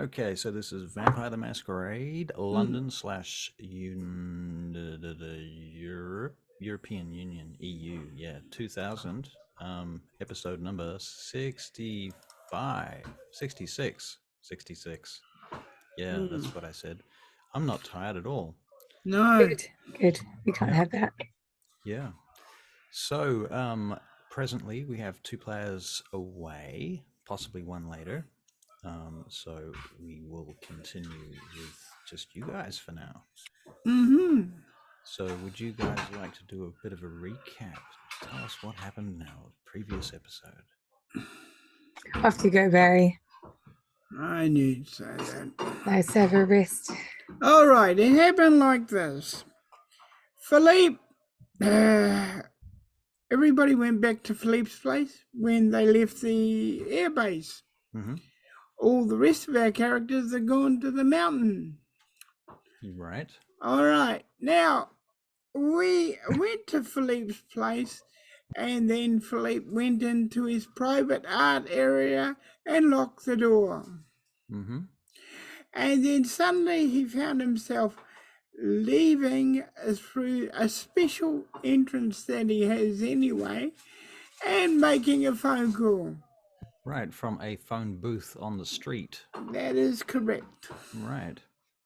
Okay, so this is Vampire the Masquerade, London / European Union, EU, 2000, episode number 65, 66, 66. Yeah, that's what I said. I'm not tired at all. No. Good. We can't have that. Yeah. So, presently we have 2 players away, possibly one later. So we will continue with just you guys for now. So would you guys like to do a bit of a recap? Tell us what happened in our previous episode. Off you go, Barry. I knew you'd say that. Nice to have a rest. All right, it happened like this. Philippe, everybody went back to Philippe's place when they left the airbase. Mm-hmm. All the rest of our characters had gone to the mountain. Right. All right, now we went to Philippe's place, and then Philippe went into his private art area and locked the door. Mm-hmm. And then suddenly he found himself leaving through a special entrance that he has anyway and making a phone call. Right, from a phone booth on the street. That is correct. Right.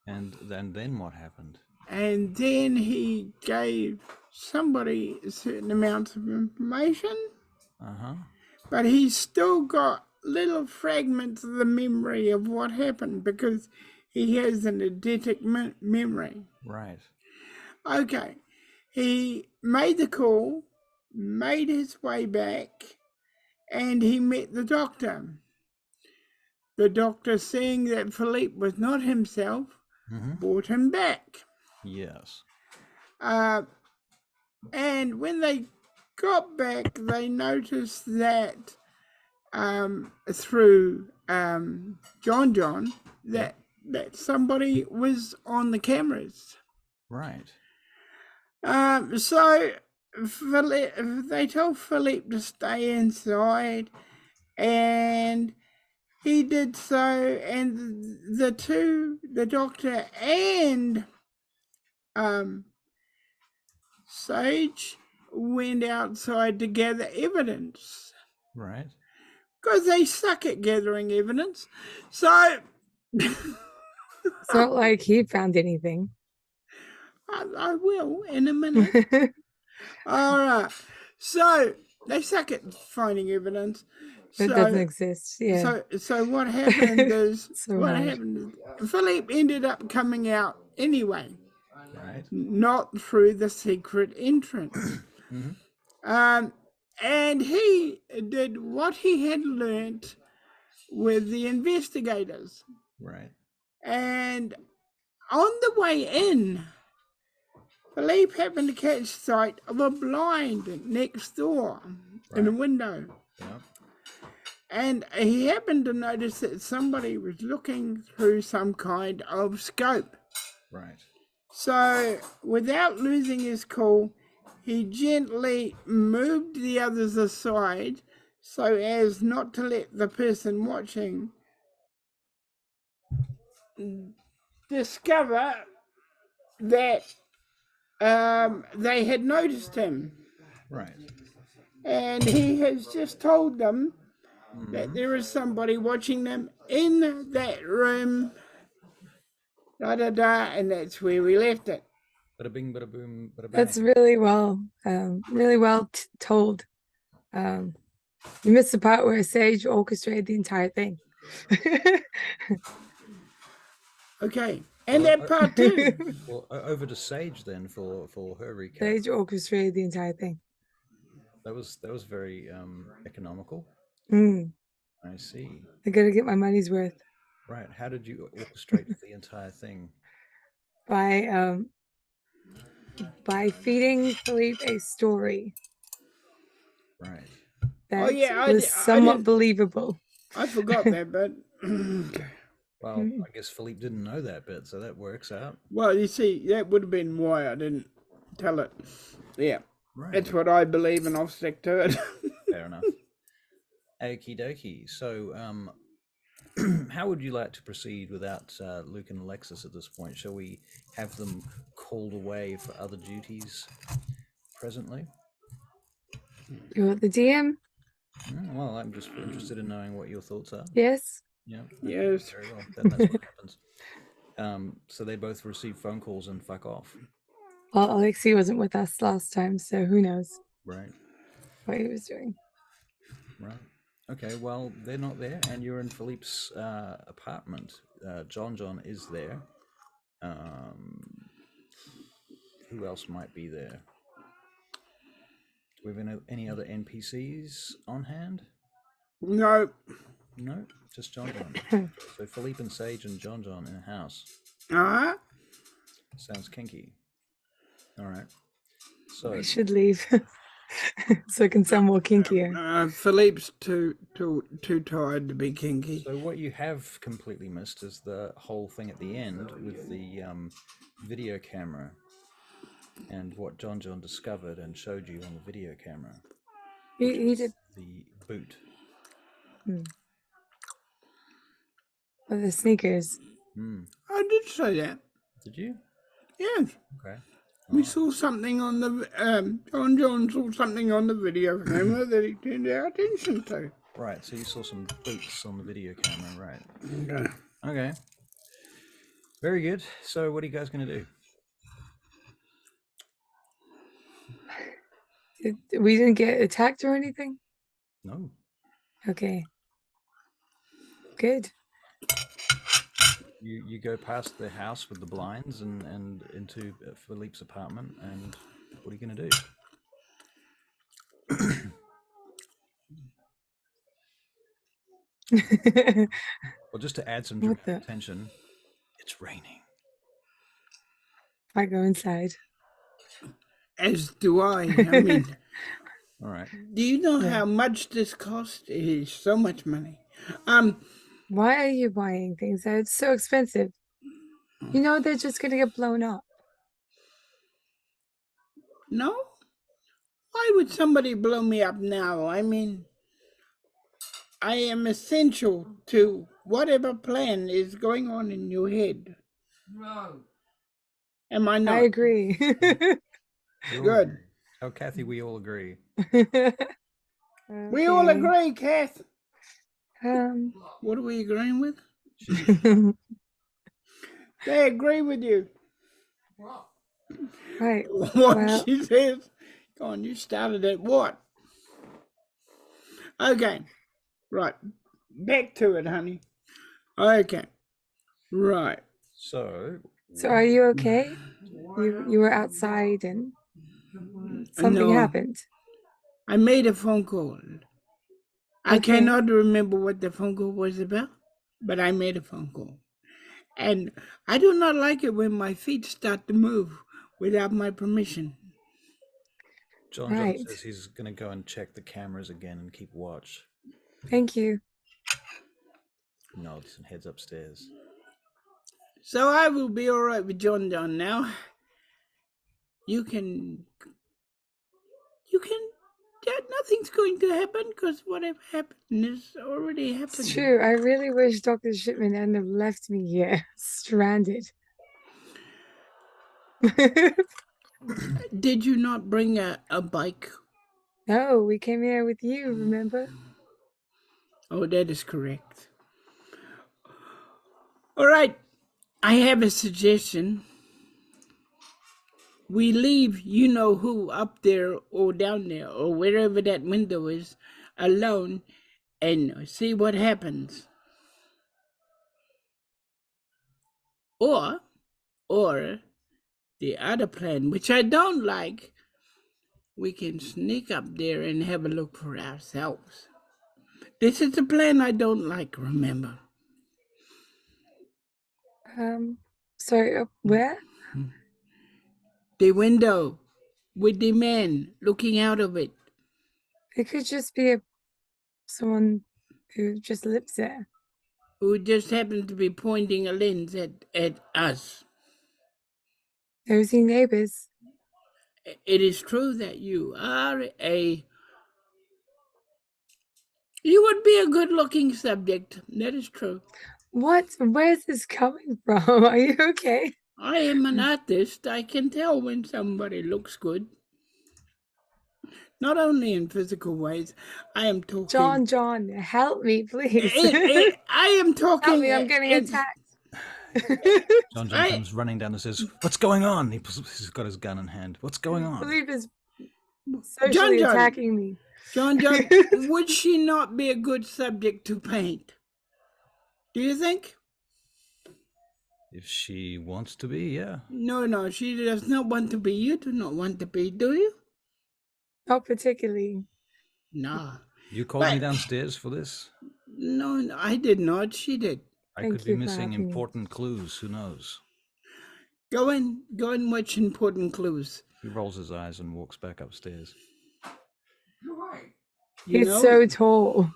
And then what happened? And then he gave somebody a certain amount of information, but he's still got little fragments of the memory of what happened because he has an eidetic memory. Right. Okay. He made the call, made his way back, and he met the doctor. The doctor, seeing that Philippe was not himself, brought him back. Yes. And when they got back, they noticed that through John, that somebody was on the cameras. Right. So they told Philippe to stay inside, and he did so, and the doctor and Sage went outside to gather evidence. Right. Because they suck at gathering evidence. So It's not like he found anything. I will in a minute. All right. So they suck at finding evidence. That doesn't exist. Yeah. So what happened is happened is Philippe ended up coming out anyway. Right. Not through the secret entrance. And he did what he had learnt with the investigators. Right. And on the way in, Philippe happened to catch sight of a blind next door in a window. Yep. And he happened to notice that somebody was looking through some kind of scope. Right. So, without losing his cool, he gently moved the others aside so as not to let the person watching discover that they had noticed him. Right. And he has just told them that there is somebody watching them in that room, and that's where we left it. Bada bing, bada boom, bada bang. That's really well told. You missed the part where Sage orchestrated the entire thing. Okay, and that part too. Well, over to Sage then for her recap. Sage orchestrated the entire thing. That was very economical. I see. I gotta get my money's worth. Right. How did you orchestrate the entire thing? By feeding Philippe a story. Right. That was somewhat believable. I forgot that, but well, I guess Philippe didn't know that bit, so that works out. Well, you see, that would have been why I didn't tell it. Yeah. Right. That's what I believe, and I'll stick to it. Fair enough. Okie dokie. So, how would you like to proceed without Luke and Alexis at this point? Shall we have them called away for other duties presently? You're the DM? Well, I'm just interested in knowing what your thoughts are. Yes. Yeah. Yes. Very well. Then that's what happens. So they both receive phone calls and fuck off. Well, Alexei wasn't with us last time, so who knows Right. what he was doing. Right. Okay, well, they're not there, and you're in Philippe's apartment. John is there. Who else might be there? Do we have any other NPCs on hand? No. No, just John. So Philippe and Sage and John in a house. Alright. Sounds kinky. All right. So I should leave so I can sound more kinkier. Philippe's too tired to be kinky. So what you have completely missed is the whole thing at the end with the video camera and what John discovered and showed you on the video camera. He did the boot. Of the sneakers. I did say that. Did you? Yes. Okay. We saw something on the John saw something on the video camera that he turned our attention to. Right, so you saw some boots on the video camera, right? Okay. Okay. Very good. So what are you guys going to do? We didn't get attacked or anything? No. Okay. Good. You go past the house with the blinds and into Philippe's apartment, and what are you going to do? Well, just to add some dramatic tension, it's raining. I go inside. As do I. I mean, all right. Do you know how much this costs? It is so much money. Why are you buying things? It's so expensive. You know they're just gonna get blown up. No? Why would somebody blow me up now? I mean, I am essential to whatever plan is going on in your head. No. Am I not? I agree. Good. Oh, Kathy, we all agree. We all agree, Kath. What are we agreeing with? They agree with you. What? Right. What she says. Go on, you started at what? Okay. Right. Back to it, honey. Okay. Right. So are you okay? You were outside and something happened. I made a phone call. I cannot remember what the phone call was about, but I made a phone call. And I do not like it when my feet start to move without my permission. John says he's going to go and check the cameras again and keep watch. Thank you. Nods and heads upstairs. So I will be all right with John now. You can nothing's going to happen because whatever happened is already happened. It's true. I really wish Dr. Shipman hadn't have left me here, stranded. Did you not bring a bike? No, we came here with you, remember? Oh, that is correct. All right. I have a suggestion. We leave you-know-who up there or down there or wherever that window is alone and see what happens. Or the other plan, which I don't like, we can sneak up there and have a look for ourselves. This is the plan I don't like, remember? Sorry, where? The window with the man looking out of it. It could just be someone who just lives there. Who just happens to be pointing a lens at us. Nosy neighbors. It is true that you are a You would be a good-looking subject. That is true. What? Where's this coming from? Are you okay? I am an artist. I can tell when somebody looks good. Not only in physical ways. I am talking... John, help me, please. I am talking... Help me, I'm getting attacked. John comes running down and says, "What's going on?" He's got his gun in hand. "What's going on?" Philippe is socially attacking me. John, would she not be a good subject to paint? Do you think? If she wants to be, yeah. No, she does not want to be. You do not want to be, do you? Not particularly. No. You called me downstairs for this? No, I did not. She did. I could be missing important clues. Who knows? Go and watch important clues. He rolls his eyes and walks back upstairs. He's so tall.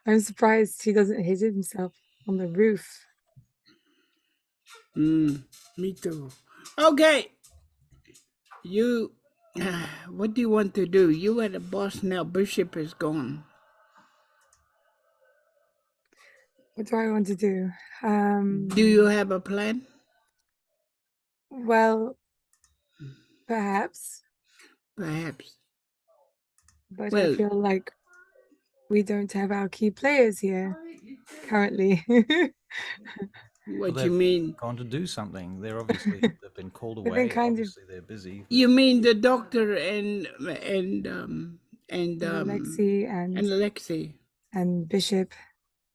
I'm surprised he doesn't hit himself on the roof. Me too. Okay. You, what do you want to do? You are the boss now. Bishop is gone. What do I want to do? Do you have a plan? Well, perhaps. Perhaps. But I feel like we don't have our key players here currently. What do you mean? Gone to do something. They're obviously they've been called away. Obviously they're busy. You mean the doctor and Alexei and Bishop.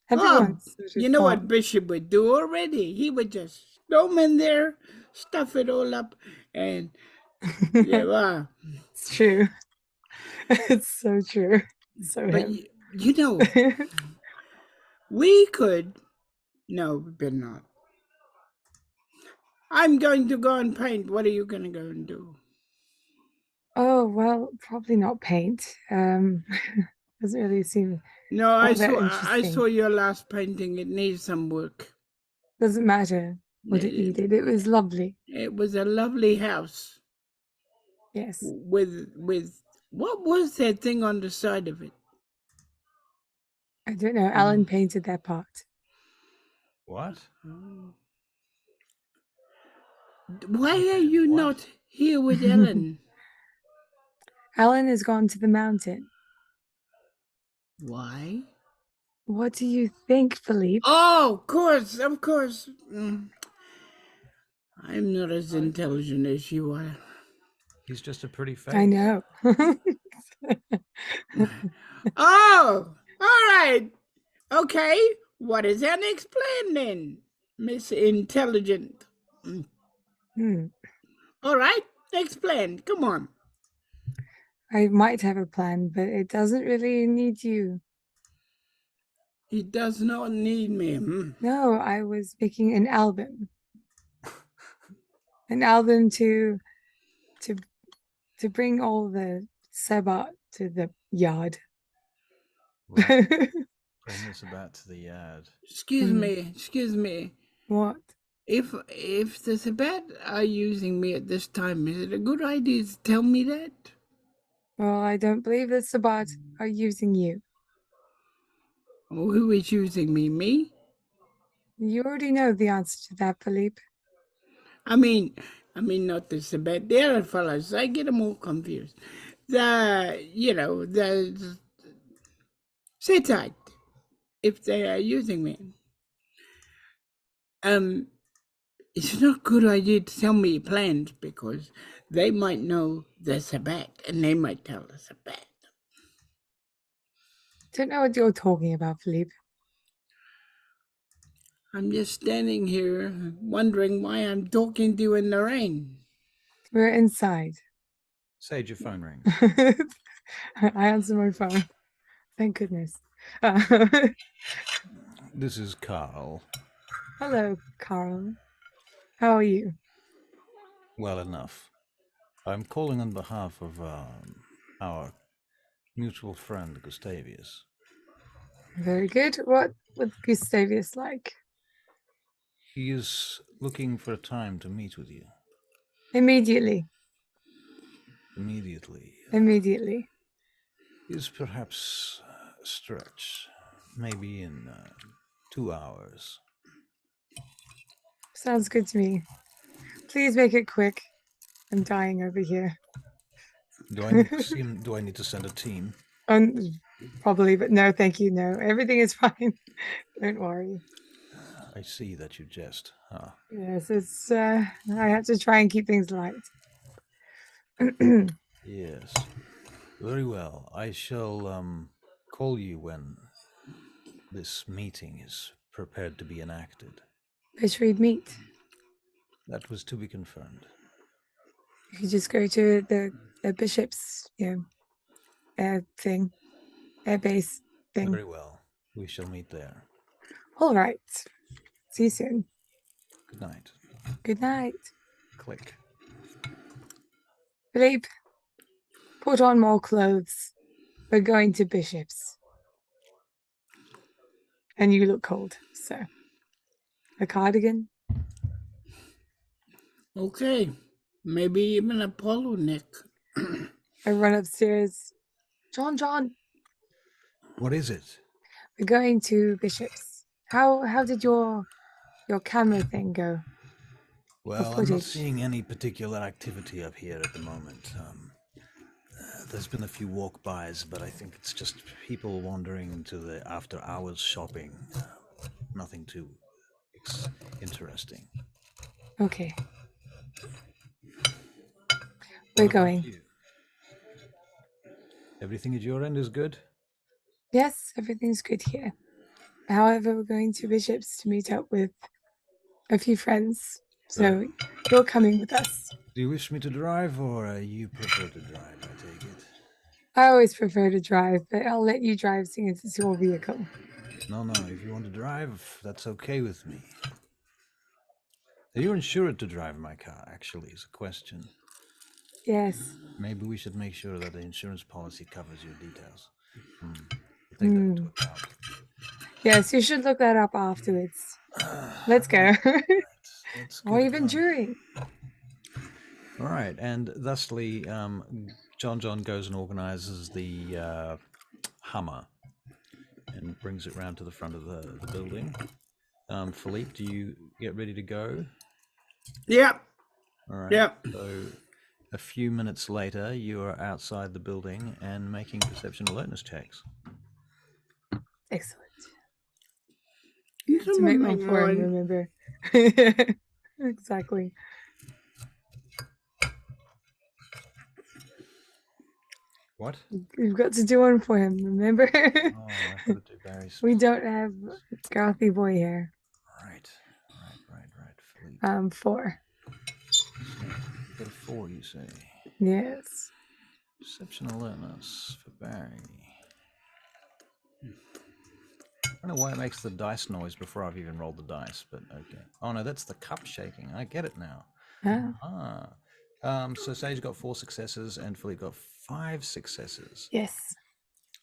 Everyone's you know what Bishop would do already? He would just storm in there, stuff it all up, and it's true. It's so true. So but you know, we could. No, but not. I'm going to go and paint. What are you going to go and do? Oh, well, probably not paint. Doesn't really seem... No, I saw your last painting. It needs some work. Doesn't matter what it needed. It was lovely. It was a lovely house. Yes. With what was that thing on the side of it? I don't know. Alan painted that part. What? Why are you not here with Ellen? Alan has gone to the mountain. Why? What do you think, Philippe? Oh, of course. I'm not as intelligent as you are. He's just a pretty face. I know. Oh, all right. Okay. What is our next plan then, Miss Intelligent? All right. Next plan. Come on. I might have a plan, but it doesn't really need you. It does not need me. No, I was making an album. An album to bring all the Sabbat to the yard. Right. Bring the Sabbat to the yard. Excuse me. What? If the Sabbat are using me at this time, is it a good idea to tell me that? Well, I don't believe the Sabbat are using you. Oh, who is using me? Me? You already know the answer to that, Philippe. I mean not the Sabbat. The other fellas, I get them all confused. The sit tight if they are using me. It's not a good idea to tell me your plans because they might know the Sabbat and they might tell the Sabbat. Don't know what you're talking about, Philippe. I'm just standing here wondering why I'm talking to you in the rain. We're inside. Sage, your phone rings. I answer my phone. Thank goodness. This is Carl. Hello, Carl. How are you? Well enough. I'm calling on behalf of our mutual friend, Gustavius. Very good. What would Gustavius like? He is looking for a time to meet with you. Immediately. Immediately. Immediately. Is perhaps stretch. Maybe in 2 hours. Sounds good to me. Please make it quick. I'm dying over here. Do I need to see him? Do I need to send a team? Probably, but no, thank you. No, everything is fine. Don't worry. I see that you jest. Huh. Yes, it's. I have to try and keep things light. Yes. Very well. I shall call you when this meeting is prepared to be enacted. Where should we meet? That was to be confirmed. You could just go to the bishop's, air base thing. Very well. We shall meet there. All right. See you soon. Good night. Good night. Click. Philippe, put on more clothes. We're going to Bishop's. And you look cold, so. A cardigan? Okay. Maybe even a polo neck. I run upstairs. John, What is it? we're going to Bishop's. How did your camera thing go? Well, I'm not footage. seeing any particular activity up here at the moment. There's been a few walk-bys, but I think it's just people wandering to the after-hours shopping. Nothing too interesting. Okay. What We're about going. you? Everything at your end is good? Yes, everything's good here. However, we're going to Bishop's to meet up with a few friends. So you're coming with us. Do you wish me to drive, or you prefer to drive, I take it? I always prefer to drive, but I'll let you drive seeing as it's your vehicle. No, if you want to drive, that's okay with me. You're insured to drive my car, actually, is a question. Yes. Maybe we should make sure that the insurance policy covers your details. We'll take that into account. Yes, you should look that up afterwards. Let's go. Or even during. All right, and thusly, John goes and organizes the Hummer and brings it round to the front of the building. Philippe, do you get ready to go? Yep. All right. Yep. So a few minutes later, you are outside the building and making perception alertness checks. Excellent. You To make one for him, remember. Exactly. What? You've got to do one for him, remember? Oh, I've got to do Barry's. We don't have Garthy boy here. Right. Philippe. 4. You got a 4, you say? Yes. Perception alertness for Barry. I don't know why it makes the dice noise before I've even rolled the dice, but okay. Oh no, that's the cup shaking. I get it now. So Sage got 4 successes and Philippe got 5 successes. Yes.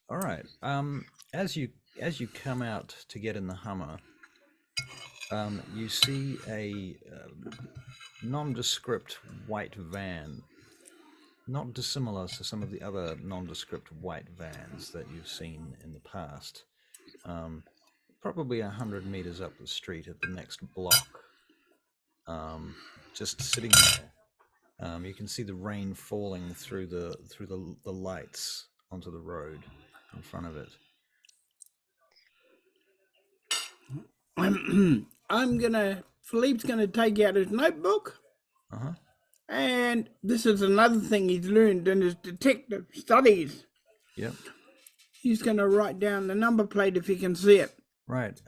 All right. As you come out to get in the Hummer, you see a nondescript white van, not dissimilar to some of the other nondescript white vans that you've seen in the past. Probably 100 meters up the street at the next block, just sitting there. You can see the rain falling through the lights onto the road in front of it. Philippe's gonna take out his notebook. Uh-huh. And this is another thing he's learned in his detective studies. Yep. He's gonna write down the number plate if he can see it. Right.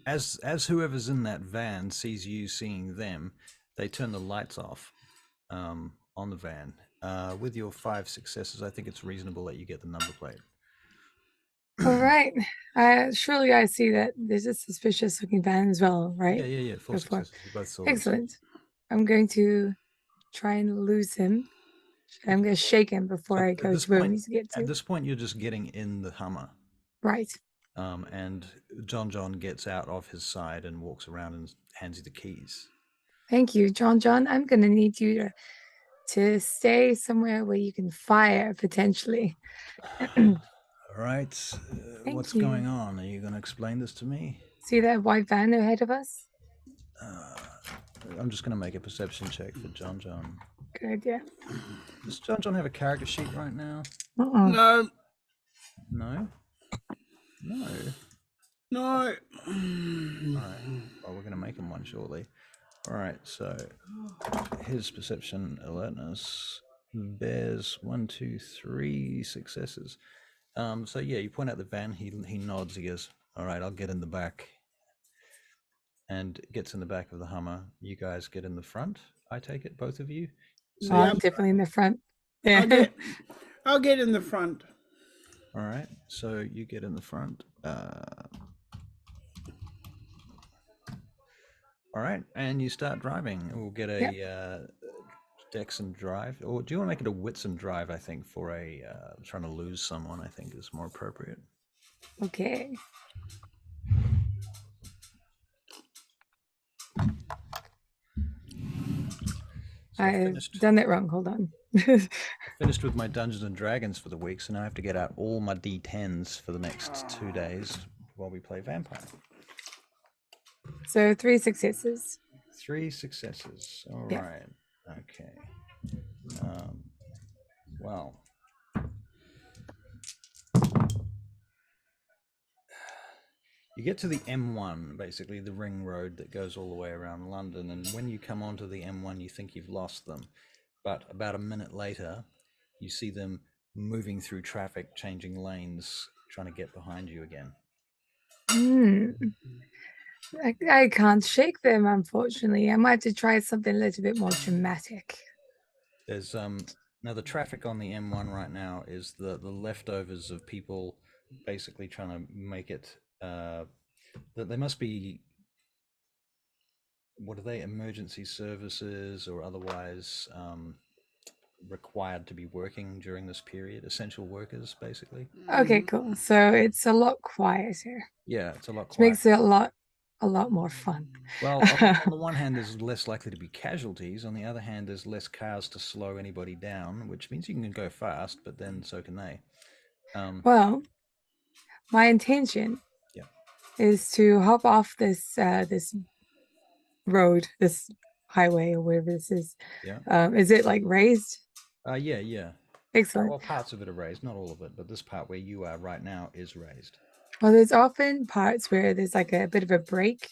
As whoever's in that van sees you seeing them, they turn the lights off on the van. With your 5 successes, I think it's reasonable that you get the number plate. All right. Surely I see that there's a suspicious looking van as well, right? Yeah. 4 successes. You both saw Excellent. this. I'm going to try and lose him. I'm going to shake him before I go to where we need to get to. At this point, you're just getting in the Hummer. Right. And John gets out of his side and walks around and hands you the keys. Thank you, John. I'm going to need you to stay somewhere where you can fire potentially. All right. Thank What's you. going on? Are you going to explain this to me? See that white van ahead of us? I'm just going to make a perception check for John. Good idea. Does John have a character sheet right now? No. No? No. No. All right. Well, we're going to make him one shortly. All right. So his perception alertness bears 1, 2, 3 successes. So yeah, you point out the van. He nods. He goes, "All right, I'll get in the back." And gets in the back of the Hummer. You guys get in the front. I take it, both of you. So I'm definitely in the front. Yeah. I'll get in the front. All right. So you get in the front. All right, and you start driving. We'll get a Dex and drive, or do you want to make it a wits and drive? I think for a trying to lose someone, I think is more appropriate. Okay. So I've done it wrong. Hold on. Finished with my Dungeons and Dragons for the week, so now I have to get out all my D10s for the next 2 days while we play Vampire. So 3 successes. 3 successes. All right. Okay. Well. You get to the M1, basically the ring road that goes all the way around London, and when you come onto the M1, you think you've lost them. But about a minute later, you see them moving through traffic, changing lanes, trying to get behind you again. I can't shake them, unfortunately. I might have to try something a little bit more dramatic. There's now the traffic on the M1 right now is the leftovers of people basically trying to make it. That they must be. What are they? Emergency services or otherwise required to be working during this period? Essential workers, basically. Okay, cool. So it's a lot quieter. Yeah, it's a lot quieter. quieter. Makes it a lot more fun. Well, on the one hand, there's less likely to be casualties. On the other hand, there's less cars to slow anybody down, which means you can go fast, but then so can they. Well, my intention is to hop off this this road, this highway, or whatever this is. Yeah. Is it like raised? Yeah. Excellent. Well, parts of it are raised, not all of it, but this part where you are right now is raised. Well, there's often parts where there's like a bit of a break.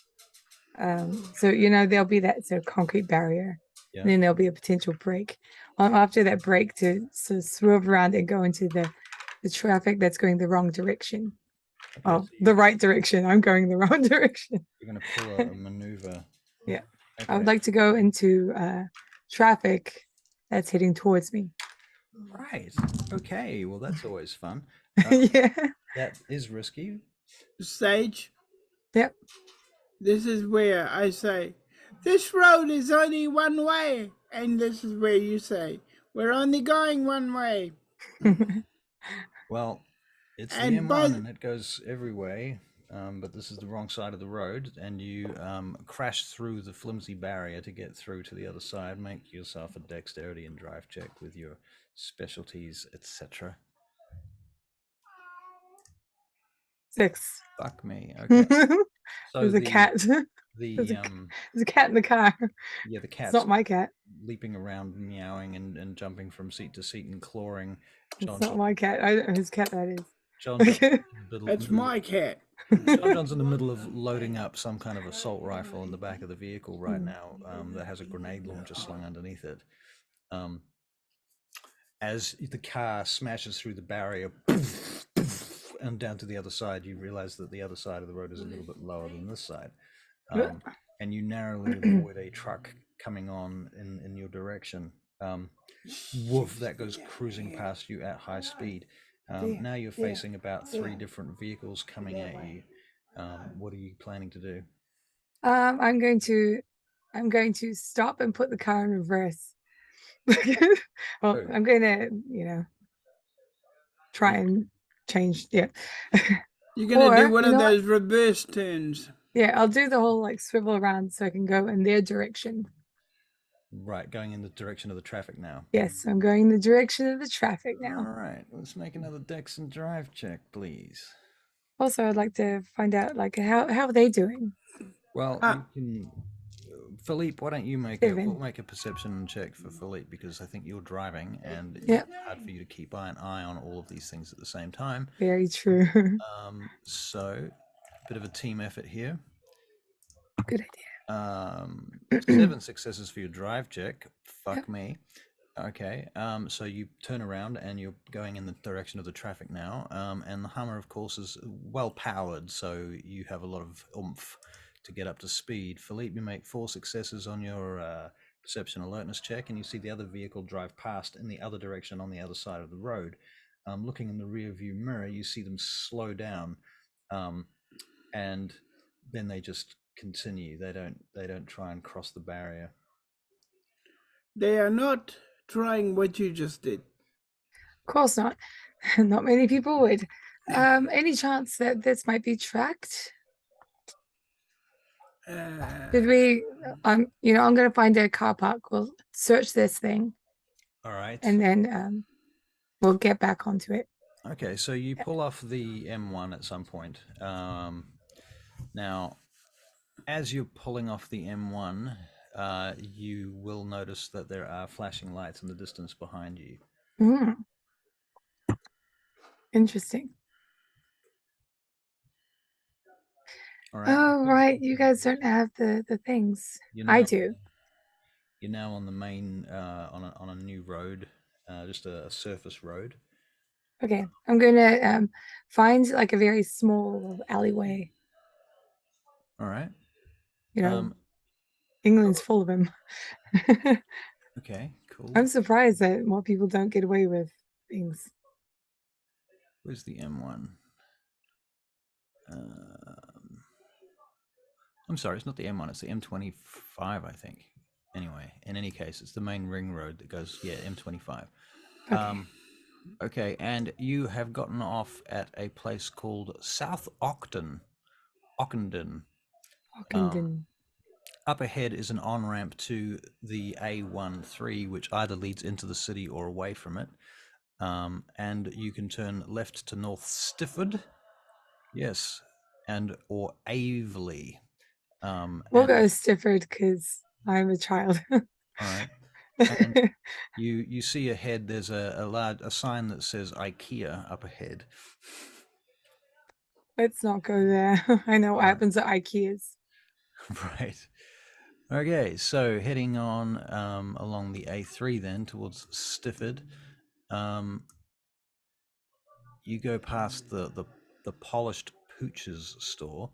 So, you know, there'll be that sort of concrete barrier. Yeah. And then there'll be a potential break. After that break to sort of swerve around and go into the traffic that's going the wrong direction. Okay, so the right direction. I'm going the wrong direction. You're going to pull a maneuver. Yeah. Okay. I would like to go into traffic that's heading towards me. Right. Okay. Well, that's always fun. Yeah. That is risky. Sage. Yep. This is where I say, this road is only one way. And this is where you say, we're only going one way. Well, it's the M1 and it goes every way, but this is the wrong side of the road, and you crash through the flimsy barrier to get through to the other side. Make yourself a dexterity and drive check with your specialties, etc. 6. Fuck me. Okay. So there's a cat. There's a cat in the car. Yeah, the cat's it's not my cat. Leaping around, meowing and jumping from seat to seat and clawing. It's not my cat. I don't know whose cat that is. John, that's my cat. John's in the middle of loading up some kind of assault rifle in the back of the vehicle right now that has a grenade launcher slung underneath it. As the car smashes through the barrier and down to the other side, you realize that the other side of the road is a little bit lower than this side. And you narrowly avoid a truck coming on in your direction. Woof, that goes cruising past you at high speed. Now you're facing about 3 different vehicles coming at you. What are you planning to do? I'm going to stop and put the car in reverse. Well, I'm going to, try and change. Yeah. You're going to do one of those reverse turns. Yeah, I'll do the whole like swivel around so I can go in their direction. Right, going in the direction of the traffic now. Yes, I'm going in the direction of the traffic now. All right, let's make another Dex and Drive check, please. Also, I'd like to find out, like, how are they doing? Well, you can... Philippe, why don't you make we'll make a perception check for Philippe, because I think you're driving and it's hard for you to keep an eye on all of these things at the same time. Very true. So, a bit of a team effort here. Good idea. 7 successes for your drive check. Fuck me. Okay, so you turn around and you're going in the direction of the traffic now, and the Hummer, of course, is well powered, so you have a lot of oomph to get up to speed. Philippe, you make 4 successes on your perception alertness check, and you see the other vehicle drive past in the other direction on the other side of the road. Looking in the rear view mirror, you see them slow down, and then they just continue. They don't try and cross the barrier. They are not trying what you just did. Of course not. Not many people would. Any chance that this might be tracked? Did we? I'm going to find a car park. We'll search this thing. All right. And then we'll get back onto it. Okay, so you pull off the M1 at some point. Now, as you're pulling off the M1, you will notice that there are flashing lights in the distance behind you. Interesting. All right. Oh, right. You guys don't have the things. I do. You're now on the main, on a new road, just a surface road. Okay, I'm going to find like a very small alleyway. All right. England's full of them. Okay, cool. I'm surprised that more people don't get away with things. Where's the M1? I'm sorry, it's not the M1, it's the M25, I think. Anyway, in any case, it's the main ring road that goes, M25. Okay. Okay, and you have gotten off at a place called South Ockenden. Up ahead is an on-ramp to the A13, which either leads into the city or away from it. And you can turn left to North Stifford. Yes, or Aveley. We'll go Stifford because I'm a child. All right. And you see ahead there's a sign that says IKEA up ahead. Let's not go there. I know what happens at IKEAs. Right. Okay, so heading on along the A3 then towards Stifford. You go past the Polished Pooches store,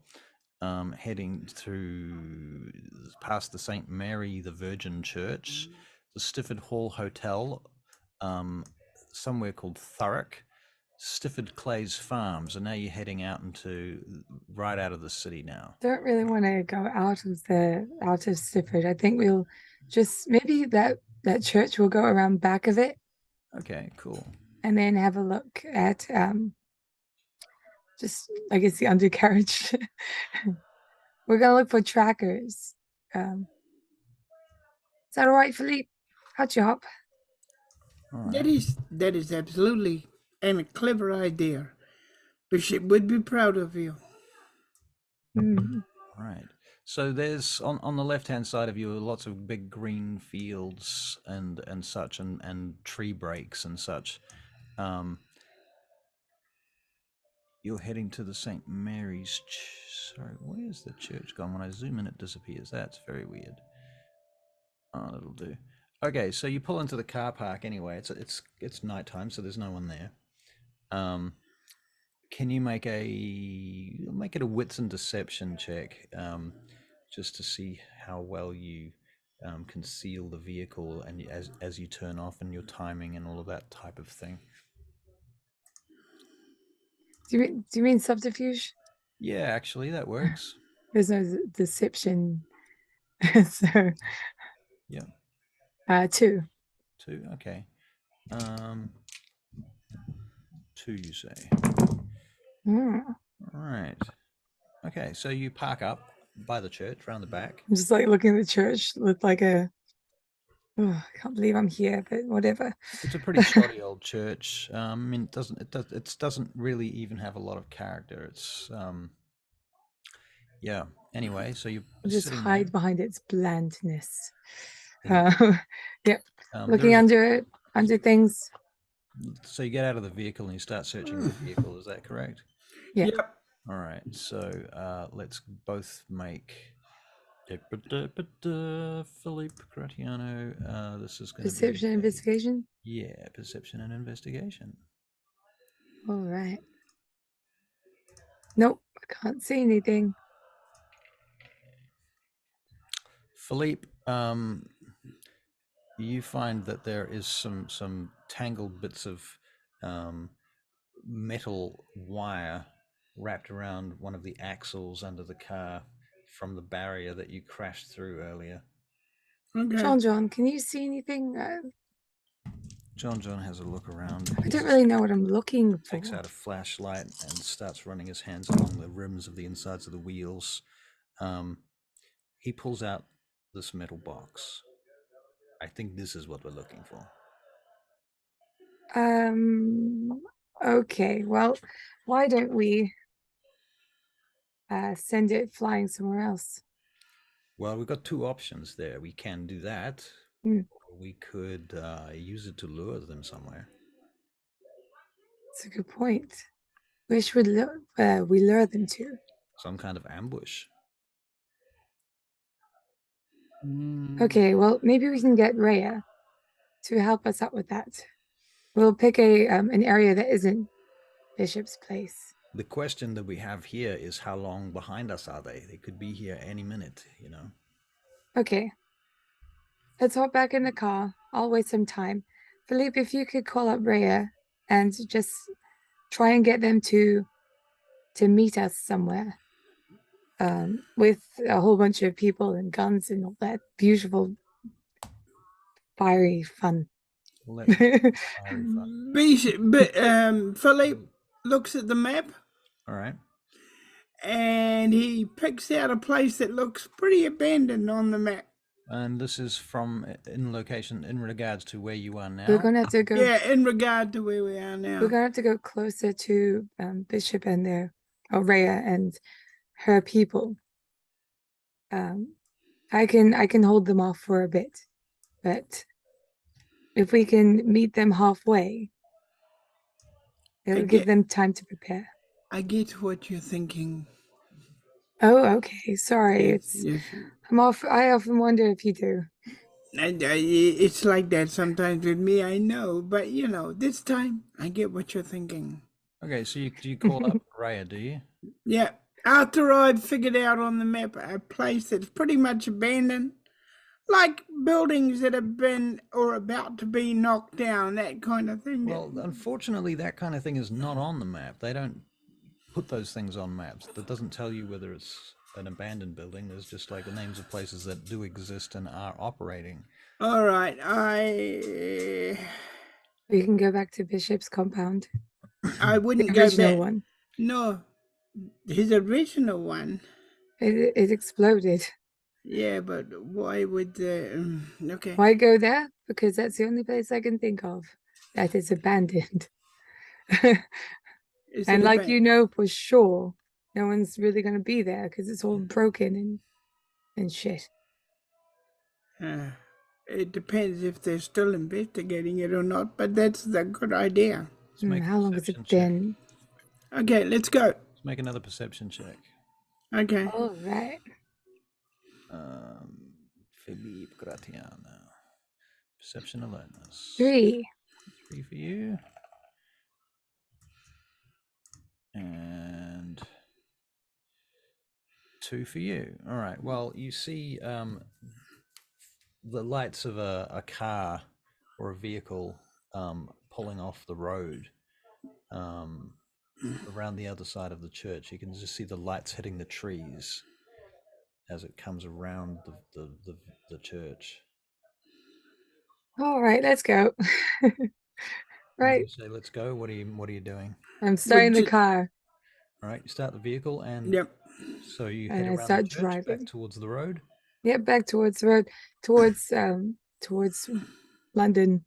heading through past the St. Mary the Virgin Church, the Stifford Hall Hotel, somewhere called Thurrock, Stifford Clay's Farms, and now you're heading out right out of the city now. Don't really want to go out of Stifford. I think we'll just maybe that church will go around back of it. Okay, cool. And then have a look at just I guess the undercarriage. We're gonna look for trackers. Is that all right, Philippe? How'd you hop? Right. That is absolutely a clever idea. Bishop would be proud of you. Right. So there's on the left-hand side of you lots of big green fields and such, and tree breaks and such. You're heading to the St. Mary's. Sorry, where's the church gone? When I zoom in, it disappears. That's very weird. Oh, that'll do. Okay, so you pull into the car park anyway. It's nighttime, so there's no one there. Can you make it a wits and deception check, just to see how well you conceal the vehicle and as you turn off, and your timing and all of that type of thing. Do you mean subterfuge? Yeah, actually, that works. There's no deception. So yeah. 2. 2, okay. 2, you say. Right. Okay, so you park up by the church, around the back. I'm just like looking at the church with like a Oh, I can't believe I'm here, but whatever. It's a pretty shoddy old church. I mean, it doesn't really even have a lot of character. It's yeah. Anyway, so you're Just sitting hide there. behind its blandness. Yeah. Yep. There Looking is under it, under things. So you get out of the vehicle and you start searching the vehicle. Is that correct? Yeah. Yep. All right. So let's both make Philippe Gratiano. This is going to be Perception, investigation. Yeah, perception and investigation. All right. Nope, I can't see anything. Philippe, you find that there is some tangled bits of metal wire wrapped around one of the axles under the car from the barrier that you crashed through earlier. Okay. John, can you see anything? John has a look around. I don't really know what I'm looking for. Takes out a flashlight and starts running his hands along the rims of the insides of the wheels. He pulls out this metal box. I think this is what we're looking for. Okay, well, why don't we send it flying somewhere else? Well, we've got two options there. We can do that. Mm. Or we could use it to lure them somewhere. That's a good point. Where should we lure them to? Some kind of ambush. Okay, well, maybe we can get Rhea to help us out with that. We'll pick an area that isn't Bishop's place. The question that we have here is how long behind us are they? They could be here any minute, you know. Okay. Let's hop back in the car. I'll waste some time. Philippe, if you could call up Rhea and just try and get them to meet us somewhere. With a whole bunch of people and guns and all that beautiful fiery fun. Fiery fun. Philippe looks at the map. All right. And he picks out a place that looks pretty abandoned on the map. And this is in location in regards to where you are now? We're going to have to go... Yeah, in regard to where we are now. We're going to have to go closer to Bishop and Rhea and her people. I can hold them off for a bit, but if we can meet them halfway, it'll give them time to prepare. I get what you're thinking. Oh, okay. Sorry. Yes. I often wonder if you do. It's like that sometimes with me, I know. But, this time, I get what you're thinking. Okay, so you call up Rhea, do you? Yeah. After I've figured out on the map a place that's pretty much abandoned, like buildings that have been or about to be knocked down, that kind of thing. Well, unfortunately, that kind of thing is not on the map. They don't put those things on maps. That doesn't tell you whether it's an abandoned building. There's just like the names of places that do exist and are operating. All right, We can go back to Bishop's compound. I wouldn't the original go back. One. No, his original one. It exploded. Yeah, but why would okay? Why go there? Because that's the only place I can think of that is abandoned. And like you know for sure, no one's really going to be there because it's all broken and shit. It depends if they're still investigating it or not, but that's a good idea. How long has it been? Okay, let's go. Let's make another perception check. Okay. All right. Philippe Gratiano. Perception alertness. 3. 3 for you. And 2 for you. All right. Well, you see the lights of a car or a vehicle pulling off the road around the other side of the church. You can just see the lights hitting the trees as it comes around the church. All right, let's go. Right. You say let's go. What are you doing? I'm starting the car. All right, you start the vehicle and so you head and around I start the church, driving back towards the road. Yep, back towards the road, towards towards London.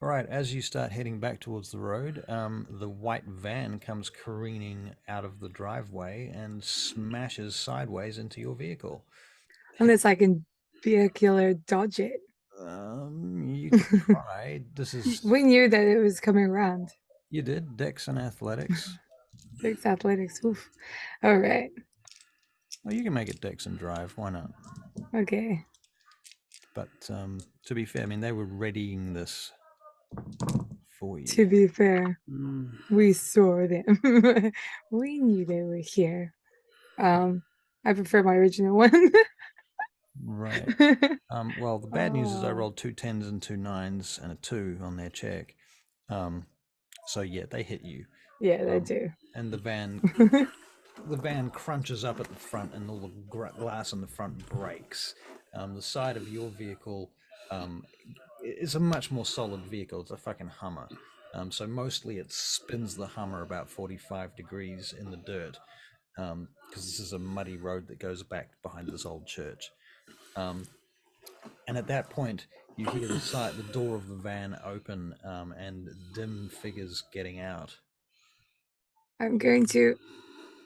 All right, as you start heading back towards the road, the white van comes careening out of the driveway and smashes sideways into your vehicle. Unless I can vehicular dodge it. You can try. This is. We knew that it was coming around. You did. Dex and athletics. Dex athletics. Oof. All right. Well, you can make it Dex and drive. Why not? Okay. But to be fair, I mean, they were readying this for you. To be fair, we saw them. We knew they were here. I prefer my original one. Right. Well, the bad news is I rolled 2 10s and 2 9s and a 2 on their check. So yeah, they hit you. Yeah, they do. And the van crunches up at the front, and all the glass on the front breaks. The side of your vehicle is a much more solid vehicle. It's a fucking Hummer. So mostly it spins the Hummer about 45 degrees in the dirt, because this is a muddy road that goes back behind this old church. And at that point, you hear the door of the van open, and dim figures getting out. I'm going to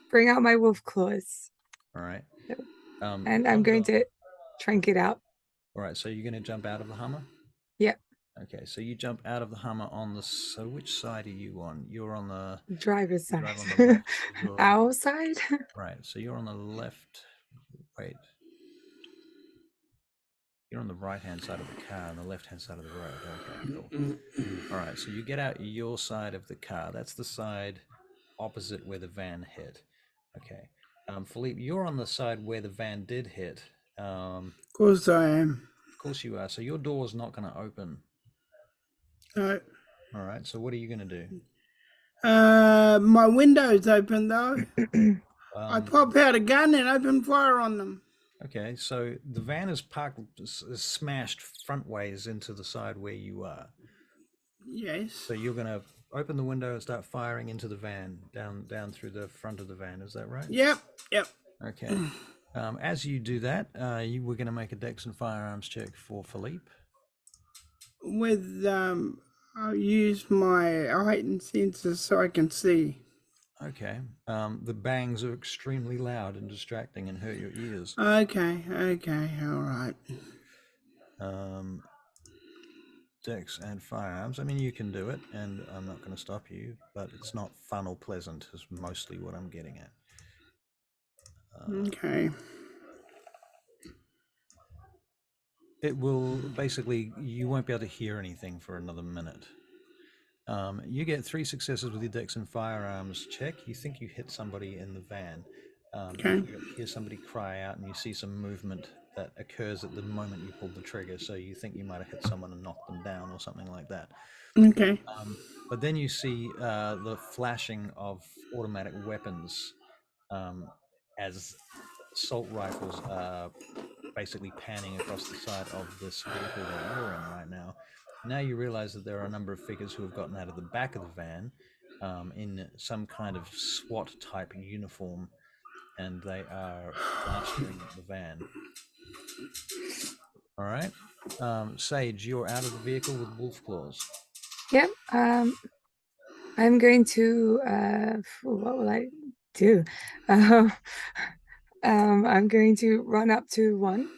bring out my wolf claws. All right. And I'm going to trank it out. All right, so you're going to jump out of the Hummer? Yep. Okay, so you jump out of the Hummer on the... So which side are you on? You're on the... Driver's side. On the left, Our side? Right, so you're on the left... Wait. You're on the right-hand side of the car and the left-hand side of the road. Okay, cool. All right, so you get out your side of the car. That's the side opposite where the van hit. Okay. Philippe, you're on the side where the van did hit. Of course I am. Of course you are. So your door's not going to open. No. All right, so what are you going to do? My window's open, though. I pop out a gun and open fire on them. Okay, so the van is smashed frontways into the side where you are. Yes. So you're going to open the window and start firing into the van, down through the front of the van. Is that right? Yep. Okay. As you do that, you were going to make a Dex and Firearms check for Philippe. With, I'll use my heightened senses so I can see. Okay. The bangs are extremely loud and distracting and hurt your ears. Okay, all right. Dex and Firearms. I mean, you can do it, and I'm not going to stop you, but it's not fun or pleasant is mostly what I'm getting at. Okay. It will basically, you won't be able to hear anything for another minute. You get 3 successes with your Dex and Firearms check. You think you hit somebody in the van. Okay. You hear somebody cry out, and you see some movement that occurs at the moment you pull the trigger. So you think you might have hit someone and knocked them down or something like that. Okay. But then you see the flashing of automatic weapons as assault rifles are basically panning across the side of this vehicle that you're in right now. Now you realize that there are a number of figures who have gotten out of the back of the van in some kind of SWAT type uniform, and they are plastering the van. All right. Sage, you're out of the vehicle with wolf claws. Yep. I'm going to what will I do? I'm going to run up to one.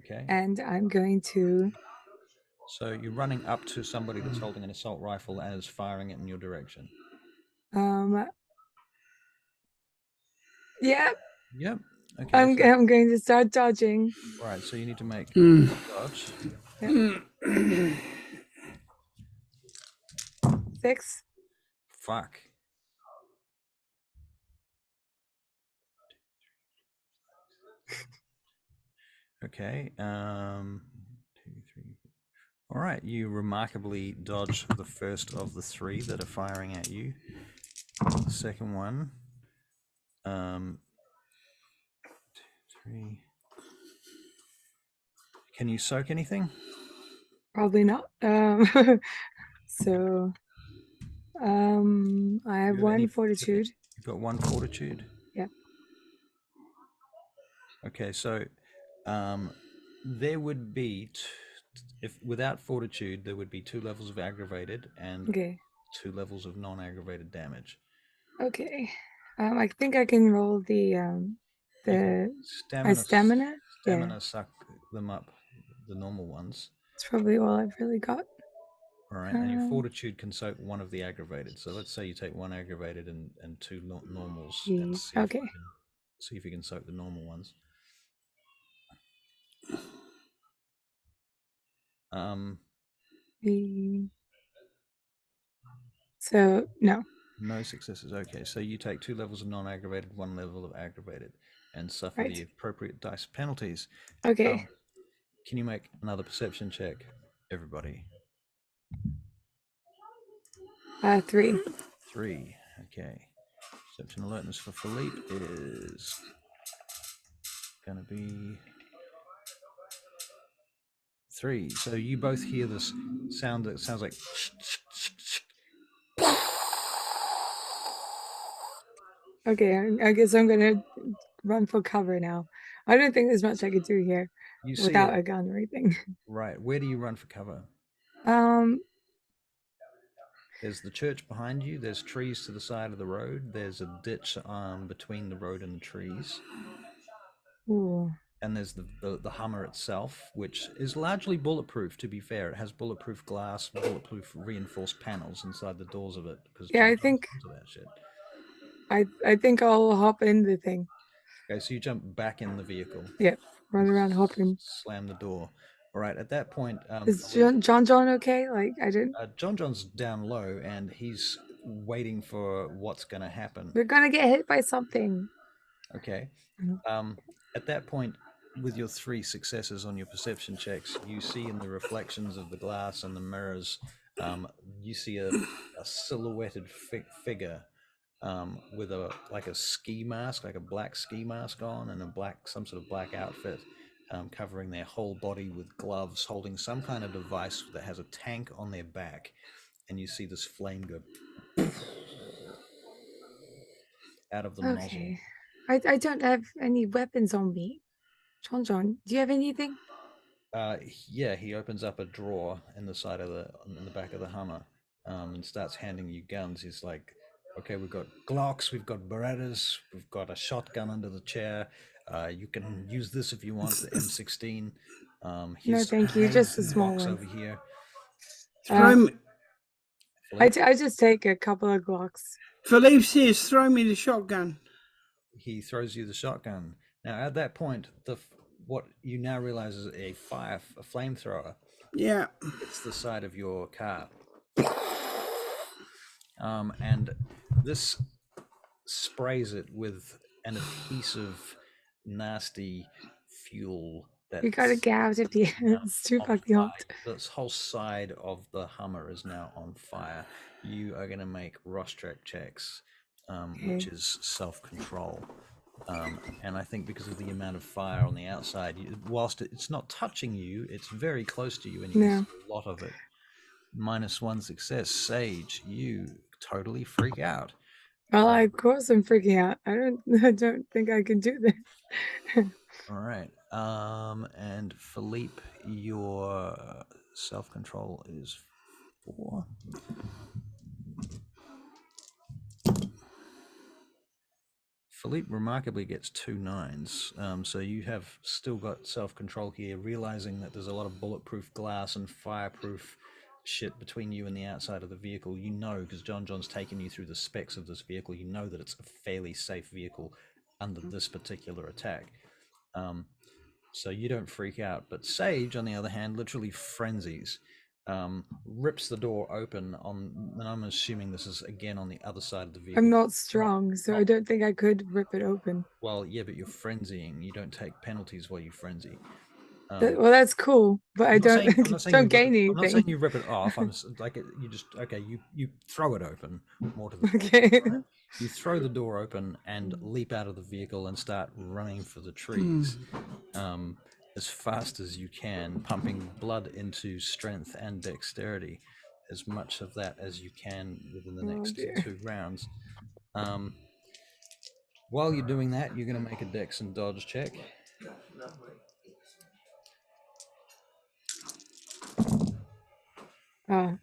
Okay. And I'm going to... So you're running up to somebody that's holding an assault rifle and is firing it in your direction. Yeah. Yep. Okay. I'm going to start dodging. Right. So you need to make a dodge. Yep. 6. Fuck. Okay. 2, 3. All right. You remarkably dodge the first of the 3 that are firing at you. The second one. 2, 3. Can you soak anything? Probably not. So I have 1 fortitude. You've got 1 fortitude? Yeah. Okay, so there would be if without fortitude, there would be 2 levels of aggravated and Okay. 2 levels of non-aggravated damage. Okay. I think I can roll the Stamina. stamina. Stamina Yeah. suck them up, the normal ones. It's probably all I've really got. All right, and your fortitude can soak one of the aggravated. So let's say you take 1 aggravated and 2 normals, and Okay. see if you can soak the normal ones. So no. No successes. Okay, so you take 2 levels of non-aggravated, 1 level of aggravated, and suffer the appropriate dice penalties. Okay. Can you make another perception check, everybody? 3. 3. Okay. Perception alertness for Philippe is going to be 3. So you both hear this sound that sounds like. Okay, I guess I'm gonna run for cover now. I don't think there's much I could do here without a gun or anything. Right. Where do you run for cover? There's the church behind you. There's trees to the side of the road. There's a ditch between the road and the trees. Ooh. And there's the Hummer itself, which is largely bulletproof, to be fair. It has bulletproof glass, bulletproof reinforced panels inside the doors of it. Yeah, I think that shit. I think I'll hop in the thing. Okay, so you jump back in the vehicle. Yeah, run around, hop in. Slam the door. All right, at that point... is John okay? Like, I didn't... John's down low, and he's waiting for what's going to happen. We're going to get hit by something. Okay. At that point, with your 3 successes on your perception checks, you see in the reflections of the glass and the mirrors, you see a silhouetted figure with a ski mask, like a black ski mask on, and some sort of black outfit, covering their whole body with gloves, holding some kind of device that has a tank on their back, and you see this flame go out of the nozzle. I don't have any weapons on me. John, do you have anything? Yeah, he opens up a drawer in the back of the Hummer, and starts handing you guns. He's like, "Okay, we've got Glocks, we've got Berettas, we've got a shotgun under the chair. You can use this if you want, the M16. No, thank you. Just a small one over here." I just take a couple of Glocks. Philippe says, "Throw me the shotgun." He throws you the shotgun. Now, at that point, what you now realize is a flamethrower. Yeah. It's the side of your car. And this sprays it with an adhesive, nasty fuel. You gotta get out of here. It's too fucking hot. This whole side of the Hummer is now on fire. You are going to make Rostrek checks, which is self-control. And I think because of the amount of fire on the outside, whilst it's not touching you, it's very close to you, and you can see a lot of it. -1 success. Sage, you totally freak out. Well, of course I'm freaking out. I don't think I can do this. All right. And Philippe, your self-control is 4. Philippe remarkably gets 2 9s, so you have still got self-control here, realizing that there's a lot of bulletproof glass and fireproof shit between you and the outside of the vehicle. You know, because John's taken you through the specs of this vehicle, you know that it's a fairly safe vehicle under this particular attack. So you don't freak out. But Sage, on the other hand, literally frenzies. Rips the door open and I'm assuming this is again on the other side of the vehicle. I'm not strong, so I don't think I could rip it open. Well, yeah, but you're frenzying. You don't take penalties while you frenzy. Well, that's cool, but I don't gain anything. I'm not saying you rip it off. I'm like, you throw it open. More to the point. Okay. You throw the door open and leap out of the vehicle and start running for the trees. As fast as you can, pumping blood into strength and dexterity, as much of that as you can within the next 2 rounds. While you're doing that, you're going to make a dex and dodge check. Oh,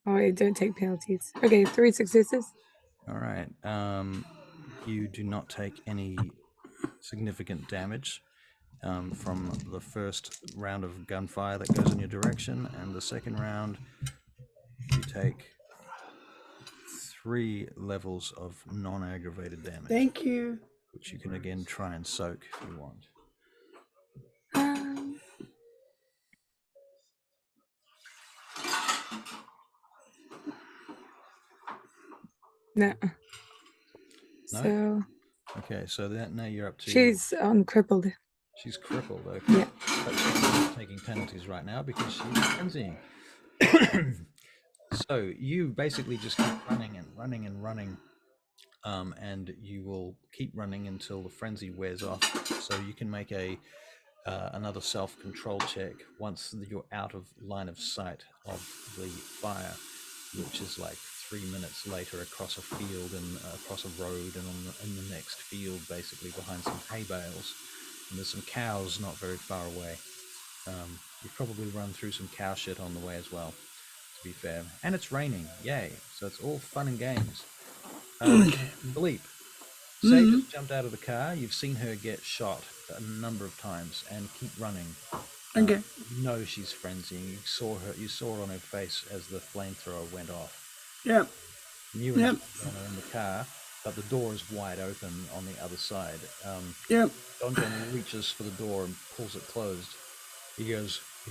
I don't take penalties. Okay, 3 successes. All right. You do not take any significant damage from the first round of gunfire that goes in your direction, and the second round you take 3 levels of non-aggravated damage. Thank you. Which you can again try and soak if you want. No. No? So. Okay, so that now you're up to. She's crippled. She's crippled. Okay. Yeah. But she's not taking penalties right now because she's frenzying. So you basically just keep running and running and running, and you will keep running until the frenzy wears off. So you can make another self-control check once you're out of line of sight of the fire, which is like 3 minutes later across a field and across a road and in the next field, basically behind some hay bales. And there's some cows not very far away. You've probably run through some cow shit on the way as well, to be fair. And it's raining, yay! So it's all fun and games. Philippe, Sage just jumped out of the car. You've seen her get shot a number of times and keep running. Okay. You know she's frenzying. You saw her on her face as the flamethrower went off. Yep. You and John are in the car, but the door is wide open on the other side. Yep. John reaches for the door and pulls it closed. He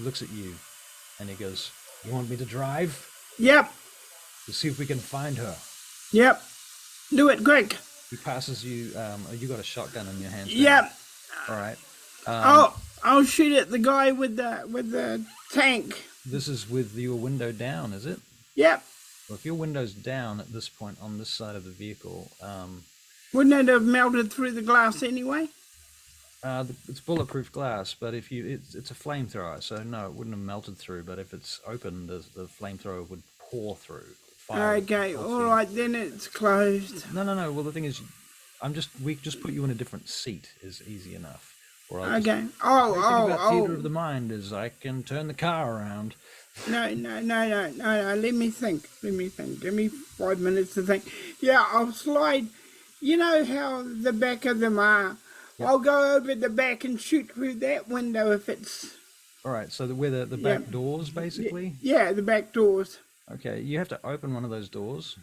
looks at you, and he goes, "You want me to drive?" Yep. To see if we can find her. Yep. Do it quick. He passes you. You got a shotgun in your hand. Yep. All right. I'll shoot at the guy with the tank. This is with your window down, is it? Yep. Well, if your window's down at this point on this side of the vehicle, wouldn't it have melted through the glass anyway? It's bulletproof glass, but if it's a flamethrower, so no, it wouldn't have melted through. But if it's open, the flamethrower would pour through. Okay, all right, then it's closed. No. Well, the thing is, we just put you in a different seat is easy enough. Okay. Theater of the mind is I can turn the car around. No. Let me think. Give me 5 minutes to think. Yeah, I'll slide. You know how the back of them are. Yep. I'll go over the back and shoot through that window if it's. All right. So where the back doors, basically. Yeah, the back doors. Okay, you have to open one of those doors.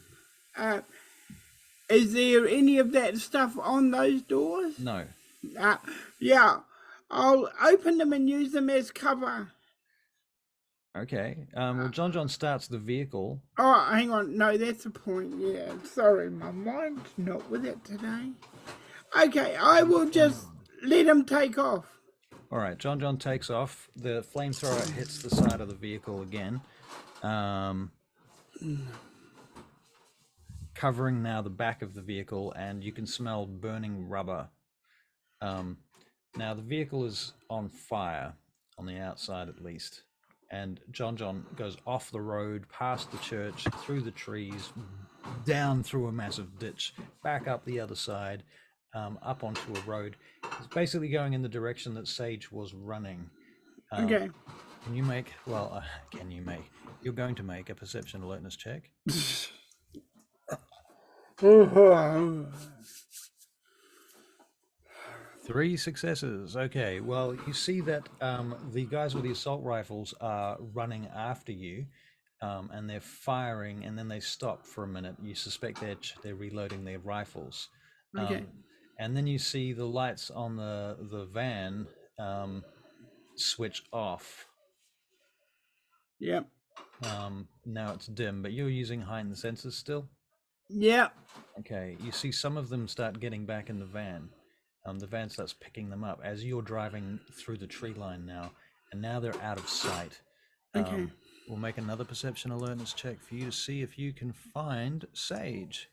Is there any of that stuff on those doors? No. Yeah, I'll open them and use them as cover. Okay. Well, John starts the vehicle. Oh, hang on. No, that's the point. Yeah, sorry, my mind's not with it today. Okay, I will just let him take off. All right, John takes off. The flamethrower hits the side of the vehicle again. Covering now the back of the vehicle, and you can smell burning rubber. Now the vehicle is on fire, on the outside at least, and John goes off the road, past the church, through the trees, down through a massive ditch, back up the other side, up onto a road. He's basically going in the direction that Sage was running. Okay. You're going to make a perception alertness check. 3 successes. Okay, well, you see that the guys with the assault rifles are running after you, and they're firing, and then they stop for a minute. You suspect they're reloading their rifles. Okay. And then you see the lights on the van switch off. Yep. Now it's dim, but you're using heightened senses still? Yep. Okay, you see some of them start getting back in the van. The van starts picking them up as you're driving through the tree line now, and now they're out of sight. Okay. We'll make another perception alertness check for you to see if you can find Sage.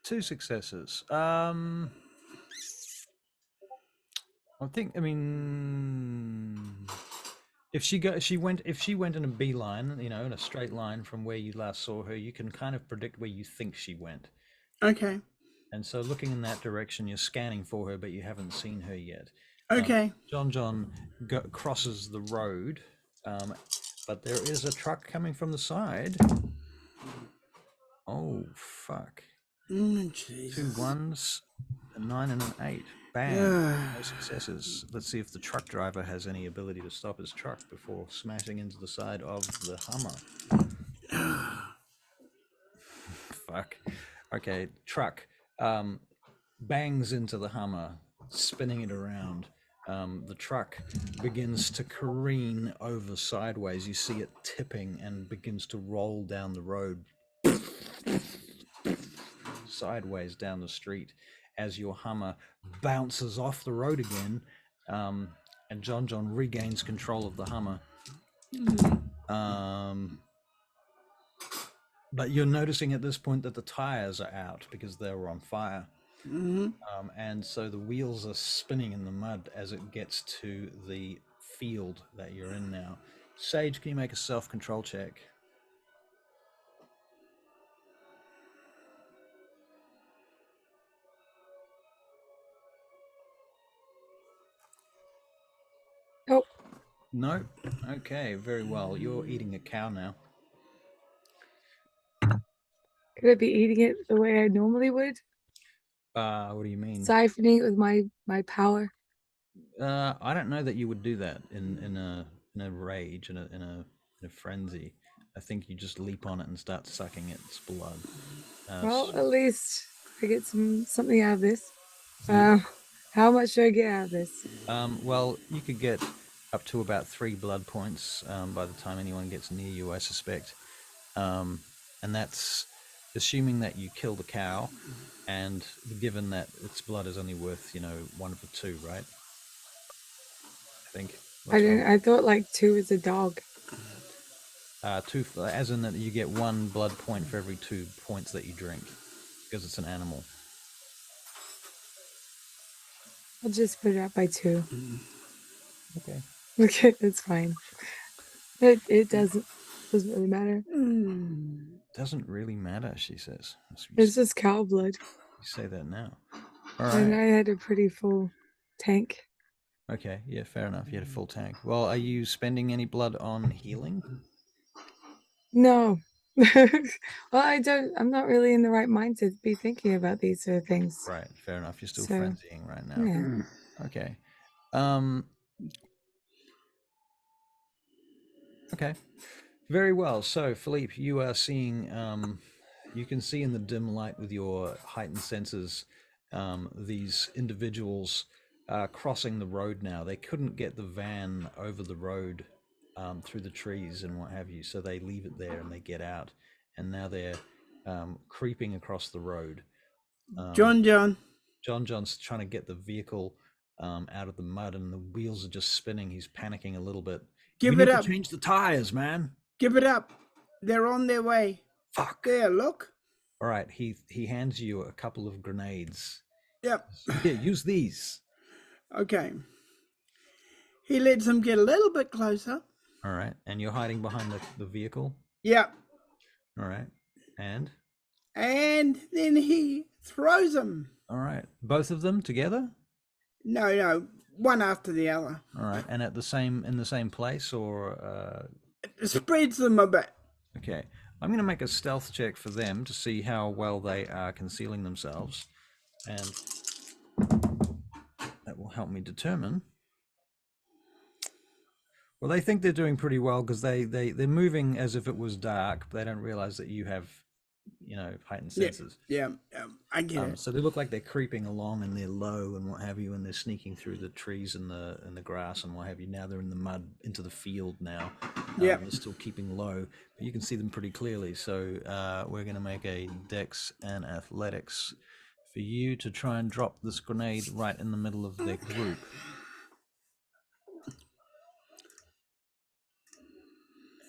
Two successes. If she went in a beeline, in a straight line from where you last saw her, you can kind of predict where you think she went. Okay. And so looking in that direction, you're scanning for her, but you haven't seen her yet. Okay. John crosses the road, but there is a truck coming from the side. Oh, fuck. Jesus. 2 1s, a 9 and an 8. Bang. No successes. Let's see if the truck driver has any ability to stop his truck before smashing into the side of the Hummer. Fuck. Okay, truck bangs into the Hummer, spinning it around. The truck begins to careen over sideways. You see it tipping and begins to roll down the road sideways down the street as your Hummer bounces off the road again, and John regains control of the Hummer. But you're noticing at this point that the tires are out because they were on fire. And so the wheels are spinning in the mud as it gets to the field that you're in now. Sage, can you make a self-control check? Nope. No? Okay, very well. You're eating a cow now. Could I be eating it the way I normally would? What do you mean? Siphoning it with my power. I don't know that you would do that in a rage, in a frenzy. I think you just leap on it and start sucking its blood. Well, at least I get something out of this. How much do I get out of this? Well, you could get up to about 3 blood points by the time anyone gets near you, I suspect. And that's assuming that you kill the cow, and given that its blood is only worth, 1 of the 2, right? I think. I thought like 2 is a dog. 2, as in that you get 1 blood point for every 2 points that you drink, because it's an animal. I'll just put it up by 2. Okay. Okay, that's fine. It doesn't really matter. Doesn't really matter, she says. It's just cow blood. You say that now. All right. And I had a pretty full tank. Okay, yeah, fair enough. You had a full tank. Well, are you spending any blood on healing? No. Well, I'm not really in the right mind to be thinking about these sort of things. Right, fair enough. You're still frenzying right now. Yeah. Okay. Okay. Very well. So, Philippe, you are seeing, you can see in the dim light with your heightened senses, these individuals crossing the road now. They couldn't get the van over the road through the trees and what have you, so they leave it there and they get out. And now they're creeping across the road. John's trying to get the vehicle out of the mud, and the wheels are just spinning. He's panicking a little bit. Give it up. Change the tires, man. Give it up. They're on their way. Fuck. There, look. All right. He hands you a couple of grenades. Yep. Here, use these. Okay. He lets them get a little bit closer. All right. And you're hiding behind the vehicle? Yep. All right. And then he throws them. All right. Both of them together? No. One after the other. All right. And in the same place, or it spreads them a bit. Okay. I'm going to make a stealth check for them to see how well they are concealing themselves, and that will help me determine. Well, they think they're doing pretty well because they're moving as if it was dark, but they don't realize that you have, heightened senses. Yeah, I get it. So they look like they're creeping along, and they're low and what have you, and they're sneaking through the trees and the grass and what have you. Now they're in the mud into the field now. Yeah, they're still keeping low, but you can see them pretty clearly. So we're going to make a Dex and Athletics for you to try and drop this grenade right in the middle of their group.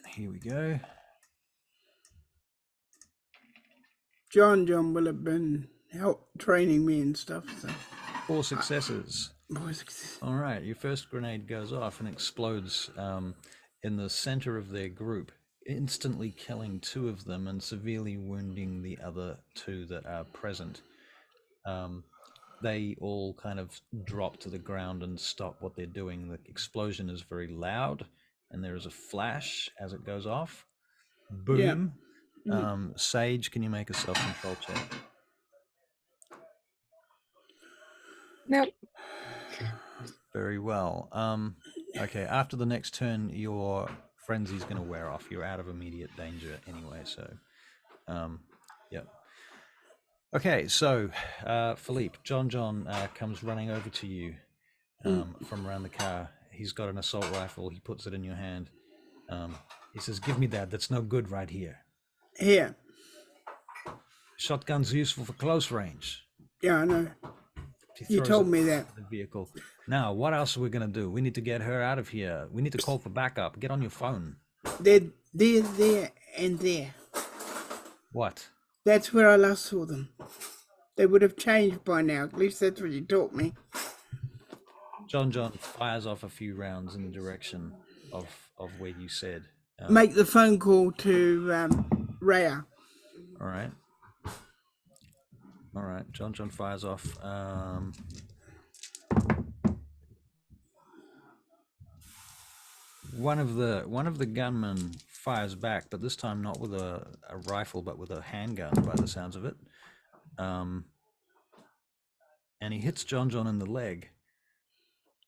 Here we go. John will have been training me and stuff. So. 4 successes. All right, your first grenade goes off and explodes in the center of their group, instantly killing 2 of them and severely wounding the other 2 that are present. They all kind of drop to the ground and stop what they're doing. The explosion is very loud, and there is a flash as it goes off. Boom. Yeah. Sage, can you make a self-control check? Nope. Very well. Okay, after the next turn, your frenzy's going to wear off. You're out of immediate danger anyway, so... yep. Okay, so Philippe, John comes running over to you from around the car. He's got an assault rifle. He puts it in your hand. He says, "Give me that. That's no good right here." Here. Shotgun's useful for close range. Yeah, I know. He You told me that. The vehicle. Now, what else are we going to do? We need to get her out of here. We need to call for backup. Get on your phone. They're there, and there. What? That's where I last saw them. They would have changed by now. At least that's what you taught me. John fires off a few rounds in the direction of where you said. Make the phone call to Rhea. All right. John fires off. One of the gunmen fires back, but this time not with a rifle, but with a handgun, by the sounds of it. And he hits John in the leg.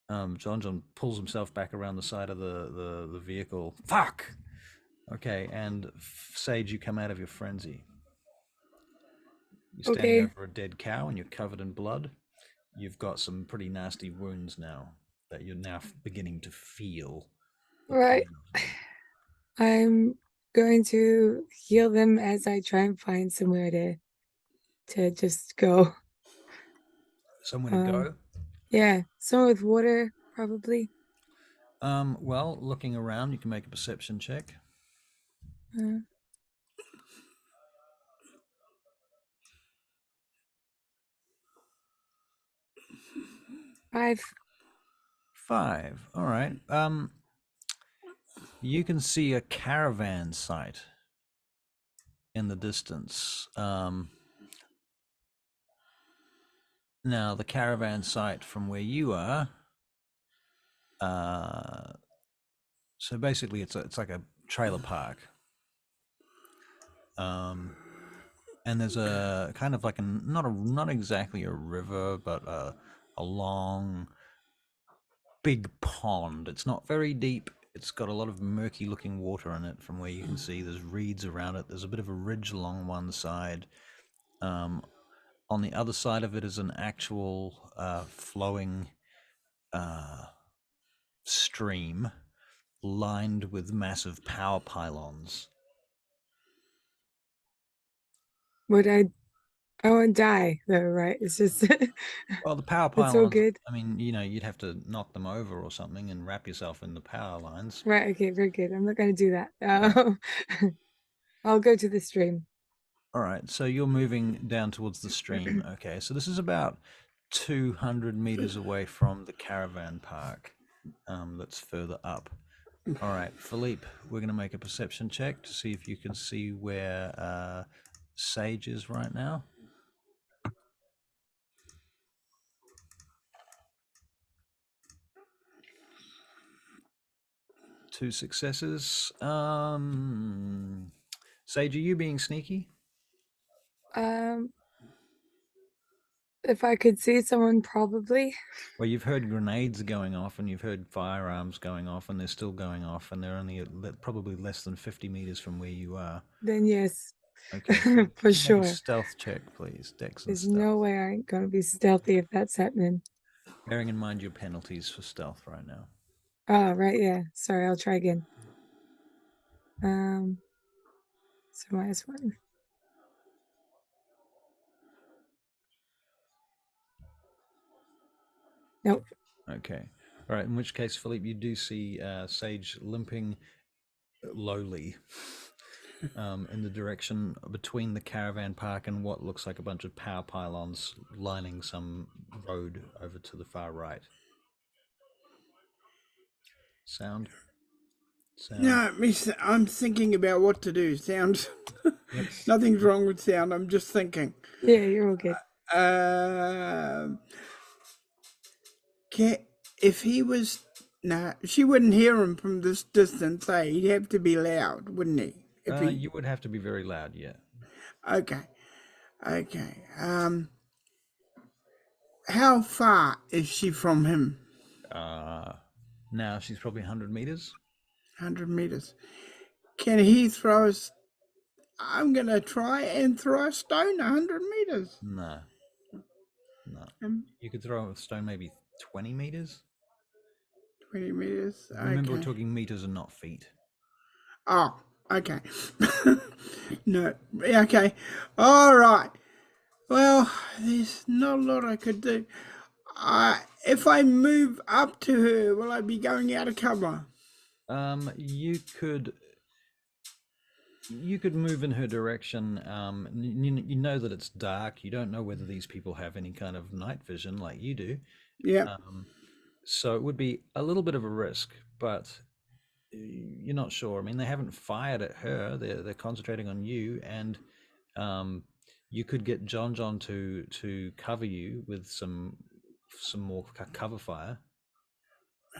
John pulls himself back around the side of the vehicle. Fuck! Okay, and Sage, you come out of your frenzy. You're standing over a dead cow and you're covered in blood. You've got some pretty nasty wounds now that you're now beginning to feel. Right. I'm going to heal them as I try and find somewhere to just go. Somewhere to go? Yeah, somewhere with water, probably. Well, looking around, you can make a perception check. 5. All right. You can see a caravan site in the distance. Now, the caravan site from where you are, so basically it's like a trailer park. And there's a kind of like not exactly a river, but a long, big pond. It's not very deep. It's got a lot of murky looking water in it from where you can see. There's reeds around it. There's a bit of a ridge along one side. On the other side of it is an actual flowing stream lined with massive power pylons. I won't die though, right? It's just well, the power pylons. It's all good. I mean, you'd have to knock them over or something and wrap yourself in the power lines. Right. Okay. Very good. I'm not going to do that. Right. I'll go to the stream. All right. So you're moving down towards the stream. Okay. So this is about 200 meters away from the caravan park. That's further up. All right, Philippe, we're going to make a perception check to see if you can see where Sage is right now. Two successes. Sage, are you being sneaky? If I could see someone, probably. Well, you've heard grenades going off and you've heard firearms going off and they're still going off and they're only probably less than 50 meters from where you are. Then yes. Okay. For sure. Make a stealth check, please. Dex and There's stealth. no way I ain't going to be stealthy if that's happening. Bearing in mind your penalties for stealth right now. Oh, right, yeah. Sorry, I'll try again. So -1. Nope. Okay. All right. In which case, Philippe, you do see Sage limping lowly in the direction between the caravan park and what looks like a bunch of power pylons lining some road over to the far right. Sound? No, I'm thinking about what to do. Sound. Yep. Nothing's wrong with sound. I'm just thinking. Yeah, you're all good. If he was, nah, she wouldn't hear him from this distance. He'd have to be loud, wouldn't he? If he, You would have to be very loud, yeah. okay. How far is she from him? Now she's probably 100 meters. 100 meters. Can he throw us? I'm going to try and throw a stone 100 meters. No. You could throw a stone maybe 20 meters. 20 meters. Remember, okay. we're talking meters and not feet. Oh, okay. No, okay. All right. Well, there's not a lot I could do. If I move up to her, will I be going out of cover? You could move in her direction. You know that it's dark. You don't know whether these people have any kind of night vision like you do. Yeah. So it would be a little bit of a risk, but you're not sure. I mean, they haven't fired at her. They're concentrating on you, and you could get John to cover you with some more cover fire.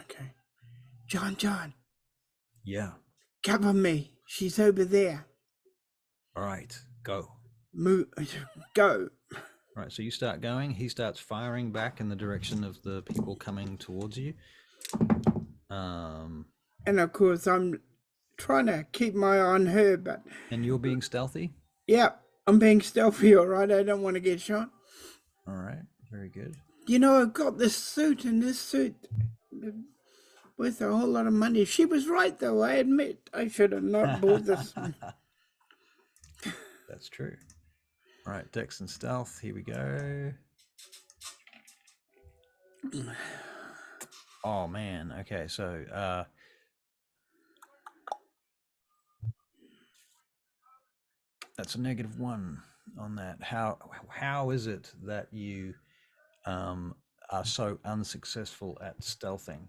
Okay. John. Yeah. Cover me. She's over there. All right, go. Go. All right, so you start going. He starts firing back in the direction of the people coming towards you. And of course, I'm trying to keep my eye on her, but... And you're being stealthy? Yeah, I'm being stealthy, all right? I don't want to get shot. All right, very good. You know, I've got this suit, and this suit worth a whole lot of money. She was right, though. I admit I should have not bought this. That's true. All right, Dex and Stealth. Here we go. Oh, man. Okay, so... that's a -1 on that. How is it that you are so unsuccessful at stealthing?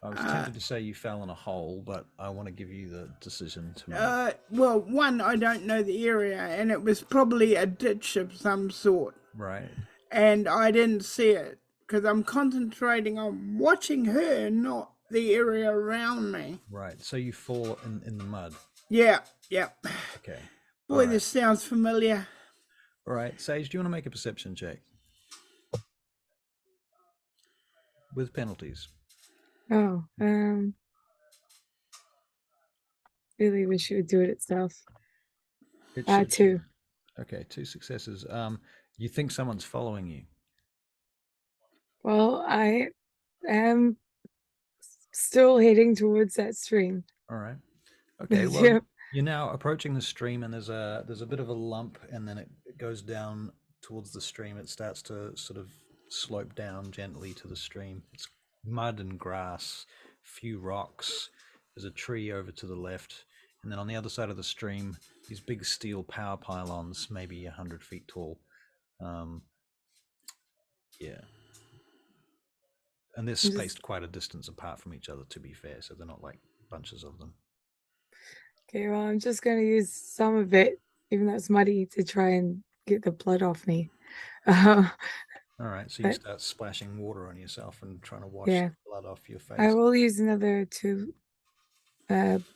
I was tempted to say you fell in a hole, but I want to give you the decision to make. Well, one, I don't know the area, and it was probably a ditch of some sort. Right. And I didn't see it because I'm concentrating on watching her, not the area around me. Right. So you fall in the mud. Yeah. Okay. Boy, right. This sounds familiar. All right. Sage, do you want to make a perception check? With penalties. Oh, really wish it would do it itself. 2. Okay, 2 successes. You think someone's following you? Well, I am still heading towards that stream. All right. Okay. Well, yeah. You're now approaching the stream, and there's a bit of a lump, and then it goes down towards the stream. It starts to sort of slope down gently to the stream. It's mud and grass, few rocks. There's a tree over to the left, and then on the other side of the stream, these big steel power pylons, maybe 100 feet tall. Yeah. And they're spaced quite a distance apart from each other, to be fair, so they're not like bunches of them. Okay, well, I'm just going to use some of it, even though it's muddy, to try and get the blood off me. All right, so you start splashing water on yourself and trying to wash the blood off your face. I will use another 2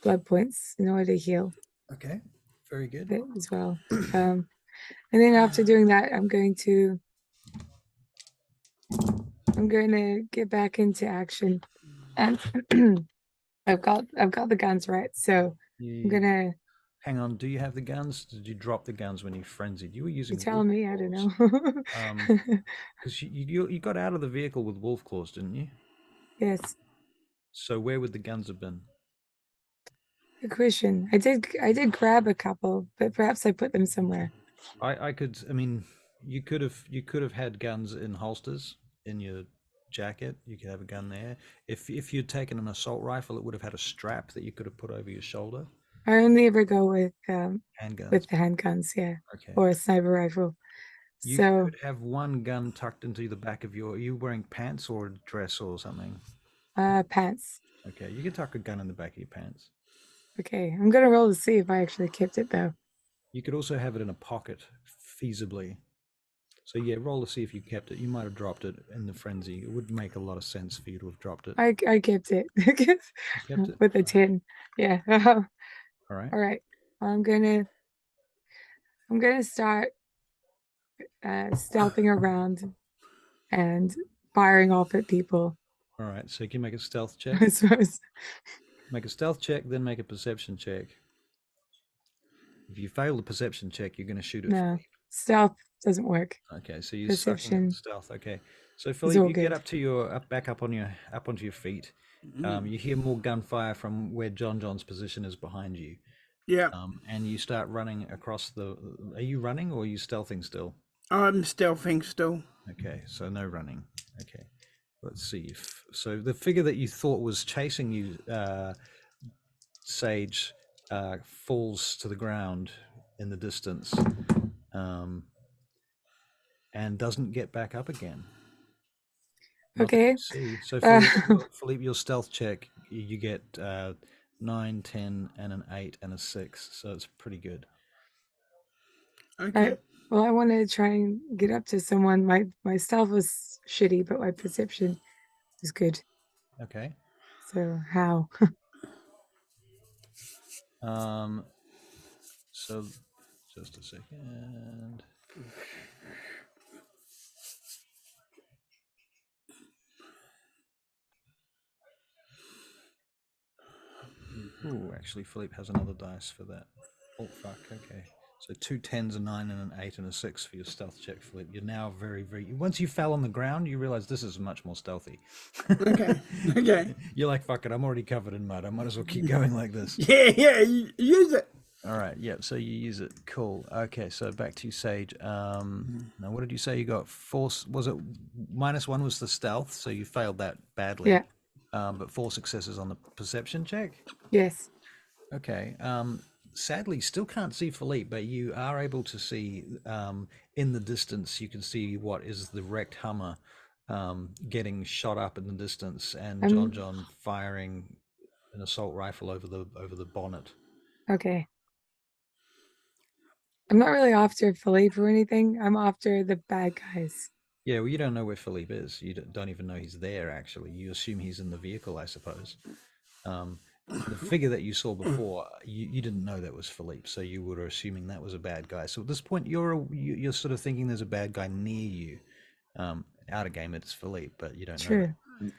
blood points in order to heal. Okay, very good. As well. And then after doing that, I'm going to get back into action. And I've got the guns, right? So I'm gonna hang on. Do you have the guns? Did you drop the guns when you frenzied? You were using. You're telling me? I don't know. Because you got out of the vehicle with wolf claws, didn't you? Yes. So where would the guns have been? Good question. I did grab a couple, but perhaps I put them somewhere. I mean, you could have had guns in holsters in your jacket. You could have a gun there. If you'd taken an assault rifle, it would have had a strap that you could have put over your shoulder. I only ever go with handguns. With the handguns, yeah. Okay. Or a sniper rifle. You could have one gun tucked into the back of your. Are you wearing pants or a dress or something? Pants. Okay, you can tuck a gun in the back of your pants. Okay, I'm gonna roll to see if I actually kept it though. You could also have it in a pocket, feasibly. So yeah, roll to see if you kept it. You might have dropped it in the frenzy. It would make a lot of sense for you to have dropped it. I kept it. You kept it? With a 10. Yeah. All right. All right. I'm gonna start stealthing around and firing off at people. All right. So you can make a stealth check. I suppose. Make a stealth check, then make a perception check. If you fail the perception check, you're going to shoot at Philippe. Stealth doesn't work. Okay, so you're Perception. sucking at stealth. Okay, so Philippe, you get up to your back up onto your feet. You hear more gunfire from where John's position is behind you. Yeah. And you start running across the. Are you running or are you stealthing still? I'm stealthing still. Okay, so no running. Okay, let's see. So the figure that you thought was chasing you, Sage, falls to the ground in the distance, and doesn't get back up again. Okay. See, so Philippe, your stealth check, you get 9, 10, and an 8 and a 6, so it's pretty good. Okay. Well, I want to try and get up to someone. My stealth was shitty, but my perception was good. Okay. So how? So just a second. Ooh, actually, Philippe has another dice for that. Oh, fuck, okay. So 2 10s, a 9, and an 8, and a 6 for your stealth check, Philippe. You're now very, very... Once you fell on the ground, you realize this is much more stealthy. Okay. You're like, fuck it, I'm already covered in mud. I might as well keep going like this. Yeah, use it. All right, yep, so you use it. Cool. Okay, so back to you, Sage. Now, what did you say? You got 4... Was it -1 was the stealth, so you failed that badly. Yeah. But 4 successes on the perception check? Yes. Okay. Sadly, still can't see Philippe, but you are able to see in the distance. You can see what is the wrecked Hummer getting shot up in the distance, and John firing an assault rifle over the bonnet. Okay. I'm not really after Philippe or anything. I'm after the bad guys. Yeah, well, you don't know where Philippe is. You don't even know he's there, actually. You assume he's in the vehicle, I suppose. The figure that you saw before, you didn't know that was Philippe, so you were assuming that was a bad guy. So at this point, you're sort of thinking there's a bad guy near you. Out of game, it's Philippe, but you don't know that.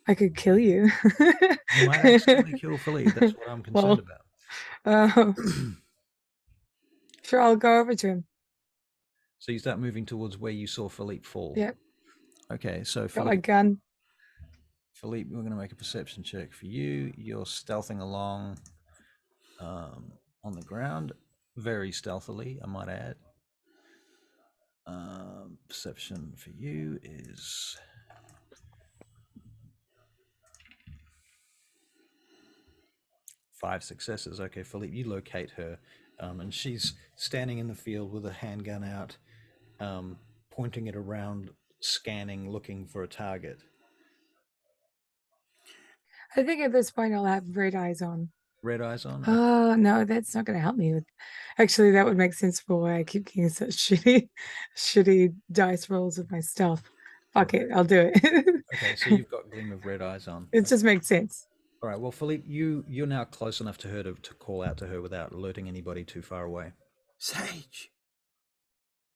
I could kill you. You might accidentally kill Philippe. That's what I'm concerned about. Sure, I'll go over to him. So you start moving towards where you saw Philippe fall. Yep. Okay, so got my gun. Philippe, we're going to make a perception check for you. You're stealthing along on the ground, very stealthily, I might add. Perception for you is 5 successes. Okay, Philippe, you locate her, and she's standing in the field with a handgun out, pointing it around, scanning, looking for a target. I think at this point I'll have red eyes on. Red eyes on? Oh, no, that's not going to help me. Actually, that would make sense for why I keep getting such shitty dice rolls with my stealth. Fuck it, I'll do it. Okay, so you've got Gleam of Red Eyes on. It just makes sense. All right, well, Philippe, you're now close enough to her to call out to her without alerting anybody too far away. Sage,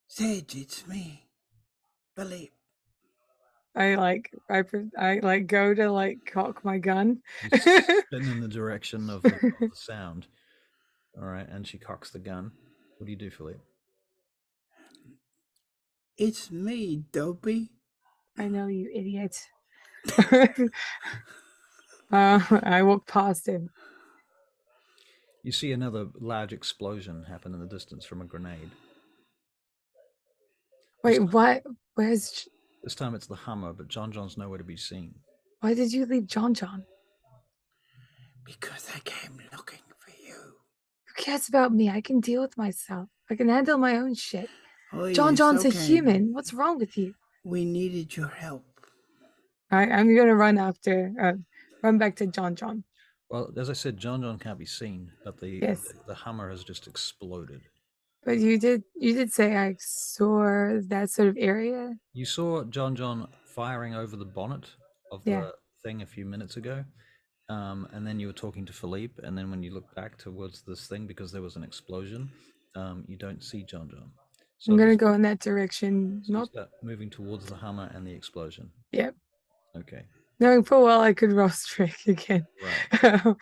it's me, Philippe. I go to cock my gun. You spin in the direction of the sound. All right, and she cocks the gun. What do you do, Philippe? It's me, Dopey. I know, you idiot. I walk past him. You see another large explosion happen in the distance from a grenade. Wait, what? Where's... This time it's the Hummer, but John's nowhere to be seen. Why did you leave John? Because I came looking for you. Who cares about me? I can deal with myself. I can handle my own shit. Oh, John's a human. What's wrong with you? We needed your help. I'm going to run back to John. Well, as I said, John can't be seen, but the Hummer has just exploded. But you did say I saw that sort of area. You saw John firing over the bonnet of the thing a few minutes ago, and then you were talking to Philippe, and then when you look back towards this thing because there was an explosion, you don't see John. So I'm gonna go in that direction. so you Not. start moving towards the Hummer and the explosion. Yep. Okay. Knowing full well I could roll strike again. Right.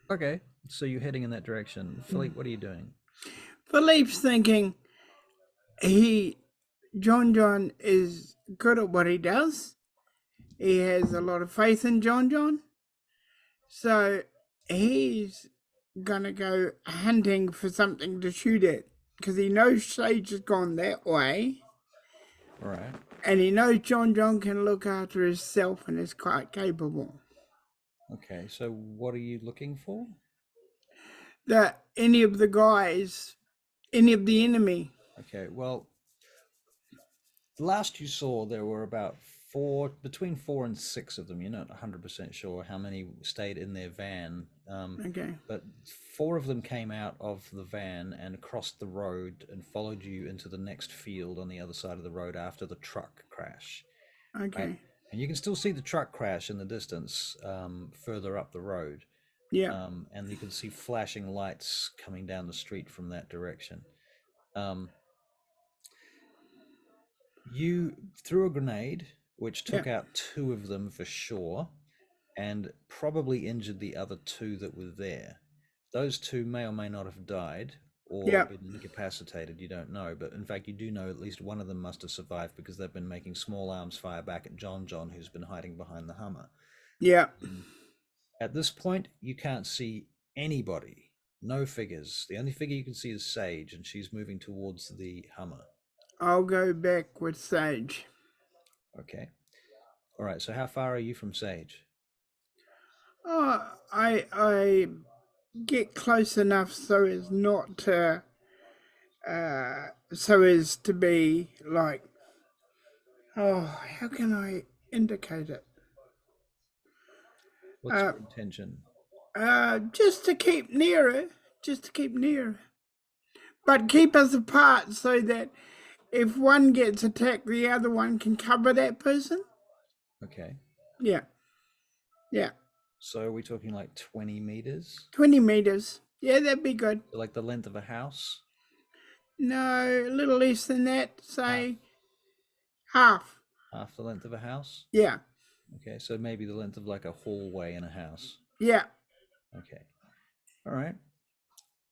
Okay. So you're heading in that direction. Philippe, what are you doing? Philippe's thinking John is good at what he does. He has a lot of faith in John. So he's gonna go hunting for something to shoot at because he knows Sage has gone that way. Right. And he knows John can look after himself and is quite capable. Okay, so what are you looking for? That any of the guys, any of the enemy. Okay, well, the last you saw, there were about between 4 and 6 of them. You're not 100% sure how many stayed in their van. Okay. But 4 of them came out of the van and crossed the road and followed you into the next field on the other side of the road after the truck crash. Okay. Right? And you can still see the truck crash in the distance further up the road. Yeah. And you can see flashing lights coming down the street from that direction. You threw a grenade, which took out 2 of them for sure, and probably injured the other 2 that were there. Those 2 may or may not have died or been incapacitated, you don't know. But in fact, you do know at least one of them must have survived because they've been making small arms fire back at John, who's been hiding behind the Hummer. Yeah. At this point, you can't see anybody. No figures. The only figure you can see is Sage, and she's moving towards the Hummer. I'll go back with Sage. Okay. All right. So how far are you from Sage? I get close enough so as not to, so as to be like, how can I indicate it? What's your intention? Just to keep nearer. But keep us apart so that if one gets attacked, the other one can cover that person. Okay. Yeah. So are we talking like 20 meters? 20 meters. Yeah, that'd be good. So like the length of a house? No, a little less than that. Say half. Half the length of a house? Yeah. Okay, so maybe the length of like a hallway in a house. Yeah. Okay. All right.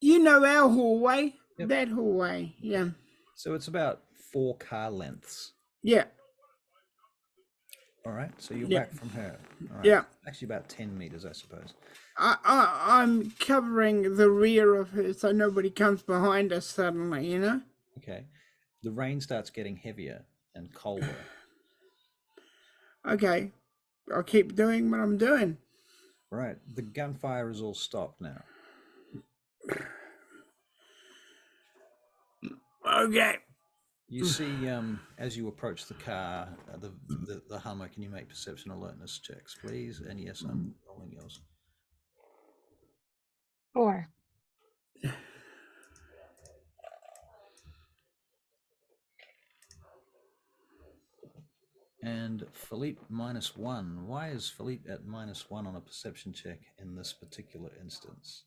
You know our hallway? Yep. That hallway, yeah. So it's about 4 car lengths. Yeah. All right, so you're back from her. All right. Yeah. Actually about 10 meters, I suppose. I'm covering the rear of her so nobody comes behind us suddenly, you know? Okay. The rain starts getting heavier and colder. Okay. I'll keep doing what I'm doing. Right. The gunfire is all stopped now. Okay. You see, as you approach the car, the Hummer, can you make perception alertness checks, please? And yes, I'm rolling yours. 4. And Philippe -1. Why is Philippe at -1 on a perception check in this particular instance?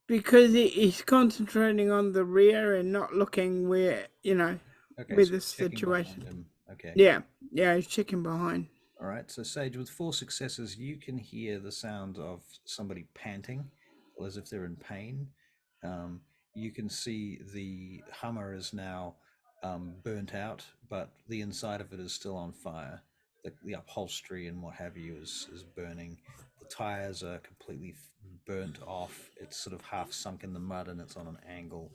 Because he's concentrating on the rear and not looking where, you know, where the situation. Okay. Yeah, he's checking behind. All right, so Sage, with 4 successes, you can hear the sound of somebody panting, as if they're in pain. You can see the Hummer is now burnt out, but the inside of it is still on fire. The upholstery and what have you is burning. The tires are completely burnt off. It's sort of half sunk in the mud and it's on an angle.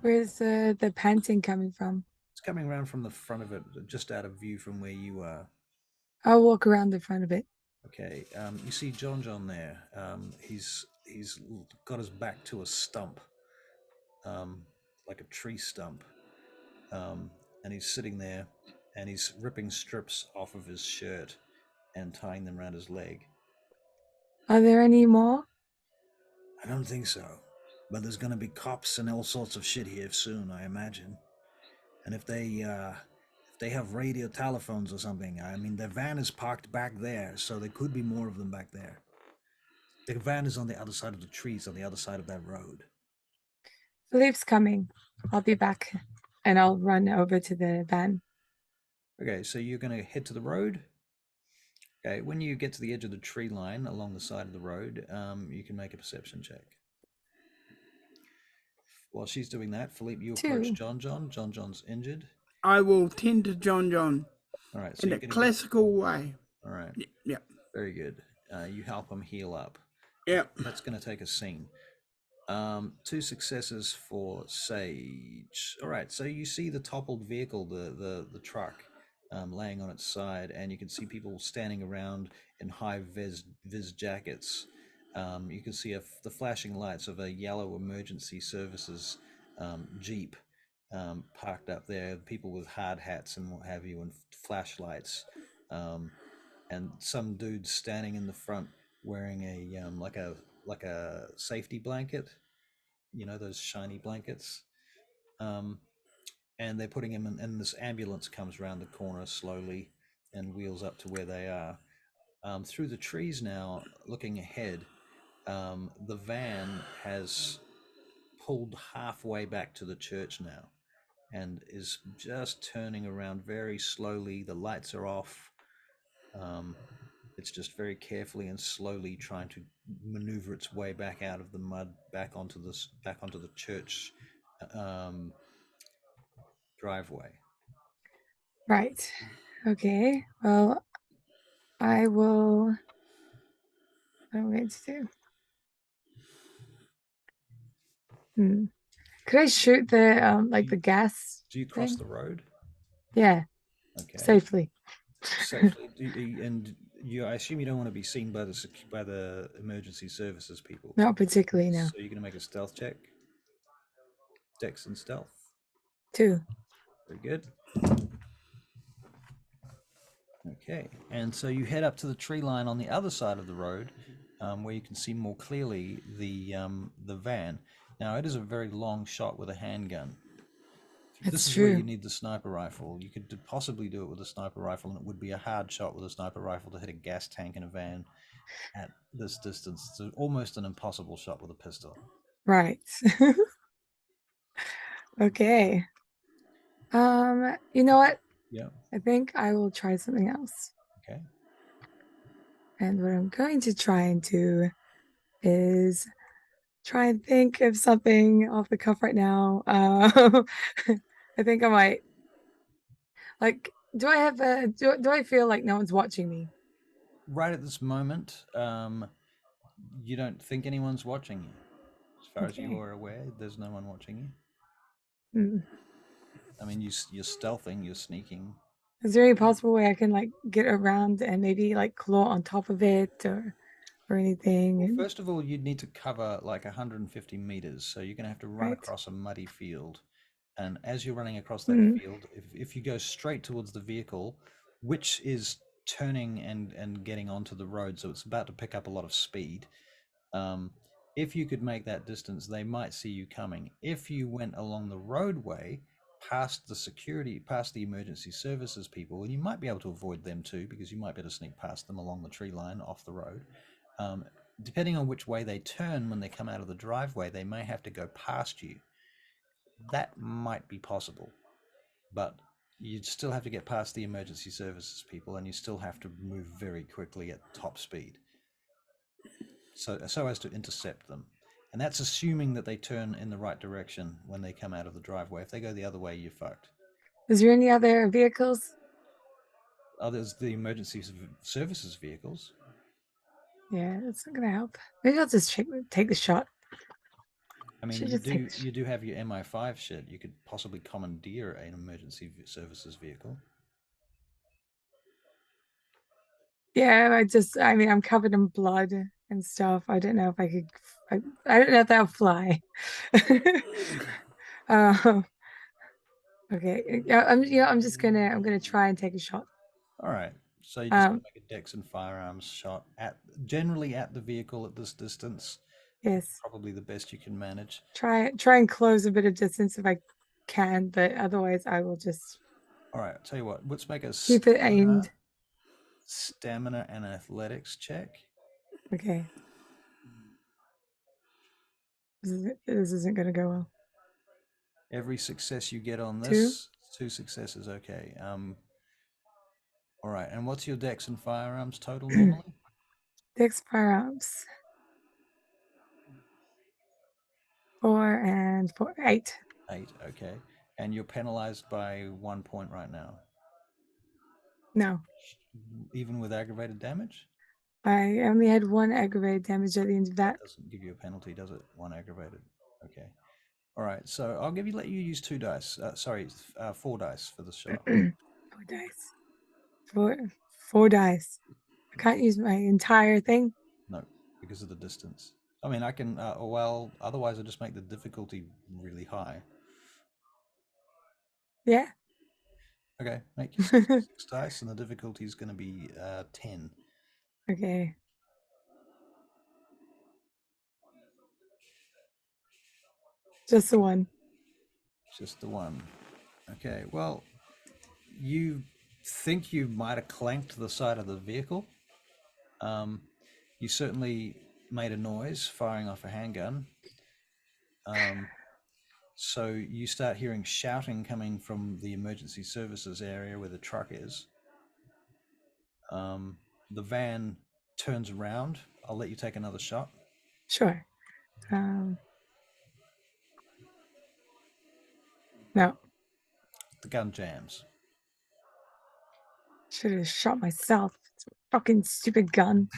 Where's the panting coming from? It's coming around from the front of it, just out of view from where you are. I'll walk around the front of it. Okay, you see John there. He's got his back to a stump, like a tree stump, and he's sitting there, and he's ripping strips off of his shirt and tying them around his leg. Are there any more? don't think so. But there's going to be cops and all sorts of shit here soon, I imagine. And if they have radio telephones or something, I mean, their van is parked back there, so there could be more of them back there. The van is on the other side of the trees, on the other side of that road. Philippe's coming. I'll be back, and I'll run over to the van. Okay, so you're going to head to the road. Okay, when you get to the edge of the tree line along the side of the road, you can make a perception check. While she's doing that, Philippe, you approach John. John's injured. I will tend to John. All right, so in a classical way. All right. Yeah. Very good. You help him heal up. Yeah. That's going to take a scene. 2 successes for Sage. All right, so you see the toppled vehicle, the truck, laying on its side, and you can see people standing around in high vis jackets. You can see the flashing lights of a yellow emergency services Jeep parked up there. People with hard hats and what have you, and flashlights, and some dude standing in the front wearing a like a safety blanket, you know, those shiny blankets, and they're putting him in, and this ambulance comes around the corner slowly and wheels up to where they are. Through the trees now, looking ahead, the van has pulled halfway back to the church now and is just turning around very slowly. The lights are off. It's just very carefully and slowly trying to maneuver its way back out of the mud, back onto the church driveway. Right. Okay. Well, I will. What am I going to do? Could I shoot the the gas? Do you cross the road? Yeah. Okay. Safely. And I assume you don't want to be seen by the emergency services people. Not particularly, no. So you're going to make a stealth check. Dex and stealth. 2. Very good. Okay, and so you head up to the tree line on the other side of the road, where you can see more clearly the van. Now it is a very long shot with a handgun. This is where you need the sniper rifle. You could possibly do it with a sniper rifle, and it would be a hard shot with a sniper rifle to hit a gas tank in a van at this distance. It's almost an impossible shot with a pistol. Right. Okay. You know what? Yeah. I think I will try something else. Okay. And what I'm going to try and do is try and think of something off the cuff right now. I think I might. Like, do I have a? Do I feel like no one's watching me? Right at this moment, you don't think anyone's watching you. As far as you are aware, there's no one watching you. I mean, you're stealthing, you're sneaking. Is there any possible way I can like get around and maybe like claw on top of it or anything? Well, first of all, you'd need to cover like 150 meters, so you're going to have to run across a muddy field. And as you're running across that field, if you go straight towards the vehicle, which is turning and getting onto the road, so it's about to pick up a lot of speed, if you could make that distance, they might see you coming. If you went along the roadway, past the security, past the emergency services people, and you might be able to avoid them too, because you might be able to sneak past them along the tree line off the road. Depending on which way they turn when they come out of the driveway, they may have to go past you. That might be possible, but you'd still have to get past the emergency services people, and you still have to move very quickly at top speed, so as to intercept them. And that's assuming that they turn in the right direction when they come out of the driveway. If they go the other way, you're fucked. Is there any other vehicles? There's the emergency services vehicles. Yeah, that's not gonna help. Maybe I'll just take the shot. I mean, you do have your MI5 shit. You could possibly commandeer an emergency services vehicle. Yeah, I mean, I'm covered in blood and stuff. I don't know if I could. I don't know if that'll fly. Okay. Yeah, I'm just gonna try and take a shot. All right. So you just make a dex and firearms shot generally at the vehicle at this distance. Yes. Probably the best you can manage. Try and close a bit of distance if I can, but otherwise I will just. All right, I'll tell you what. Let's make a keep it aimed. Stamina and athletics check. Okay. This isn't going to go well. Every success you get on this, 2 successes, okay. All right, and what's your dex and firearms total normally? Dex firearms. 4 and 4, 8. 8, okay. And you're penalized by 1 point right now. No. Even with aggravated damage? I only had 1 aggravated damage at the end of that. Doesn't give you a penalty, does it? 1 aggravated. Okay. All right. So I'll let you use 2 dice. 4 dice for the shot. 4 dice. 4 dice. I can't use my entire thing. No, because of the distance. I mean, I can. Well, otherwise, I just make the difficulty really high. Yeah. Okay, make 6 dice, and the difficulty is going to be 10. Okay. Just the one. Just the one. Okay. Well, you think you might have clanked the side of the vehicle. You certainly made a noise firing off a handgun. So you start hearing shouting coming from the emergency services area where the truck is. The van turns around. I'll let you take another shot. Sure. No. The gun jams. Should have shot myself. It's a fucking stupid gun.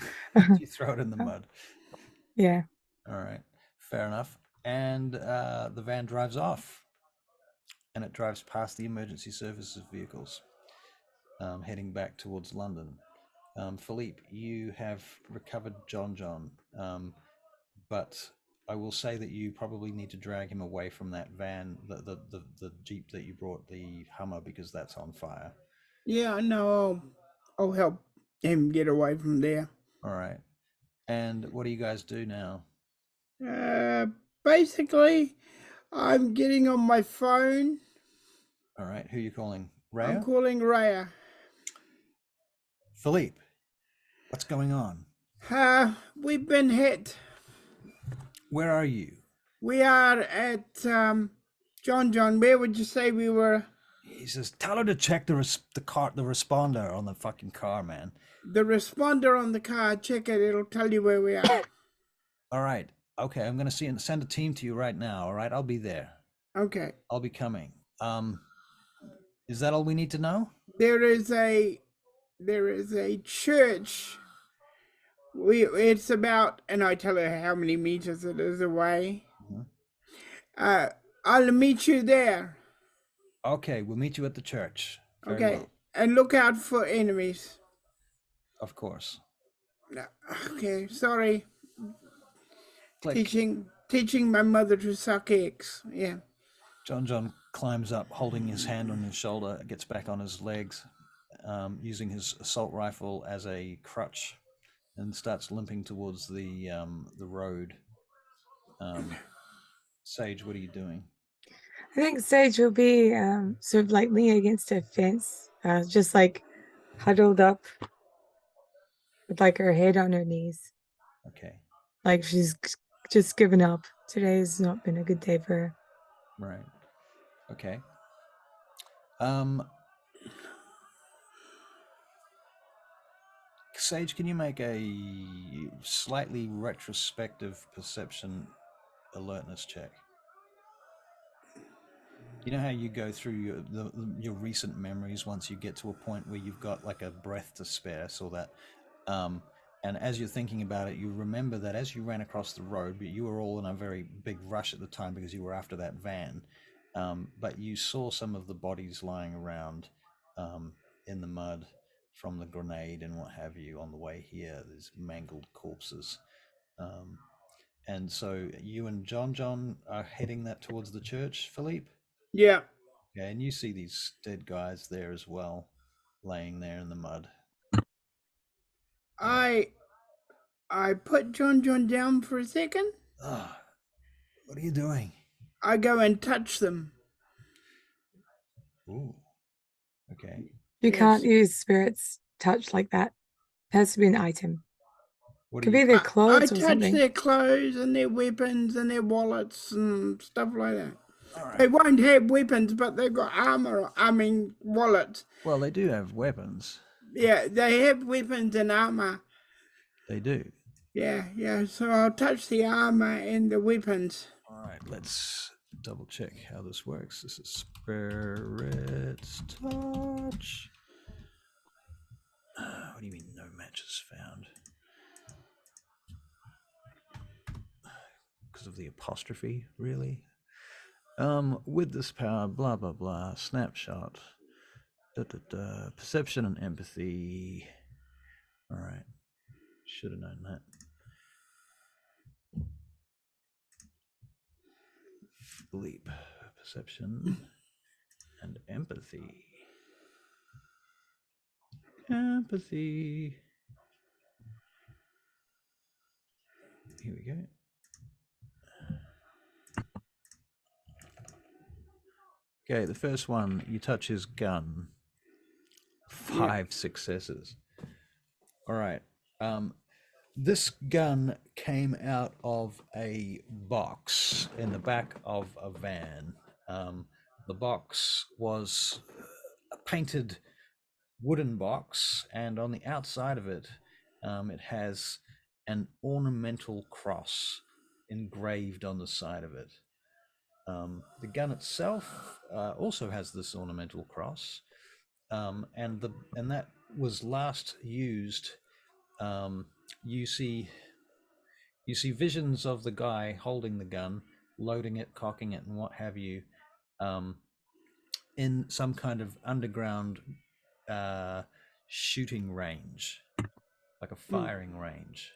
You throw it in the mud. Yeah. All right. Fair enough. And the van drives off. And it drives past the emergency services vehicles, heading back towards London. Philippe, you have recovered John, but I will say that you probably need to drag him away from that van, the Jeep that you brought, the Hummer, because that's on fire. Yeah, I know. I'll help him get away from there. All right. And what do you guys do now? Basically, I'm getting on my phone. All right. Who are you calling? Raya? I'm calling Raya. Philippe, what's going on? We've been hit. Where are you? We are at John. Where would you say we were? He says, "Tell her to check the responder on the fucking car, man." The responder on the car. Check it. It'll tell you where we are. All right. Okay. I'm gonna send a team to you right now. All right. I'll be there. Okay. I'll be coming. Is that all we need to know? There is a church. It's about, and I tell her how many meters it is away. Mm-hmm. I'll meet you there. Okay, we'll meet you at the church. Very okay, well. And look out for enemies. Of course. Okay, sorry. Click. Teaching my mother to suck eggs. Yeah. John climbs up, holding his hand on his shoulder, gets back on his legs, using his assault rifle as a crutch, and starts limping towards the road. Sage, what are you doing? I think Sage will be sort of like leaning against a fence, just like huddled up with like her head on her knees. Okay. Like she's just given up. Today's not been a good day for her. Right. Okay. Sage, can you make a slightly retrospective perception alertness check? You know how you go through your recent memories once you get to a point where you've got like a breath to spare, so that and as you're thinking about it, you remember that as you ran across the road, but you were all in a very big rush at the time because you were after that van, but you saw some of the bodies lying around in the mud from the grenade and what have you on the way here. There's mangled corpses. And so you and John are heading that towards the church, Philippe? Yeah. Yeah, and you see these dead guys there as well, laying there in the mud. I put John down for a second. What are you doing? I go and touch them. Ooh. Okay. You Yes. can't use spirits touch like that. It has to be an item. What Could do you? be their I clothes or touch something. their clothes and their weapons and their wallets and stuff like that. All right. They won't have weapons, but they've got armor. I mean, wallets. Well, they do have weapons. Yeah, they have weapons and armor. They do. Yeah. So I'll touch the armor and the weapons. All right. Let's double check how this works. This is Spirit Touch. What do you mean no matches found? Because of the apostrophe, really? With this power, blah blah blah. Snapshot. Perception and empathy. All right. Should have known that. Philippe, perception and empathy. Empathy. Here we go. Okay, the first one, you touch his gun. 5 successes. All right. This gun came out of a box in the back of a van. The box was a painted wooden box, and on the outside of it, it has an ornamental cross engraved on the side of it. The gun itself also has this ornamental cross, and that was last used. You see visions of the guy holding the gun, loading it, cocking it, and what have you, in some kind of underground shooting range, like a firing range.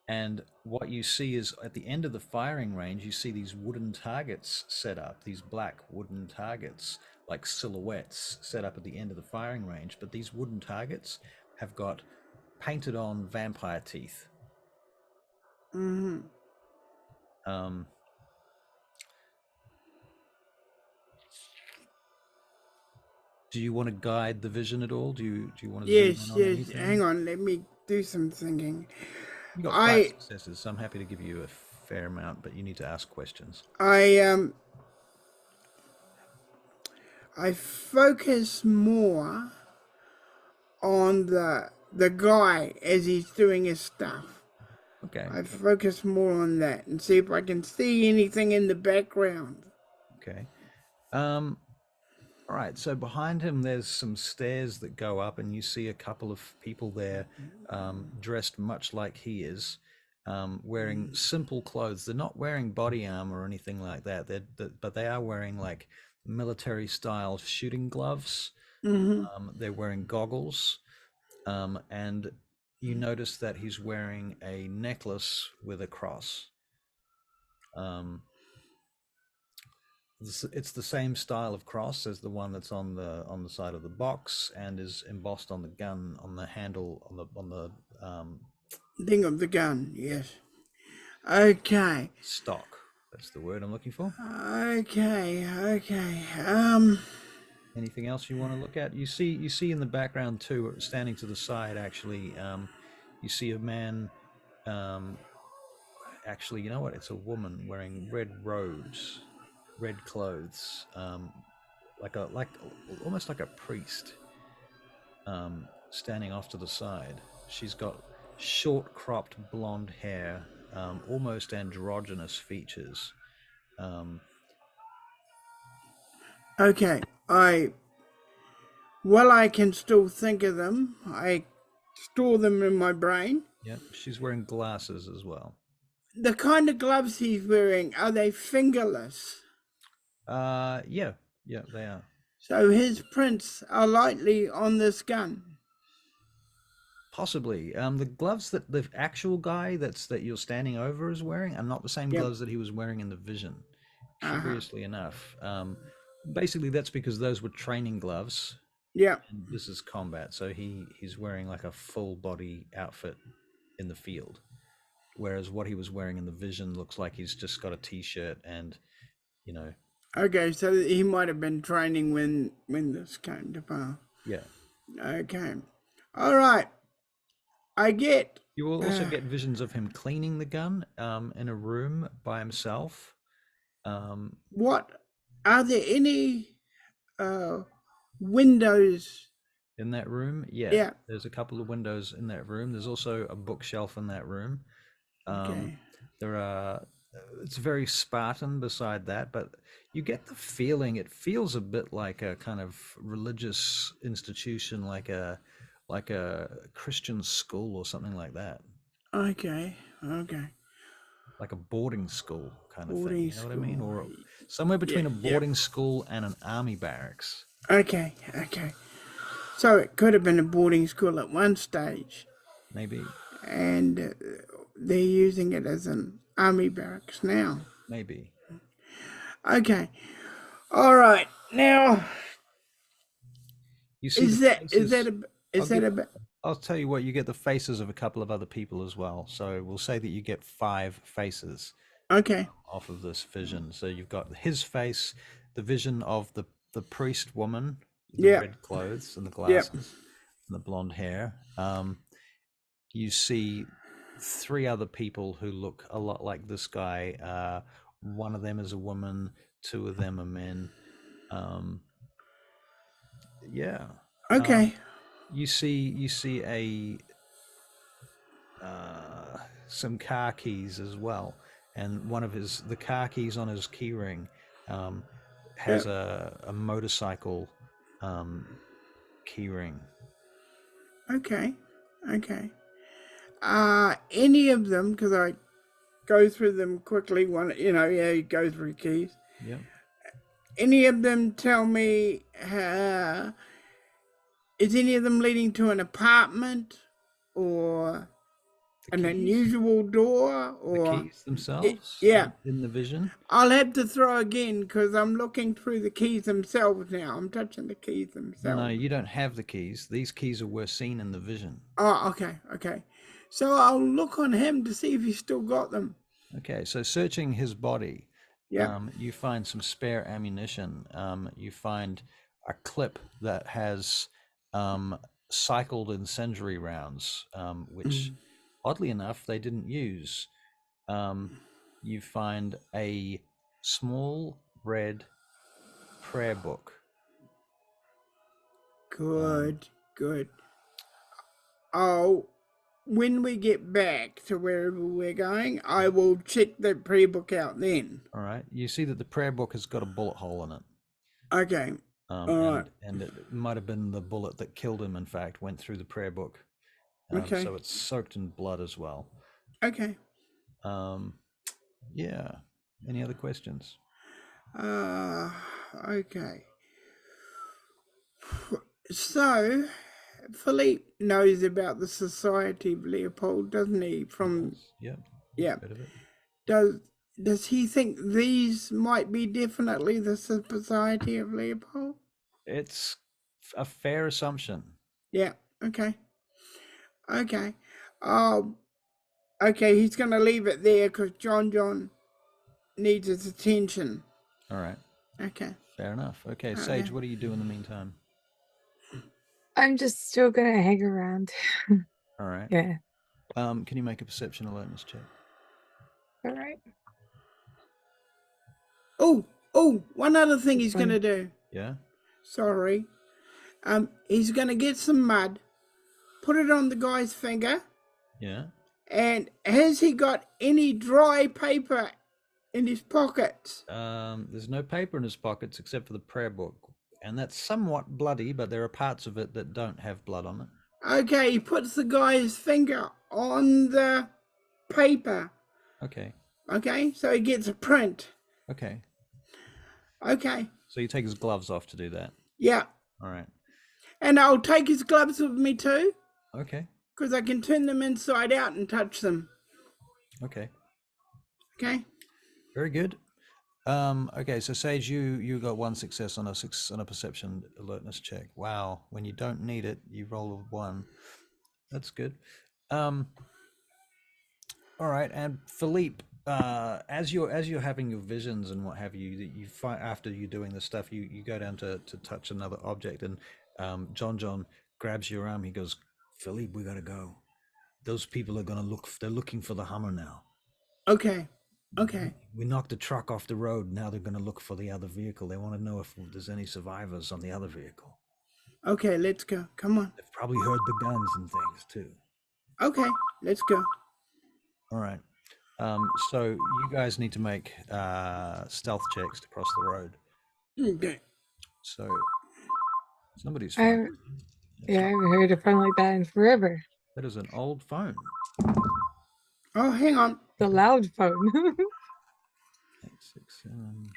And what you see is at the end of the firing range, you see these wooden targets set up, these black wooden targets, like silhouettes set up at the end of the firing range. But these wooden targets have got painted on vampire teeth. Do you want to guide the vision at all? Do you want to zoom in on anything? Hang on, let me do some thinking. You got 5 successes, so I'm happy to give you a fair amount, but you need to ask questions. I focus more on the guy as he's doing his stuff. Okay. I focus more on that and see if I can see anything in the background. Okay. All right, so behind him there's some stairs that go up, and you see a couple of people there dressed much like he is, wearing simple clothes. They're not wearing body armor or anything like that, but they are wearing like military-style shooting gloves. They're wearing goggles, and you notice that he's wearing a necklace with a cross. It's the same style of cross as the one that's on the side of the box and is embossed on the gun, on the handle, on the thing of the gun. Yes. Okay. stock. That's the word I'm looking for. Okay. Anything else you want to look at? You see in the background too, standing to the side. Actually, you see a man. Actually, you know what? It's a woman wearing red robes, red clothes, like almost like a priest, standing off to the side. She's got short cropped blonde hair, almost androgynous features. Okay. While I can still think of them, I store them in my brain. Yep, she's wearing glasses as well. The kind of gloves he's wearing, are they fingerless? Yeah, they are. So his prints are likely on this gun. Possibly. The gloves that the actual guy that you're standing over is wearing are not the same gloves that he was wearing in the vision. Curiously enough. Basically, that's because those were training gloves. Yeah. And this is combat, so he's wearing like a full body outfit in the field. whereas what he was wearing in the vision looks like he's just got a t-shirt and, you know. Okay, so he might have been training when this came to pass. Yeah. Okay. All right. I get. You will also get visions of him cleaning the gun in a room by himself. What are there any windows in that room? Yeah. There's a couple of windows in that room. There's also a bookshelf in that room. Okay. There are. It's very Spartan beside that, but you get the feeling it feels a bit like a kind of religious institution, like a Christian school or something like that. Okay. Like a boarding school kind of Boarding thing, you know what I mean? school. Or somewhere between Yeah, a boarding school and an army barracks. Okay. So it could have been a boarding school at one stage, Maybe. and they're using it as an army barracks now. Maybe. Okay. All right. Now, you see I'll tell you what, you get the faces of a couple of other people as well. So we'll say that you get 5 faces. Okay. Off of this vision. So you've got his face, the vision of the priest woman, the red clothes and the glasses and the blonde hair. You see 3 other people who look a lot like this guy. One of them is a woman, 2 of them are men. Okay. You see a some car keys as well, and one of the car keys on his keyring has a motorcycle keyring. Okay. Any of them, because I go through them quickly. You go through keys. Yeah. Any of them tell me, is any of them leading to an apartment or an unusual door? Or the keys themselves? In the vision? I'll have to throw again because I'm looking through the keys themselves now. I'm touching the keys themselves. No, you don't have the keys. These keys were seen in the vision. Oh, okay. So I'll look on him to see if he's still got them. Okay, so searching his body, you find some spare ammunition. You find a clip that has cycled incendiary rounds, which, oddly enough, they didn't use. You find a small red prayer book. Good. Oh, when we get back to wherever we're going, I will check the prayer book out then. All right. You see that the prayer book has got a bullet hole in it. Okay. All right. And it might have been the bullet that killed him, in fact, went through the prayer book. Okay. So it's soaked in blood as well. Okay. Yeah. Any other questions? Okay. So, Philippe knows about the Society of Leopold, doesn't he? Yeah. Bit of it. Does he think these might be definitely the Society of Leopold? It's a fair assumption. Yeah. Okay. Okay, he's going to leave it there because John needs his attention. All right. Okay. Fair enough. Okay, Sage, what do you do in the meantime? I'm just still going to hang around. All right. Yeah. Can you make a perception alertness check? All right. Oh, one other thing he's going to do. Yeah? Sorry. He's going to get some mud, put it on the guy's finger. Yeah. And has he got any dry paper in his pockets? There's no paper in his pockets except for the prayer book. And that's somewhat bloody, but there are parts of it that don't have blood on it. Okay, he puts the guy's finger on the paper. Okay, so he gets a print. Okay. So you take his gloves off to do that? Yeah. All right. And I'll take his gloves with me too. Okay. Because I can turn them inside out and touch them. Okay. Very good. Okay, so Sage, you got 1 success on a perception alertness check. Wow, when you don't need it, you roll a 1. That's good. All right, and Philippe, as you're having your visions and what have you, that you find after you're doing this stuff, you go down to touch another object, and John grabs your arm. He goes, Philippe, we gotta go. Those people are gonna look. They're looking for the Hummer now. Okay. Okay. We knocked the truck off the road. Now they're gonna look for the other vehicle. They want to know if there's any survivors on the other vehicle. Okay, let's go. Come on. They've probably heard the guns and things too. Okay, let's go. All right. So you guys need to make stealth checks to cross the road. Okay. So somebody's phone. I haven't heard a phone like that in forever. That is an old phone. Oh, hang on. The loud phone. 8, 6, 7.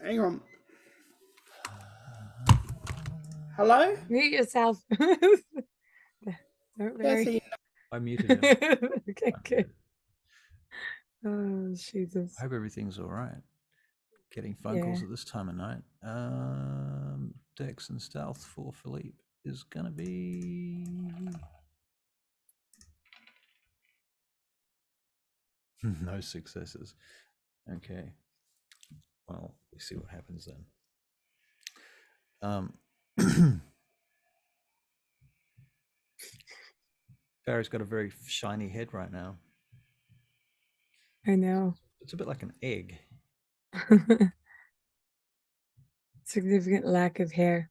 Hang on. Hello? Mute yourself. Don't worry. I muted him. Okay, good. Oh, Jesus. I hope everything's all right. Getting phone calls at this time of night. Dex and stealth for Philippe is going to be... no successes. Okay. Well, we see what happens then. Barry's got a very shiny head right now. I know. It's a bit like an egg. Significant lack of hair.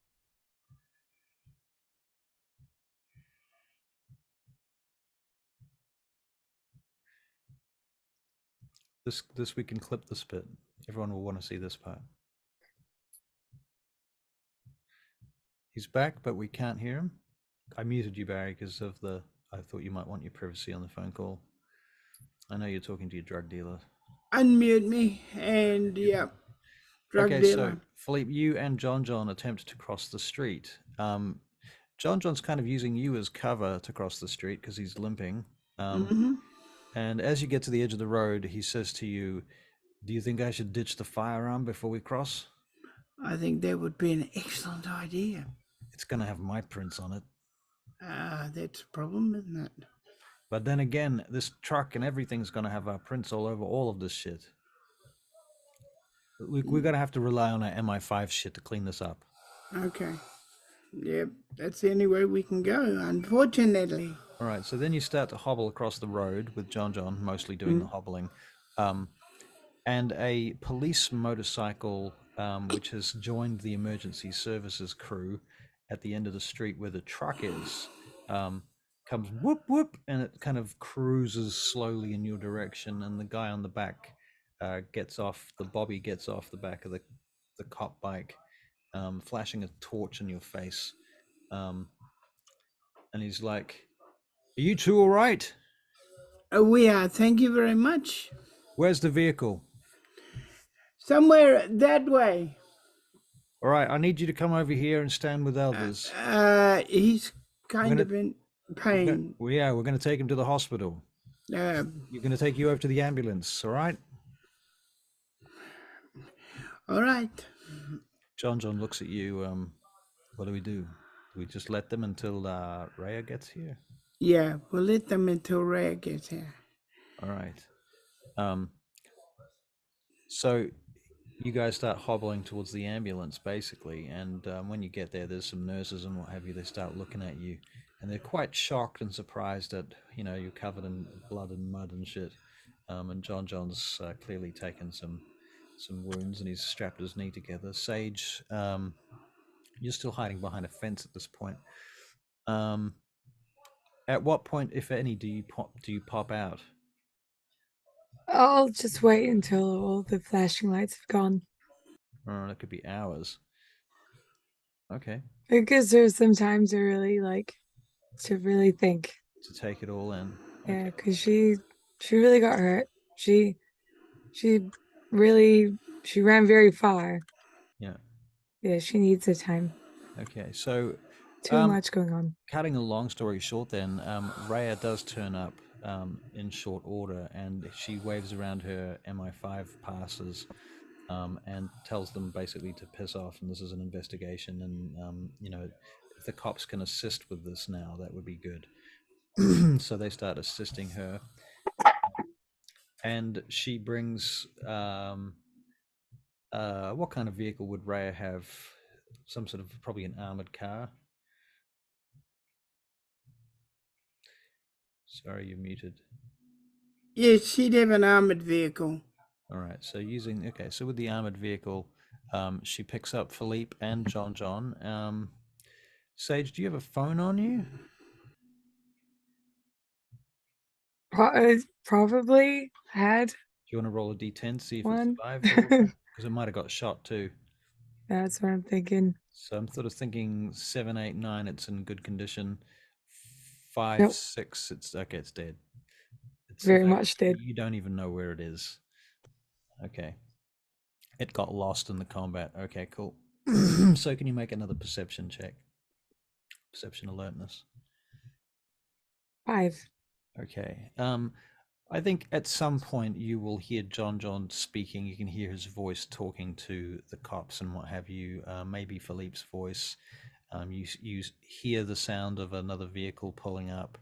This we can clip this bit. Everyone will want to see this part. He's back, but we can't hear him. I muted you, Barry, because of the... I thought you might want your privacy on the phone call. I know you're talking to your drug dealer. Unmute me, and yeah, drug dealer. So Philippe, you and John attempt to cross the street. John's kind of using you as cover to cross the street because he's limping. And as you get to the edge of the road, he says to you, do you think I should ditch the firearm before we cross? I think that would be an excellent idea. It's going to have my prints on it. That's a problem, isn't it? But then again, this truck and everything's going to have our prints all over all of this shit. We're going to have to rely on our MI5 shit to clean this up. Okay. Yep, that's the only way we can go, unfortunately. All right, so then you start to hobble across the road with John mostly doing the hobbling. And a police motorcycle, which has joined the emergency services crew at the end of the street where the truck is, comes whoop, whoop, and it kind of cruises slowly in your direction, and the guy on the back gets off, the bobby gets off the back of the cop bike, flashing a torch in your face. And he's like, are you two all right? We are, thank you very much. Where's the vehicle? Somewhere that way. All right, I need you to come over here and stand with Elders. He's kind of in pain. We're going to take him to the hospital. You're going to take you over to the ambulance, all right? All right. John looks at you. What do? Do we just let them until Rhea gets here? Yeah, we'll let them until Rhea gets here. All right. So you guys start hobbling towards the ambulance, basically, and when you get there, there's some nurses and what have you. They start looking at you, and they're quite shocked and surprised that, you know, you're covered in blood and mud and shit. And John's clearly taken some wounds, and he's strapped his knee together. Sage, you're still hiding behind a fence at this point. At what point, if any, do you pop out? I'll just wait until all the flashing lights have gone. Oh, that could be hours. Okay. It gives her some time to really think. To take it all in. Yeah, because she really got hurt. She ran very far. Yeah. Yeah, she needs the time. Okay, so too much going on. Cutting a long story short, then Rhea does turn up in short order, and she waves around her MI5 passes and tells them basically to piss off, and this is an investigation, and you know, if the cops can assist with this now, that would be good. So they start assisting her, and she brings what kind of vehicle would Raya have? Some sort of probably an armored car. Sorry, you're muted. Yes, she'd have an armored vehicle. All right. So so with the armored vehicle, she picks up Philippe and John. Sage, do you have a phone on you? Probably had. Do you want to roll a d10, see if one. it survives a little bit? Because it might have got shot too. That's what I'm thinking. So I'm sort of thinking 7, 8, 9, it's in good condition. 5, Nope. 6, it's okay, it's dead. It's Very much dead. You don't even know where it is. Okay. It got lost in the combat. Okay, cool. So can you make another perception check? Perception alertness. 5. Okay. I think at some point you will hear John speaking. You can hear his voice talking to the cops and what have you. Maybe Philippe's voice. You hear the sound of another vehicle pulling up.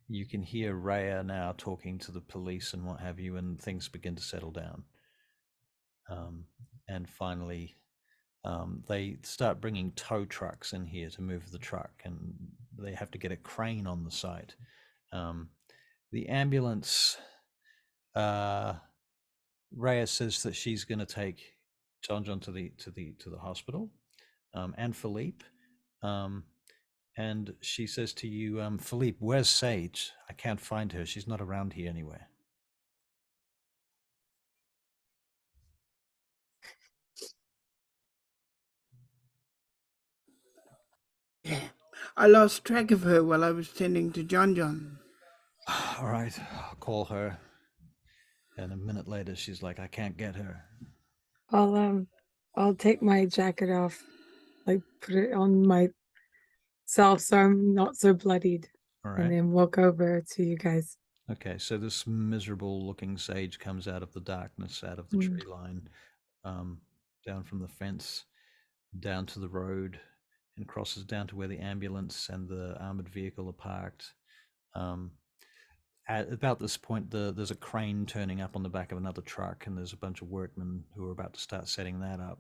You can hear Raya now talking to the police and what have you, and things begin to settle down. And finally, they start bringing tow trucks in here to move the truck, and they have to get a crane on the site. The ambulance, Raya says that she's going to take John to the hospital, and Philippe. And she says to you, Philippe, where's Sage? I can't find her. She's not around here anywhere. Yeah, I lost track of her while I was tending to John. All right, I'll call her. And a minute later, she's like, I can't get her. I'll take my jacket off, like put it on myself so I'm not so bloodied. All right. And then walk over to you guys. Okay, so this miserable looking Sage comes out of the darkness, out of the tree line, down from the fence, down to the road, and crosses down to where the ambulance and the armored vehicle are parked. At about this point, there's a crane turning up on the back of another truck, and there's a bunch of workmen who are about to start setting that up.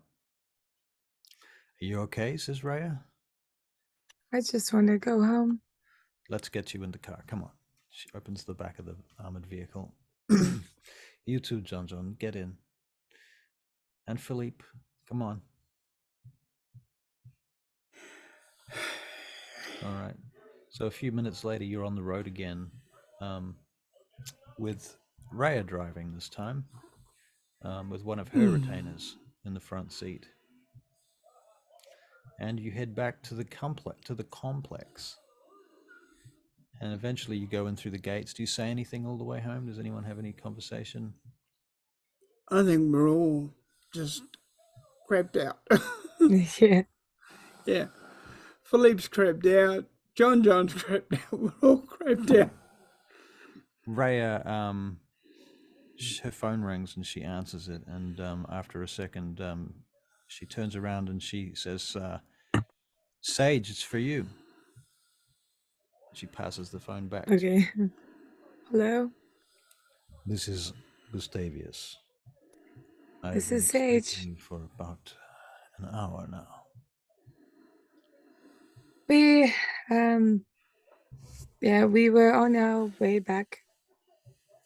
Are you okay? Says Raya. I just want to go home. Let's get you in the car. Come on. She opens the back of the armored vehicle. You too, John. Get in. And Philippe, come on. All right. So a few minutes later, you're on the road again, with Raya driving this time, with one of her retainers in the front seat. And you head back to the complex. And eventually you go in through the gates. Do you say anything all the way home? Does anyone have any conversation? I think we're all just crapped out. Yeah. Yeah. Philippe's crapped out. John's crapped out. We're all crapped out. Raya, her phone rings and she answers it. And after a second, she turns around and she says, Sage, it's for you. She passes the phone back. Okay. Hello? This is Gustavius. This I've is been expecting Sage. you for about an hour now. We we were on our way back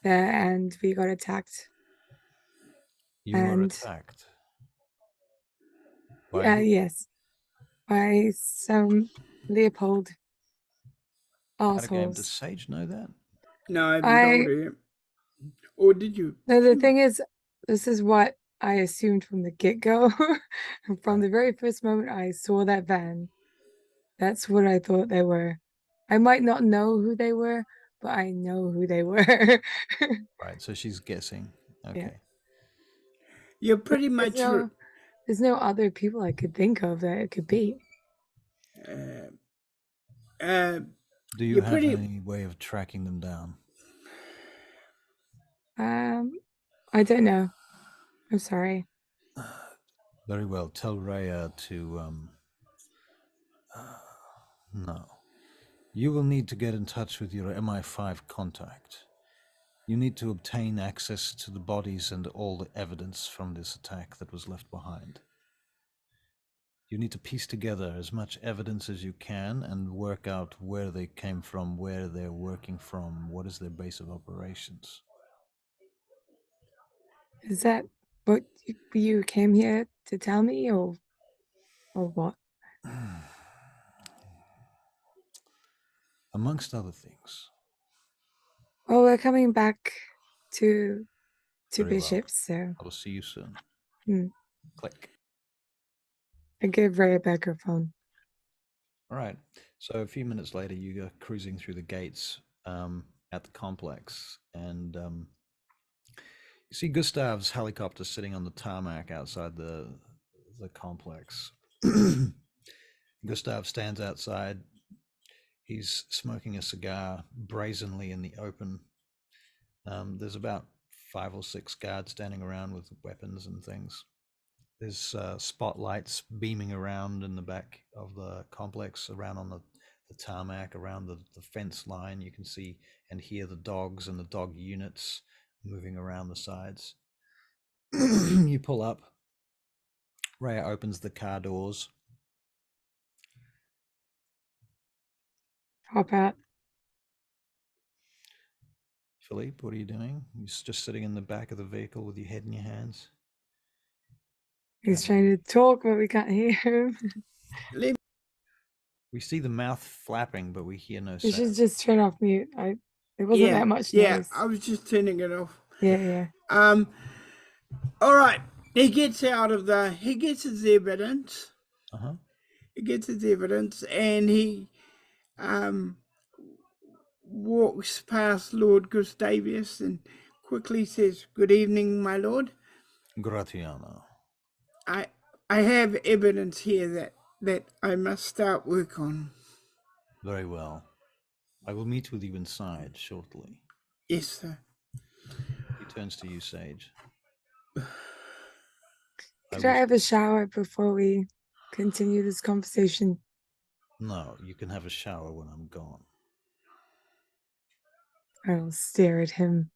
there and we got attacked. You were attacked? By yes. By some Leopold assholes. Does Sage know that? No, I haven't told her. Or did you? No, the thing is, this is what I assumed from the get-go. From the very first moment I saw that van, that's what I thought they were. I might not know who they were, but I know who they were. Right, so she's guessing. Okay. Yeah. You're pretty much... There's no other people I could think of that it could be. Do you have any way of tracking them down? I don't know. I'm sorry. Very well. Tell Raya to no. You will need to get in touch with your MI5 contact. You need to obtain access to the bodies and all the evidence from this attack that was left behind. You need to piece together as much evidence as you can and work out where they came from, where they're working from, what is their base of operations. Is that what you came here to tell me, or what? Amongst other things. Oh, we're coming back to Very Bishop, well. so I will see you soon. Click. I give Ray a microphone. All right. So a few minutes later, you go cruising through the gates at the complex, and you see Gustav's helicopter sitting on the tarmac outside the complex. Gustav stands outside. He's smoking a cigar brazenly in the open. There's about 5 or 6 guards standing around with weapons and things. There's spotlights beaming around in the back of the complex, around on the tarmac, around the fence line. You can see and hear the dogs and the dog units moving around the sides. You pull up. Rhea opens the car doors. Hop out. Philippe, what are you doing? You're just sitting in the back of the vehicle with your head in your hands. He's trying to talk, but we can't hear him. We see the mouth flapping, but we hear no You sound. should just turn off mute. There wasn't that much noise. I was just turning it off. Yeah. All right. He gets his evidence. He gets his evidence, and he walks past Lord Gustavius and quickly says, "Good evening, my lord. Gratiano. I have evidence here that I must start work on." Very well. I will meet with you inside shortly. Yes, sir. He turns to you, Sage. Could I have a shower before we continue this conversation? No, you can have a shower when I'm gone. I'll stare at him.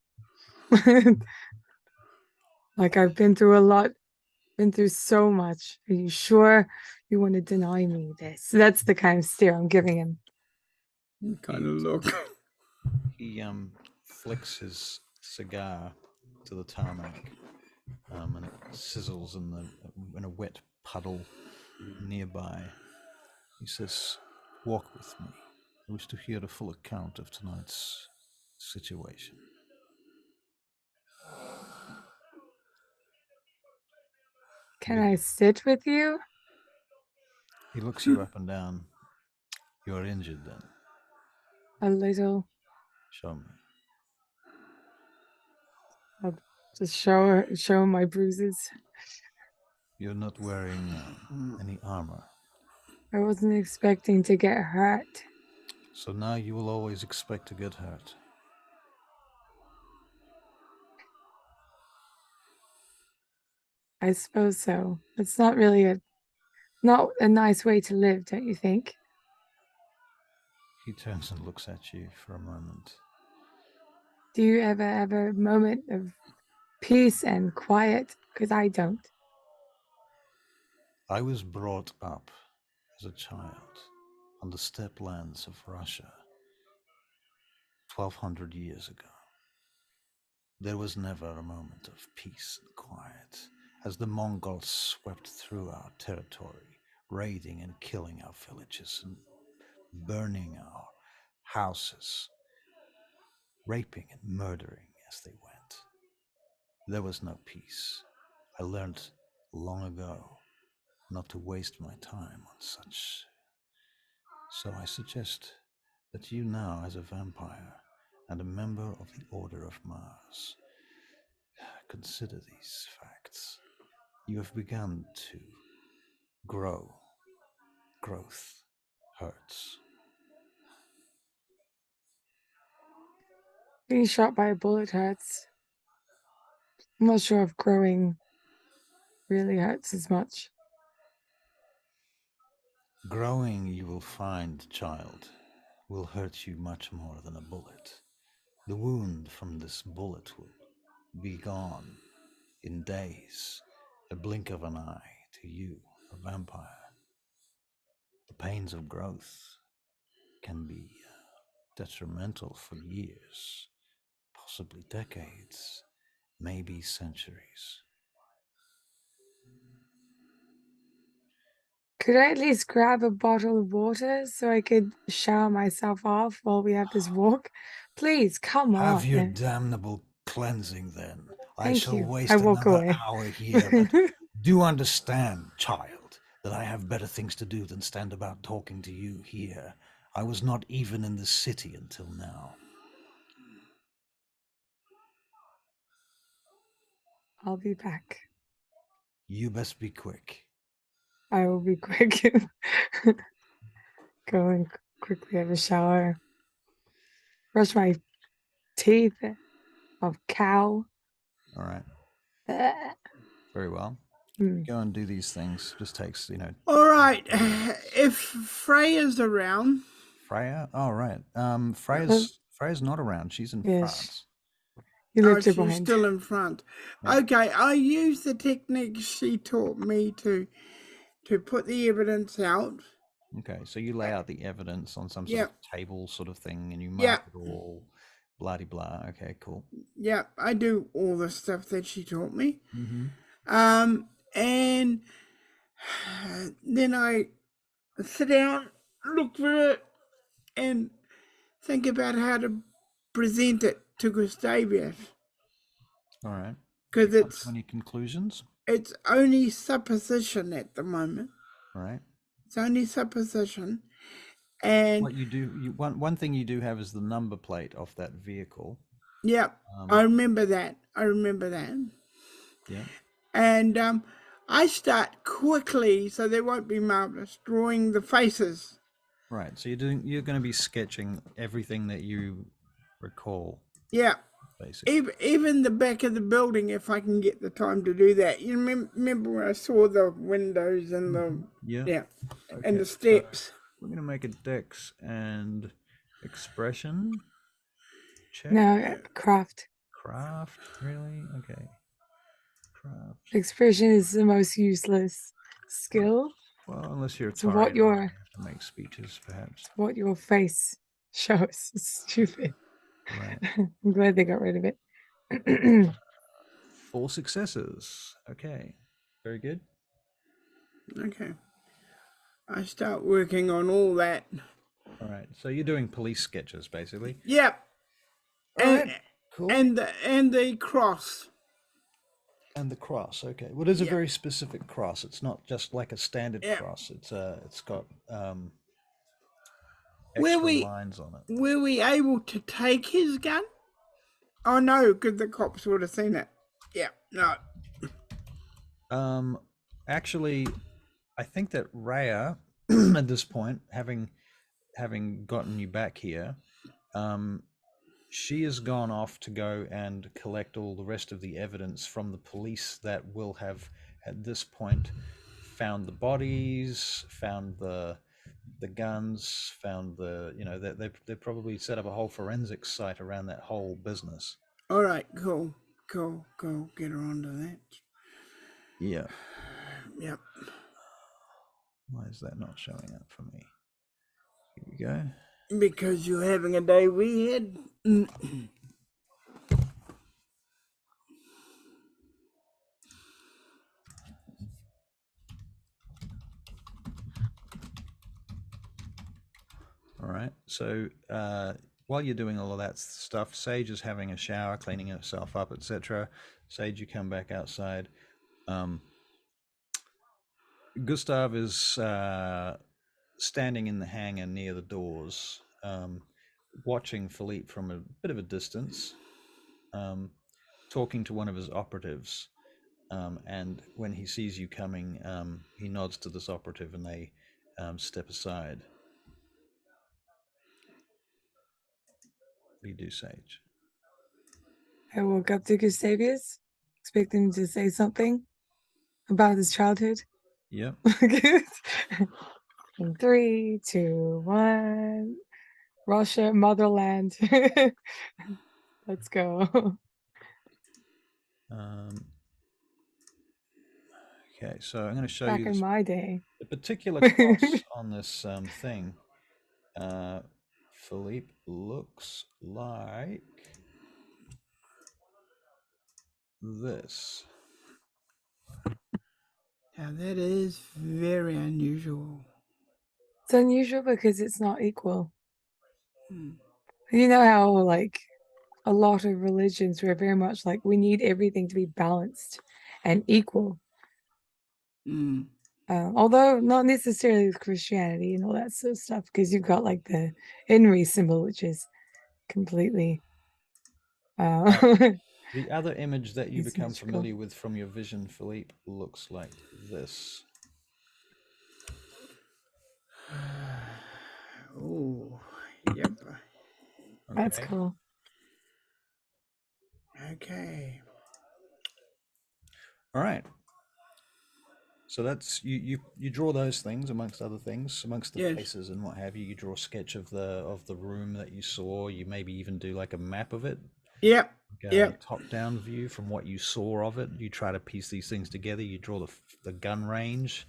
Like, I've been through a lot, been through so much. Are you sure you want to deny me this? So that's the kind of stare I'm giving him. Kind of look. He flicks his cigar to the tarmac, and it sizzles in a wet puddle nearby. He says, "Walk with me. I wish to hear a full account of tonight's situation." Can I sit with you? He looks you up and down. You are injured then? A little. Show me. I'll just show my bruises. You're not wearing any armor. I wasn't expecting to get hurt. So now you will always expect to get hurt. I suppose so. It's not really not a nice way to live, don't you think? He turns and looks at you for a moment. Do you ever have a moment of peace and quiet? Because I don't. I was brought up as a child on the steppe lands of Russia 1,200 years ago. There was never a moment of peace and quiet as the Mongols swept through our territory, raiding and killing our villages and burning our houses, raping and murdering as they went. There was no peace. I learned long ago not to waste my time on such. So I suggest that you now, as a vampire and a member of the Order of Mars, consider these facts. You have begun to grow. Growth hurts. Being shot by a bullet hurts. I'm not sure if growing really hurts as much. Growing, you will find, child, will hurt you much more than a bullet. The wound from this bullet will be gone in days, a blink of an eye to you, a vampire. The pains of growth can be detrimental for years, possibly decades, maybe centuries. Could I at least grab a bottle of water so I could shower myself off while we have this walk? Please, come on. Have your damnable cleansing then. I Thank shall you. waste I walk another away. hour here, but do understand, child, that I have better things to do than stand about talking to you here. I was not even in the city until now. I'll be back. You best be quick. I will be quick. Go and quickly have a shower. Brush my teeth of cow. All right. Uh, Very well. Go and do these things. Just takes, All right. If Freya's around. Freya? Oh, right. Freya's not around. She's in France. You left her she's behind. Still in front. Yeah. Okay, I use the technique she taught me to put the evidence out. Okay, so you lay out the evidence on some sort of table sort of thing, and you mark it all, blah-de-blah. Okay, cool. Yeah, I do all the stuff that she taught me. Mm-hmm. And then I sit down, look for it, and think about how to present it to Gustavius. All right. Because it's any conclusions? It's only supposition at the moment. All right. It's only supposition. And what you do, one thing you do have is the number plate off that vehicle. Yep, I remember that. Yeah. And I start quickly, so they won't be marvelous, drawing the faces. Right. So you're going to be sketching everything that you recall. Yeah. Basically. Even the back of the building, if I can get the time to do that. You remember when I saw the windows and the okay. and the steps. So we're going to make a dex and expression check. No, craft. Craft, really? Okay. Craft. Expression is the most useless skill. Well, unless you're so what your to make speeches, perhaps. What your face shows. It's stupid. Right. I'm glad they got rid of it. 4 successes. Okay. Very good. Okay. I start working on all that. All right. So you're doing police sketches, basically. Yep. Right. Cool. And the cross. And the cross. Okay. Well, there's a very specific cross. It's not just like a standard cross. It's got extra lines on it. Were we able to take his gun? Oh no, because the cops would have seen it. Yeah. No. Actually, I think that Rhea, at this point, having gotten you back here, she has gone off to go and collect all the rest of the evidence from the police that will have, at this point, found the bodies, found the guns, found the, they probably set up a whole forensics site around that whole business. All right, cool. Get her onto that. Yeah. Yep. Why is that not showing up for me? Here we go. Because you're having a day we had. All right. So while you're doing all of that stuff, Sage is having a shower, cleaning herself up, etc. Sage, you come back outside. Gustav is standing in the hangar near the doors, watching Philippe from a bit of a distance, talking to one of his operatives. And when he sees you coming, he nods to this operative and they step aside. What do you do, Sage? I woke up to Gustavius, expecting him to say something about his childhood. Yep. In 3, 2, 1. Russia, motherland. Let's go. Okay, so I'm going to show Back you in my day. the particular cross on this thing. Philippe looks like this. Now that is very unusual. It's unusual because it's not equal. You know how like a lot of religions were very much like we need everything to be balanced and equal. Although not necessarily with Christianity and all that sort of stuff, because you've got like the Inri symbol, which is completely the other image that you become familiar with from your vision, Philippe, looks like this. Oh, yep. Okay. That's cool. Okay. All right. So that's you draw those things amongst other things, amongst the faces and what have you. You draw a sketch of the room that you saw. You maybe even do like a map of it. Yep. Like a top-down view from what you saw of it. You try to piece these things together. You draw the gun range.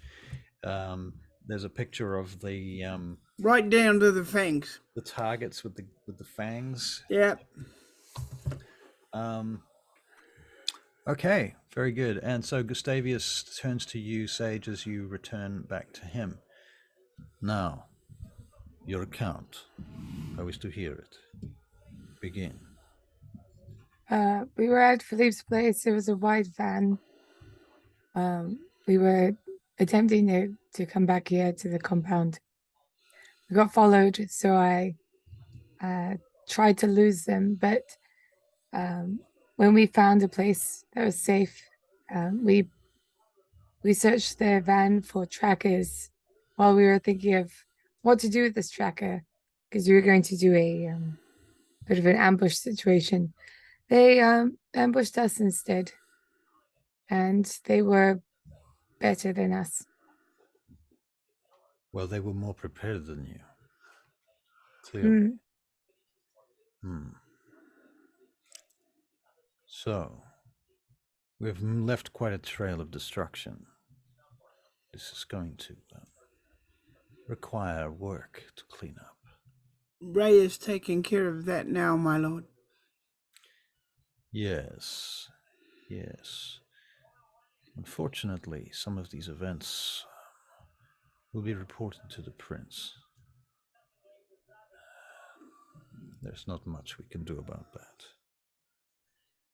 There's a picture of the right down to the fangs. The targets with the fangs. Yep. Okay, very good. And so Gustavius turns to you, Sage, as you return back to him. Now, your account. I wish to hear it. Begin. We were at Philippe's place. There was a white van. We were attempting to come back here to the compound. We got followed, so I tried to lose them, but when we found a place that was safe, we searched the van for trackers while we were thinking of what to do with this tracker, because we were going to do a bit of an ambush situation. They ambushed us instead, and they were better than us. Well, they were more prepared than you. Clearly. So, we've left quite a trail of destruction. This is going to require work to clean up. Ray is taking care of that now, my lord. Yes. Unfortunately, some of these events will be reported to the prince. There's not much we can do about that.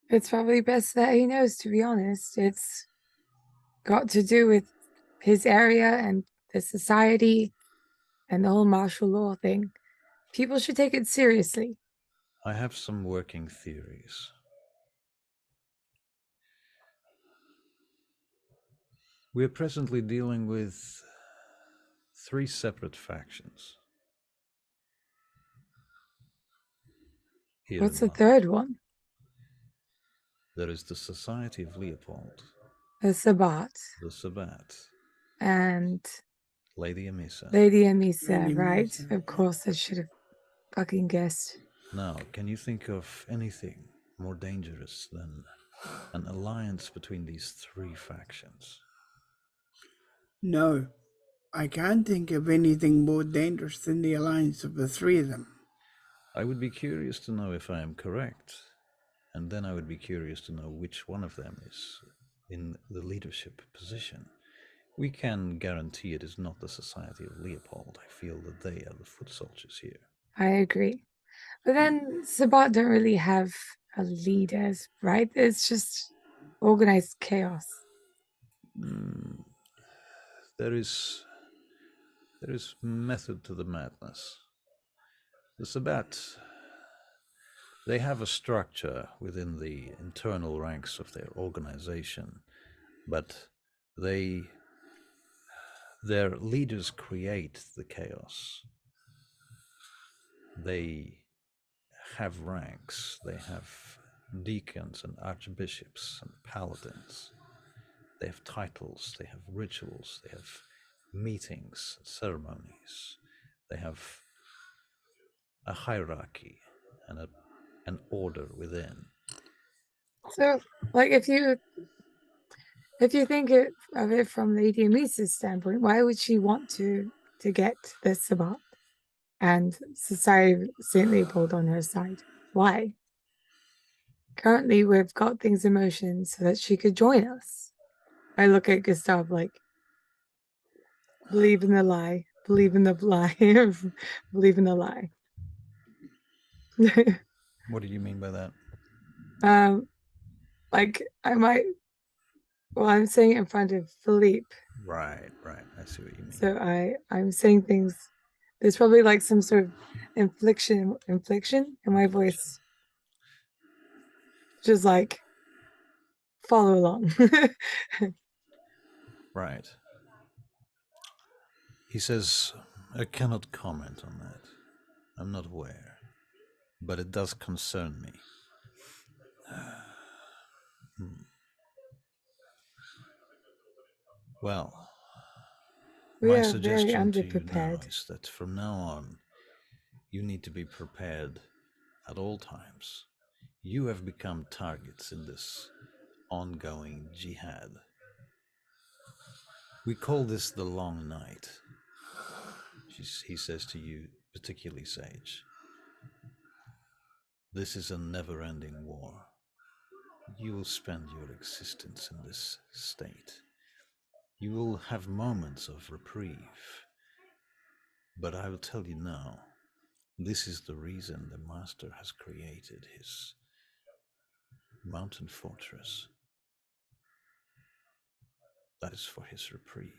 It's probably best that he knows, to be honest. It's got to do with his area and the society and the whole martial law thing. People should take it seriously. I have some working theories. We are presently dealing with 3 separate factions. Here What's the third one? There is the Society of Leopold. The Sabbat. The Sabbat. And Lady Amisa. Lady Amisa, right? Of course, I should have fucking guessed. Now, can you think of anything more dangerous than an alliance between these 3 factions? No, I can't think of anything more dangerous than the alliance of the 3 of them. I would be curious to know if I am correct, and then I would be curious to know which one of them is in the leadership position. We can guarantee it is not the Society of Leopold. I feel that they are the foot soldiers here. I agree. But then Sabbat don't really have a leader, right? It's just organized chaos. There is method to the madness. The Sabbat, they have a structure within the internal ranks of their organization, but their leaders create the chaos. They have ranks. They have deacons and archbishops and paladins. They have titles. They have rituals. They have meetings, ceremonies. They have a hierarchy and an order within. So, like, if you think of it from Lady Amisa's standpoint, why would she want to get the Sabbat and Society of St. Leopold on her side? Why? Currently, we've got things in motion so that she could join us. I look at Gustav like, believe in the lie, believe in the lie, believe in the lie. What do you mean by that? Like, I might, well, I'm saying it in front of Philippe. Right. I see what you mean. So I'm saying things, there's probably like some sort of infliction in my voice. Just like, follow along. Right. He says, I cannot comment on that. I'm not aware. But it does concern me. Well, We my are very suggestion to you now underprepared. is that from now on, you need to be prepared at all times. You have become targets in this ongoing jihad. We call this the long night. He says to you, particularly Sage. This is a never-ending war. You will spend your existence in this state. You will have moments of reprieve. But I will tell you now, this is the reason the Master has created his mountain fortress. That is for his reprieve.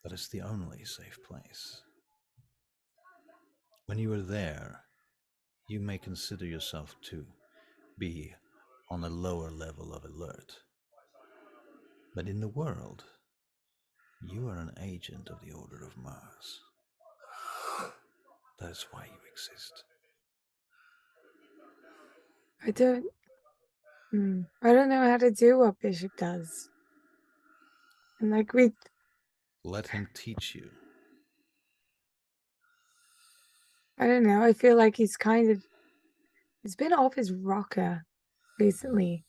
That is the only safe place. When you are there, you may consider yourself to be on a lower level of alert. But in the world, you are an agent of the Order of Mars. That is why you exist. I don't know how to do what Bishop does. And like Let him teach you. I don't know, I feel like he's been off his rocker recently.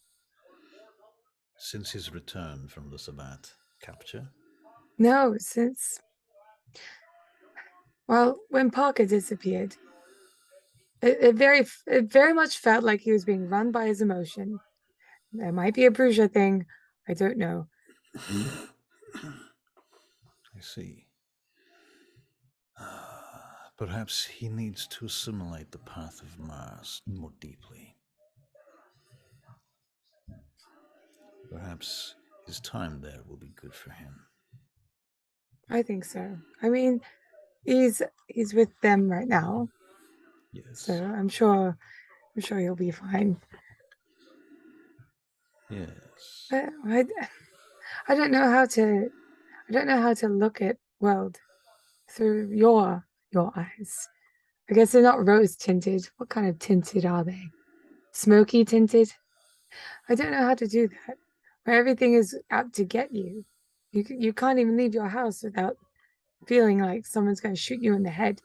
Since his return from the Sabbat capture? No, since, well, when Parker disappeared, it very much felt like he was being run by his emotion. There might be a Bruges thing, I don't know. I see. Perhaps he needs to assimilate the path of Mars more deeply. Perhaps his time there will be good for him. I think so. I mean, he's with them right now. Yes. So I'm sure he'll be fine. Yes. But I don't know how to look at world through your eyes. I guess they're not rose tinted. What kind of tinted are they? Smoky tinted? I don't know how to do that. Where everything is out to get you. You can't even leave your house without feeling like someone's going to shoot you in the head.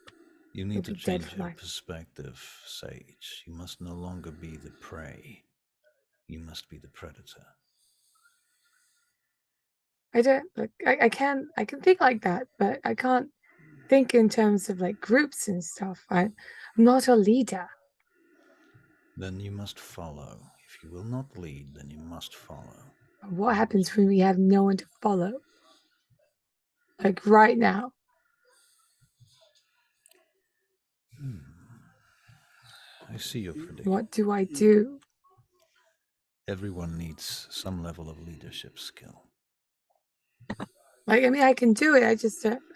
You need to change your perspective, Sage. You must no longer be the prey. You must be the predator. I can think like that, but I can't think in terms of like groups and stuff. I'm not a leader. Then you must follow. If you will not lead, then you must follow. What happens when we have no one to follow? Like right now. I see your prediction. What do I do? Everyone needs some level of leadership skill. Like, I mean, I can do it.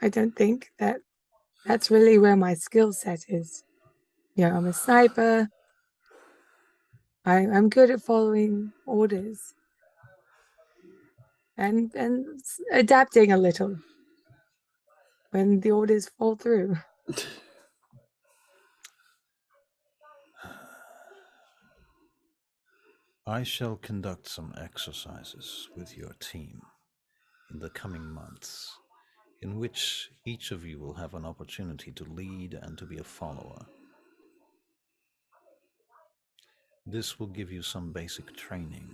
I don't think that that's really where my skill set is. You know, I'm a sniper. I'm good at following orders and adapting a little when the orders fall through. I shall conduct some exercises with your team in the coming months in which each of you will have an opportunity to lead and to be a follower. This will give you some basic training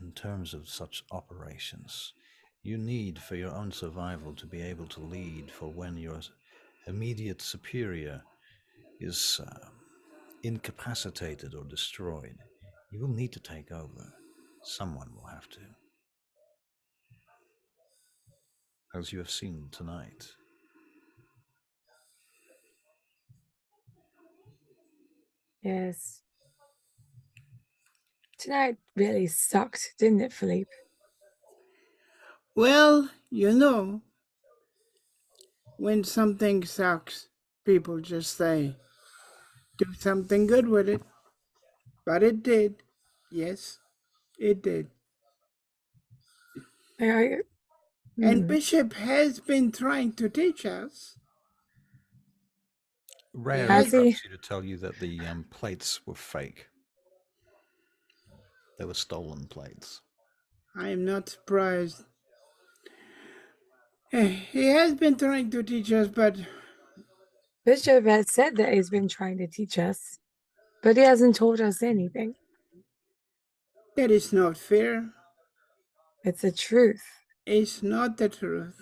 in terms of such operations you need for your own survival to be able to lead for when your immediate superior is incapacitated or destroyed. You will need to take over. Someone will have to. As you have seen tonight. Yes. Tonight really sucked, didn't it, Philippe? Well, you know, when something sucks, people just say, do something good with it. But it did. Yes, it did. And Bishop has been trying to teach us. Rare Has he? interrupts you to tell you that the plates were fake. They were stolen plates. I am not surprised. He has been trying to teach us, but... Bishop has said that he's been trying to teach us, but he hasn't taught us anything. That is not fair. It's the truth. It's not the truth.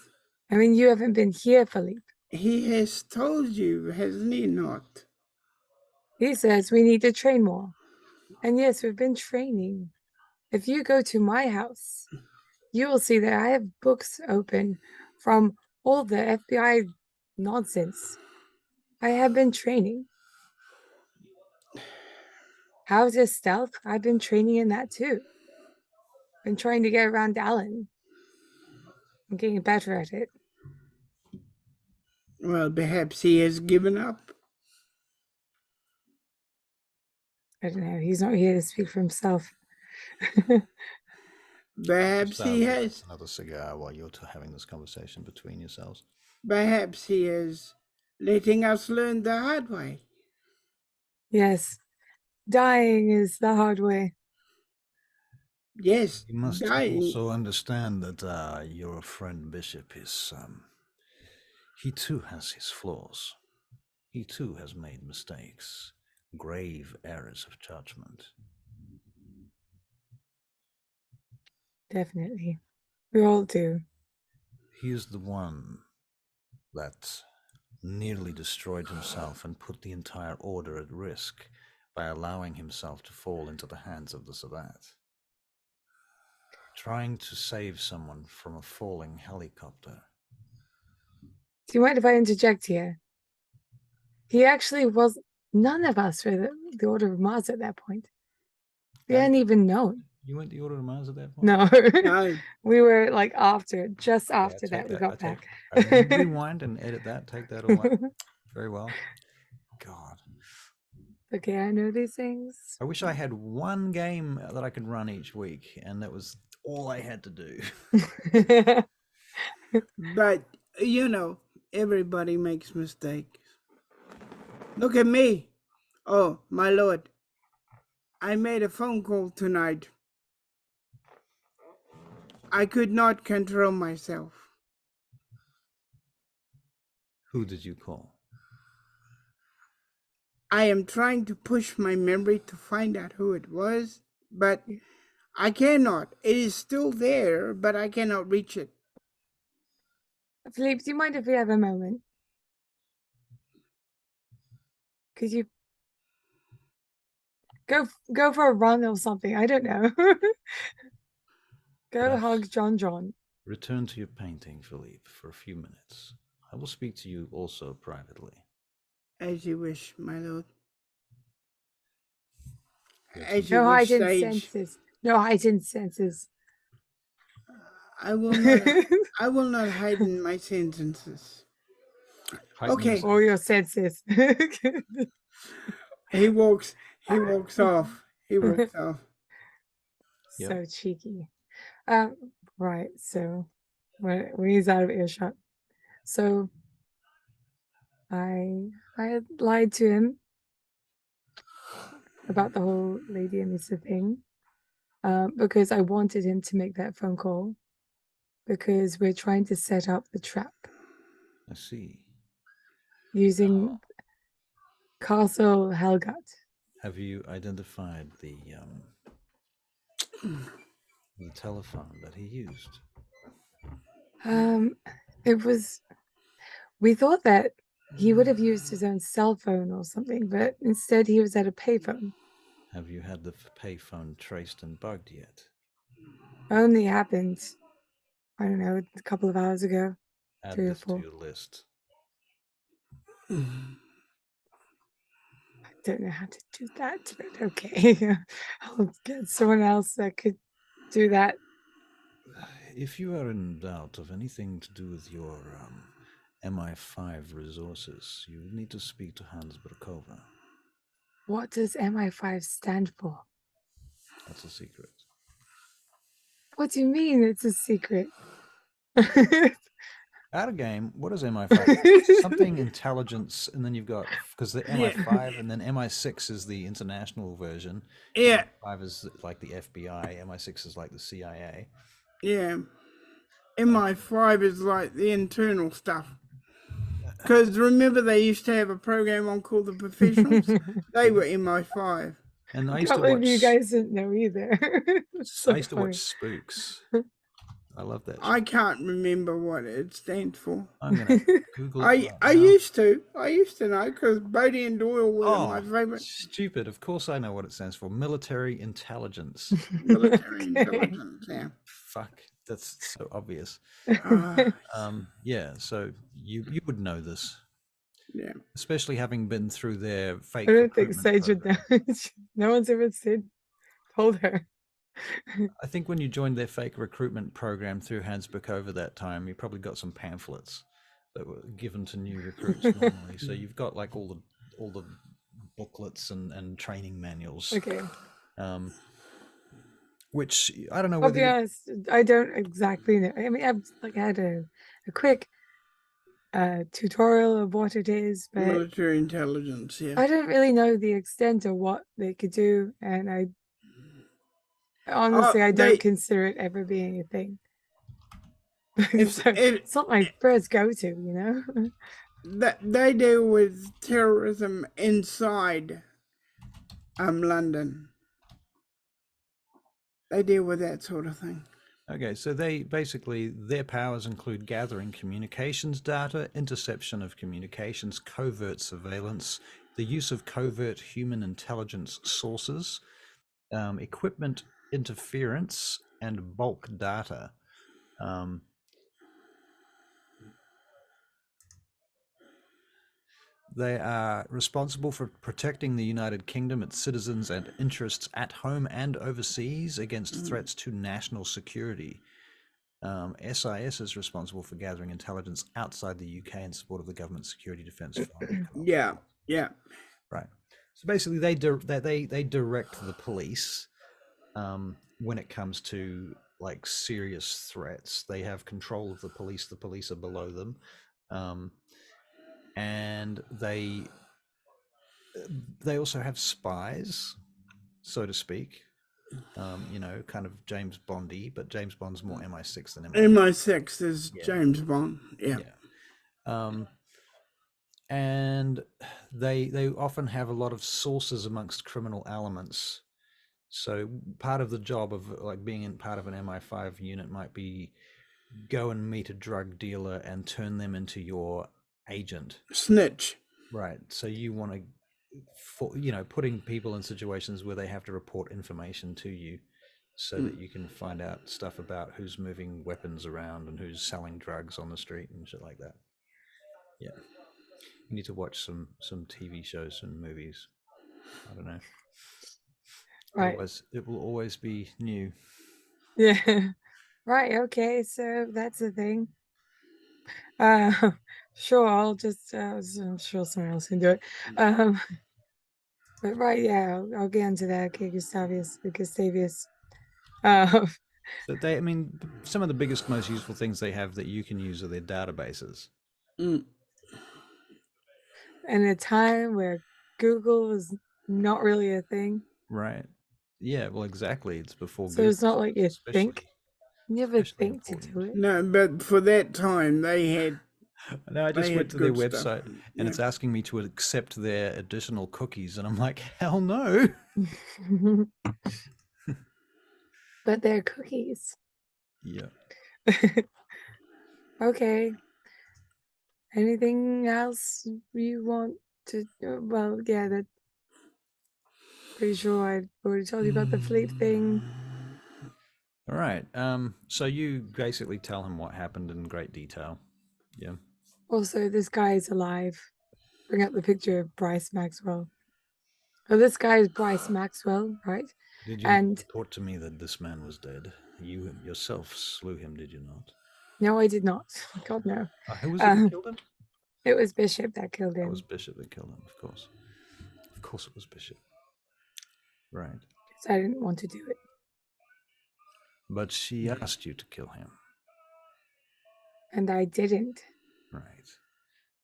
I mean, you haven't been here, Philippe. He has told you, hasn't he not? He says we need to train more. And yes, we've been training. If you go to my house, you will see that I have books open from all the FBI nonsense. I have been training. How to stealth? I've been training in that too. Been trying to get around Alan. I'm getting better at it. Well, perhaps he has given up. I don't know. He's not here to speak for himself. Perhaps he has. Another cigar while you're having this conversation between yourselves. Perhaps he is letting us learn the hard way. Yes. Dying is the hard way. Yes, you must dying. also understand that your friend Bishop is, he too has his flaws. He too has made mistakes, grave errors of judgment. Definitely. We all do. He is the one that nearly destroyed himself and put the entire order at risk by allowing himself to fall into the hands of the Sabbat. Trying to save someone from a falling helicopter. Do you mind if I interject here? He actually was... None of us were the Order of Mars at that point. We hadn't even known. You went the Order of Mars at that point? No. No. We were like just after that we got back. Rewind and edit that, take that away. Very well. God. Okay, I know these things. I wish I had one game that I could run each week, and that was all I had to do. But, you know, everybody makes mistakes. Look at me. Oh, my lord. I made a phone call tonight. I could not control myself. Who did you call? I am trying to push my memory to find out who it was, but I cannot. It is still there, but I cannot reach it. Philippe, do you mind if we have a moment? Could you go for a run or something? I don't know. Go hug John. Return to your painting, Philippe, for a few minutes. I will speak to you also privately. As you wish, my lord. No heightened senses. No heightened senses. I will not heighten my sentences. Okay. All your senses. He walks off. He walks off. So cheeky. Right, so when he's out of earshot. So I had lied to him about the whole Lady Emisa thing, because I wanted him to make that phone call, because we're trying to set up the trap. I see. Using Castle Helgut. Have you identified the telephone that he used? It was. We thought that he would have used his own cell phone or something, but instead he was at a payphone. Have you had the payphone traced and bugged yet? Only happened, I don't know, a couple of hours ago. Add 3 or this 4. to your list. I don't know how to do that, but okay. I'll get someone else that could do that. If you are in doubt of anything to do with your MI5 resources, you need to speak to Hans Brokova. What does MI5 stand for? That's a secret. What do you mean it's a secret? Out of game, what is MI5? Something intelligence, and then you've got, because the MI5 and then MI6 is the international version. Yeah. MI5 is like the FBI, MI6 is like the CIA. Yeah. MI5 is like the internal stuff. Because remember they used to have a program on called The Professionals? They were MI5. And I I used to can't believe watch, you guys didn't know either. So I used to funny. watch Spooks. I love that. I can't remember what it stands for. I'm gonna Google it. I used to know because Bodie and Doyle were my favorite. Stupid! Of course, I know what it stands for. Military intelligence. Military intelligence. Yeah. Fuck, that's so obvious. Ah, Yeah. So you would know this, yeah. especially having been through their fake. I don't think recruitment Sage would know. program. No one's ever told her. I think when you joined their fake recruitment program through Hans Brokova that time, you probably got some pamphlets that were given to new recruits normally. So you've got like all the booklets and training manuals. Okay. Which I don't know. I'll be honest, I don't exactly know. I mean, I've had a quick tutorial of what it is, but Military intelligence. Yeah. I don't really know the extent of what they could do, and I honestly I don't consider it ever being a thing. It's not my first go-to, you know. That they deal with terrorism inside London. They deal with that sort of thing. Okay, so their powers include gathering communications data, interception of communications, covert surveillance, the use of covert human intelligence sources, equipment interference, and bulk data. They are responsible for protecting the United Kingdom, its citizens and interests at home and overseas against threats to national security. SIS is responsible for gathering intelligence outside the UK in support of the government security defence fund. Yeah. Right. So basically, they direct the police when it comes to like serious threats. They have control of the police. The police are below them. And they also have spies, so to speak. Kind of James Bondy, but James Bond's more MI6 than MI6. MI6 is James Bond. Yeah. And they often have a lot of sources amongst criminal elements. So part of the job of like being in part of an MI5 unit might be go and meet a drug dealer and turn them into your agent. Snitch. Right. So you want to, putting people in situations where they have to report information to you so that you can find out stuff about who's moving weapons around and who's selling drugs on the street and shit like that. Yeah. You need to watch some TV shows and movies. I don't know. Right. Otherwise, it will always be new. Yeah. Right. Okay. So that's the thing. Sure. I'll just. I'm sure someone else can do it. But right. Yeah. I'll get into that. Okay, Gustavius. So some of the biggest, most useful things they have that you can use are their databases. In a time where Google was not really a thing. Right. Yeah, well, exactly. It's before So Google. it's not like you think. You never think to do it. No, but for that time, they had No, I just They went had to their good stuff. website and Yeah. it's asking me to accept their additional cookies, and I'm like, hell no. But they're cookies. Yeah. Okay. Anything else you want to? Well, yeah, that. Pretty sure I've already told you about the Philippe thing. All right. So you basically tell him what happened in great detail. Yeah. Also, this guy is alive. Bring up the picture of Bryce Maxwell. Oh, this guy is Bryce Maxwell, right? Did you report to me that this man was dead? You yourself slew him, did you not? No, I did not. God, no. Who was it that killed him? It was Bishop that killed him. It was Bishop that killed him, of course. Of course it was Bishop. Right. Because I didn't want to do it. But she asked you to kill him. And I didn't. Right.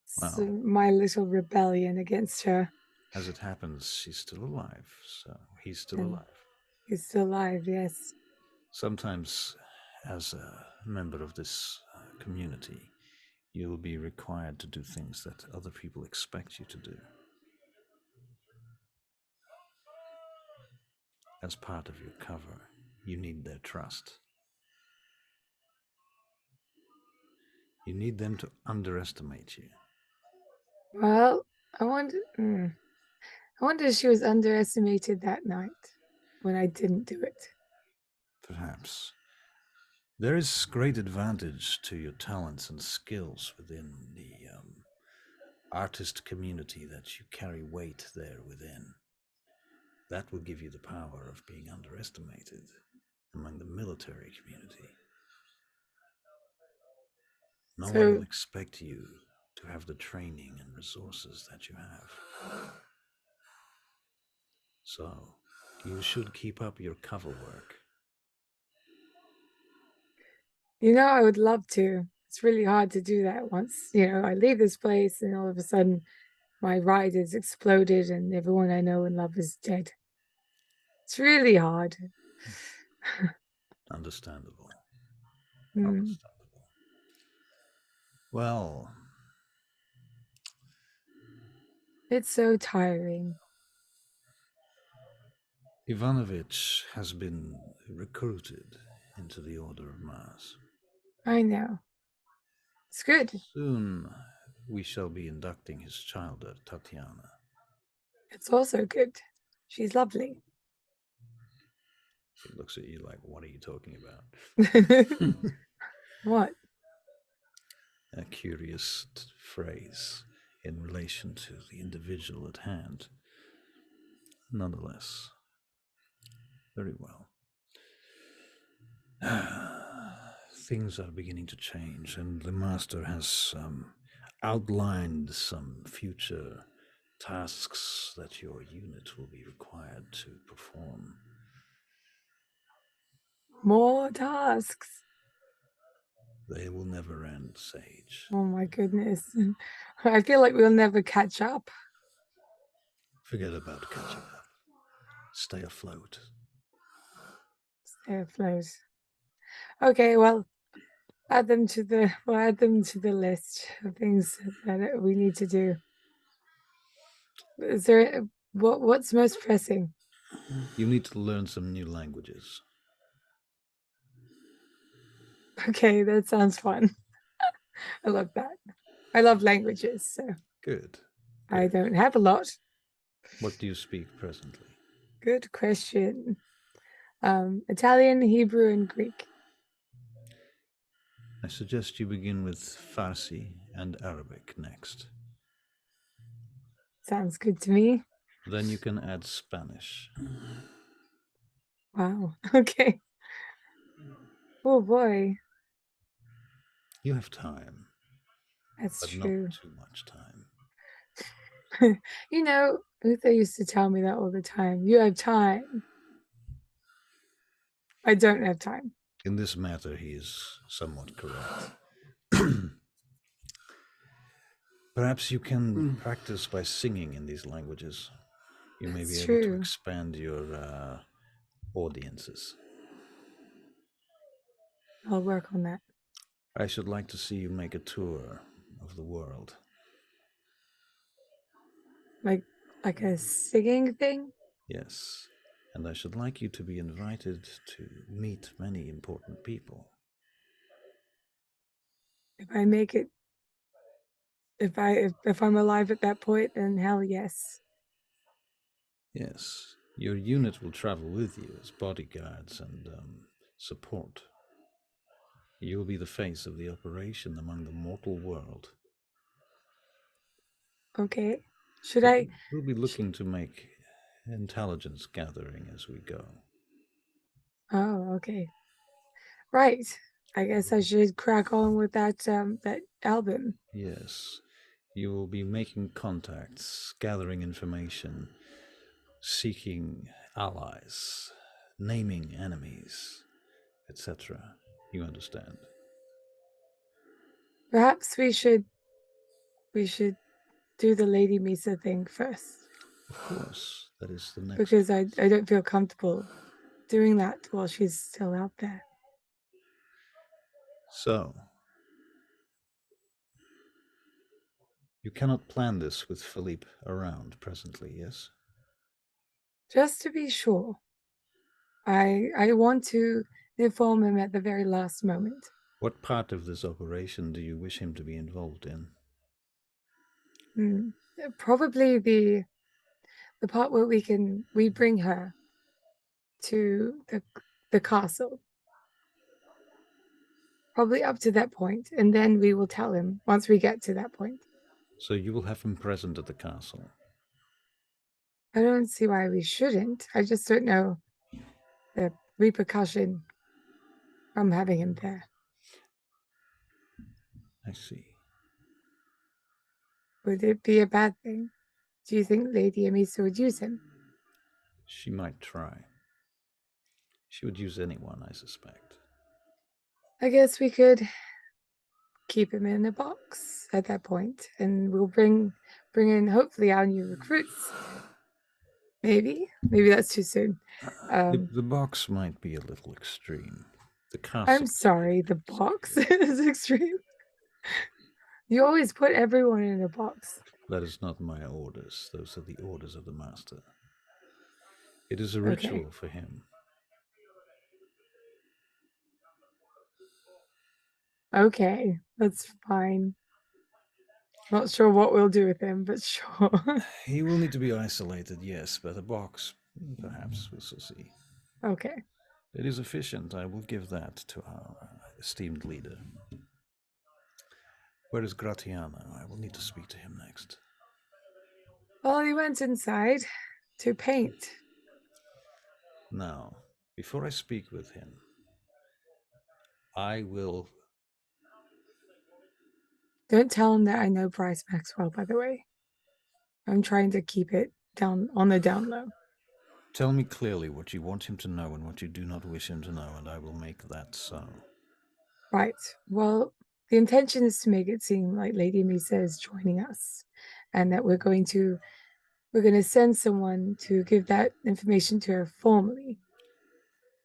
So my little rebellion against her. As it happens, she's still alive, so he's still alive. He's still alive, yes. Sometimes, as a member of this community, you'll be required to do things that other people expect you to do. As part of your cover, you need their trust. You need them to underestimate you. Well, I wonder if she was underestimated that night when I didn't do it. Perhaps. There is great advantage to your talents and skills within the artist community that you carry weight there within. That will give you the power of being underestimated among the military community. No one will expect you to have the training and resources that you have. So, you should keep up your cover work. You know, I would love to. It's really hard to do that once, I leave this place and all of a sudden my ride has exploded and everyone I know and love is dead. It's really hard. Understandable. Understandable. Well, it's so tiring. Ivanovich has been recruited into the Order of Mars. I know. It's good. Soon we shall be inducting his child, Tatiana. It's also good. She's lovely. She looks at you like, what are you talking about? What? A curious phrase in relation to the individual at hand. Nonetheless, very well. Things are beginning to change, and the master has outlined some future tasks that your unit will be required to perform. More tasks. They will never end, Sage. Oh my goodness. I feel like we'll never catch up. Forget about catching up. Stay afloat. Stay afloat. Okay, well, add them to the list of things that we need to do. Is there what's most pressing? You need to learn some new languages. Okay, that sounds fun. I love that. I love languages, so. Good. I don't have a lot. What do you speak presently? Good question. Italian, Hebrew, and Greek. I suggest you begin with Farsi and Arabic next. Sounds good to me. Then you can add Spanish. Wow. Okay. Oh boy. You have time. That's but true. Not too much time. Luther used to tell me that all the time. You have time. I don't have time. In this matter, he is somewhat correct. Perhaps you can practice by singing in these languages. You may be able to expand your audiences. I'll work on that. I should like to see you make a tour of the world. Like a singing thing? Yes, and I should like you to be invited to meet many important people. If I make it, if I'm alive at that point, then hell yes. Yes, your unit will travel with you as bodyguards and support. You will be the face of the operation among the mortal world. Okay. We'll be looking to make intelligence gathering as we go. Oh, okay. Right. I guess I should crack on with that that album. Yes. You will be making contacts, gathering information, seeking allies, naming enemies, etc. You understand? Perhaps we should do the Lady Misa thing first. Of course, that is the next. Because I don't feel comfortable doing that while she's still out there. So, you cannot plan this with Philippe around presently, yes? Just to be sure. I want to inform him at the very last moment. What part of this operation do you wish him to be involved in? Probably the part where we bring her to the castle. Probably up to that point, and then we will tell him once we get to that point. So you will have him present at the castle? I don't see why we shouldn't. I just don't know the repercussion from having him there. I see. Would it be a bad thing? Do you think Lady Emisa would use him? She might try. She would use anyone, I suspect. I guess we could keep him in a box at that point, and we'll bring in hopefully our new recruits. Maybe that's too soon. The box might be a little extreme. The castle. I'm sorry, the box is extreme. You always put everyone in a box. That is not my orders. Those are the orders of the master. It is a ritual for him. Okay, that's fine. Not sure what we'll do with him, but sure. He will need to be isolated, yes, but a box, perhaps, we'll see. Okay. It is efficient. I will give that to our esteemed leader. Where is Gratiano? I will need to speak to him next. Well, he went inside to paint. Now, before I speak with him, I will... Don't tell him that I know Bryce Maxwell, by the way. I'm trying to keep it down on the down low. Tell me clearly what you want him to know and what you do not wish him to know, and I will make that so. Right. Well, the intention is to make it seem like Lady Misa is joining us, and that we're going to send someone to give that information to her formally.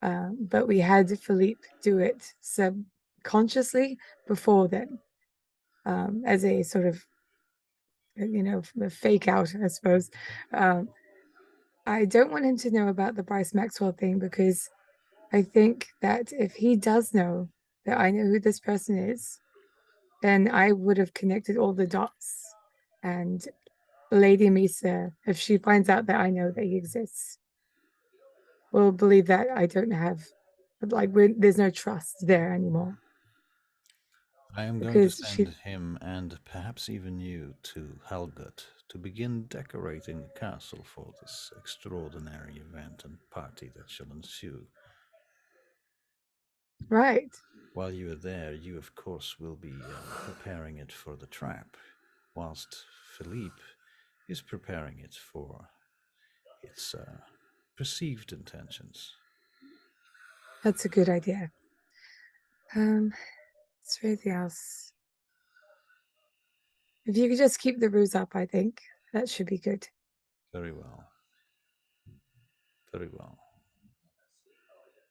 But we had Philippe do it subconsciously before then, as a sort of, a fake out, I suppose. I don't want him to know about the Bryce Maxwell thing, because I think that if he does know that I know who this person is, then I would have connected all the dots. And Lady Misa, if she finds out that I know that he exists, will believe that I don't have, there's no trust there anymore. I am going to send him, and perhaps even you, to Helgut to begin decorating the castle for this extraordinary event and party that shall ensue. Right. While you are there, you of course will be preparing it for the trap, whilst Philippe is preparing it for its perceived intentions. That's a good idea. Is there anything else? If you could just keep the ruse up, I think that should be good. Very well. Very well.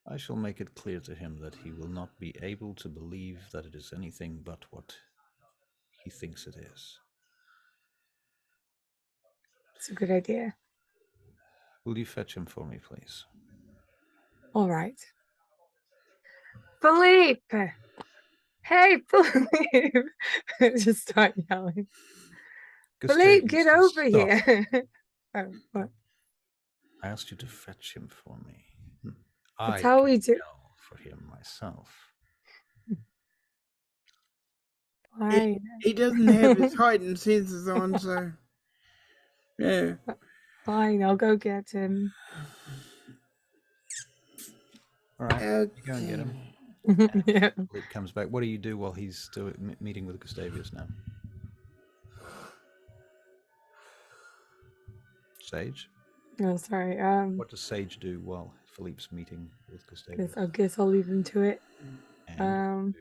I shall make it clear to him that he will not be able to believe that it is anything but what he thinks it is. It's a good idea. Will you fetch him for me, please? All right. Philippe! Hey, Philippe! Just start yelling. Philippe, get over here. Oh, what? I asked you to fetch him for me. That's how we do. Yell for him myself. He doesn't have his heightened senses on, so yeah. Fine, I'll go get him. All right, you go and get him. Yeah. Philippe comes back. What do you do while he's still meeting with Gustavius now? Sage? Oh, sorry. What does Sage do while Philippe's meeting with Gustavius? I guess I'll leave him to it. And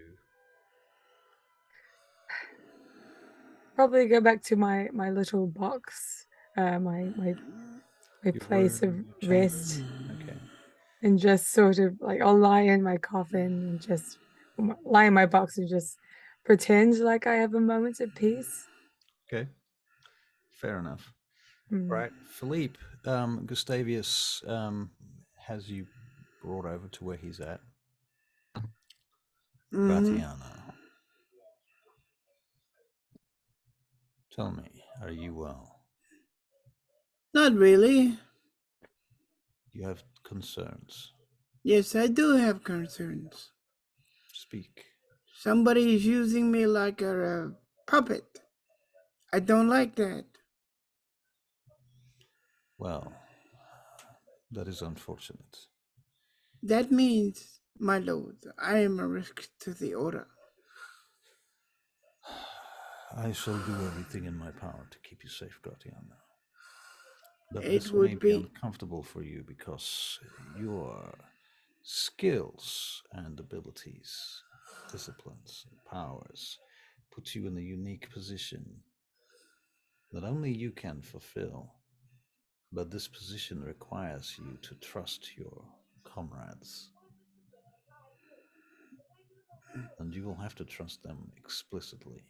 probably go back to my little box, my place of rest. Okay. And just sort of like I'll lie in my coffin and just lie in my box and just pretend like I have a moment of peace. Okay. Fair enough. Right. Philippe, Gustavius has you brought over to where he's at. Gratiano. Tell me, are you well? Not really. You have concerns? Yes, I do have concerns. Speak. Somebody is using me like a puppet. I don't like that. Well, that is unfortunate. That means, my lord, I am a risk to the order. I shall do everything in my power to keep you safe, Gratiano. But It this would may be uncomfortable for you because your skills and abilities, disciplines, and powers put you in a unique position that only you can fulfill. But this position requires you to trust your comrades. And you will have to trust them explicitly.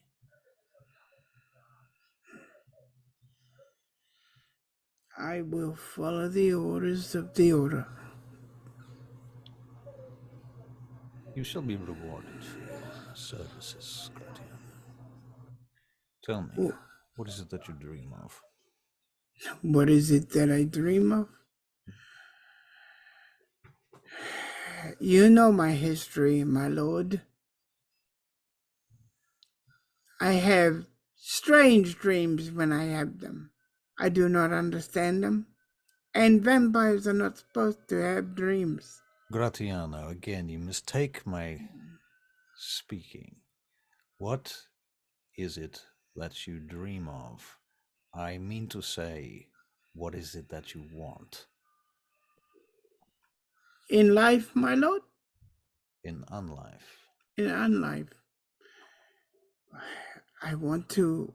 I will follow the orders of the order. You shall be rewarded for your services, Gratiano. Tell me, what is it that you dream of? What is it that I dream of? You know my history, my lord. I have strange dreams when I have them. I do not understand them. And vampires are not supposed to have dreams. Gratiano, again, you mistake my speaking. What is it that you dream of? I mean to say, what is it that you want? In life, my lord? In unlife. In unlife. I want to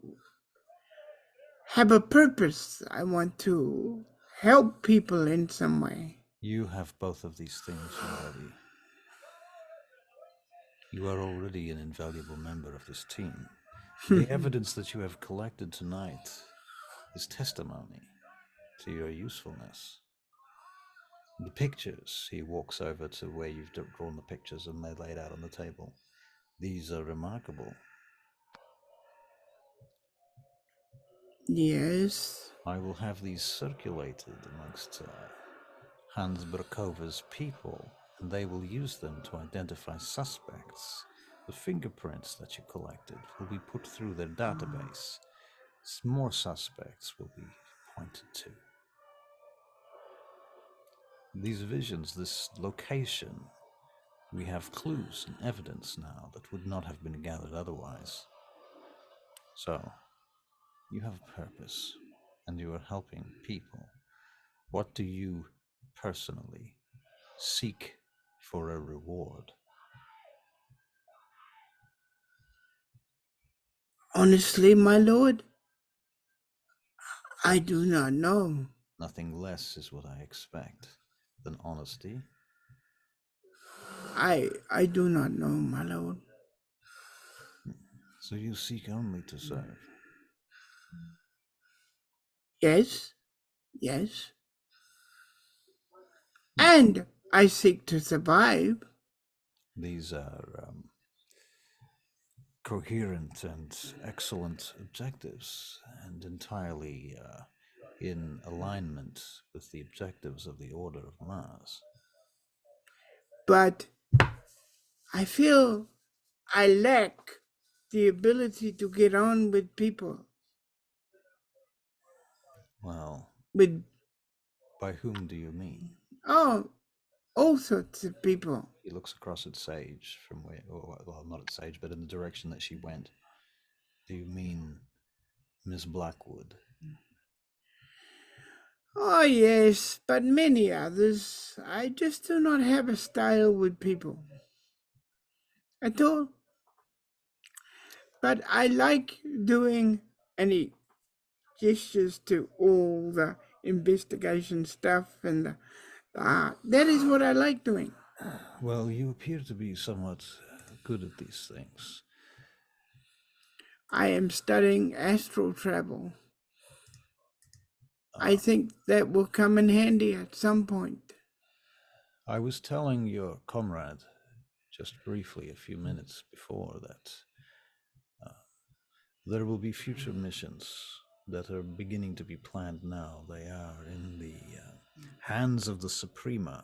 have a purpose. I want to help people in some way. You have both of these things already. You are already an invaluable member of this team. The evidence that you have collected tonight is testimony to your usefulness. The pictures, he walks over to where you've drawn the pictures and they're laid out on the table. These are remarkable. Yes. I will have these circulated amongst Hans Brakova's people, and they will use them to identify suspects. The fingerprints that you collected will be put through their database. More suspects will be pointed to. These visions, this location, we have clues and evidence now that would not have been gathered otherwise. So, you have a purpose, and you are helping people. What do you personally seek for a reward? Honestly, my lord, I do not know. Nothing less is what I expect than honesty. I do not know, my lord. So you seek only to serve? Yes, yes. And I seek to survive. These are coherent and excellent objectives, and entirely in alignment with the objectives of the Order of Mars. But I feel I lack the ability to get on with people. Well, with by whom do you mean? All sorts of people. He looks across at Sage from where, well, not at Sage, but in the direction that she went. Do you mean Miss Blackwood? Oh, yes, but many others. I just do not have a style with people at all. But I like doing any gestures to all the investigation stuff and the art. That is what I like doing. Well, you appear to be somewhat good at these things. I am studying astral travel. I think that will come in handy at some point. I was telling your comrade just briefly a few minutes before that there will be future missions that are beginning to be planned now. They are in the hands of the Suprema.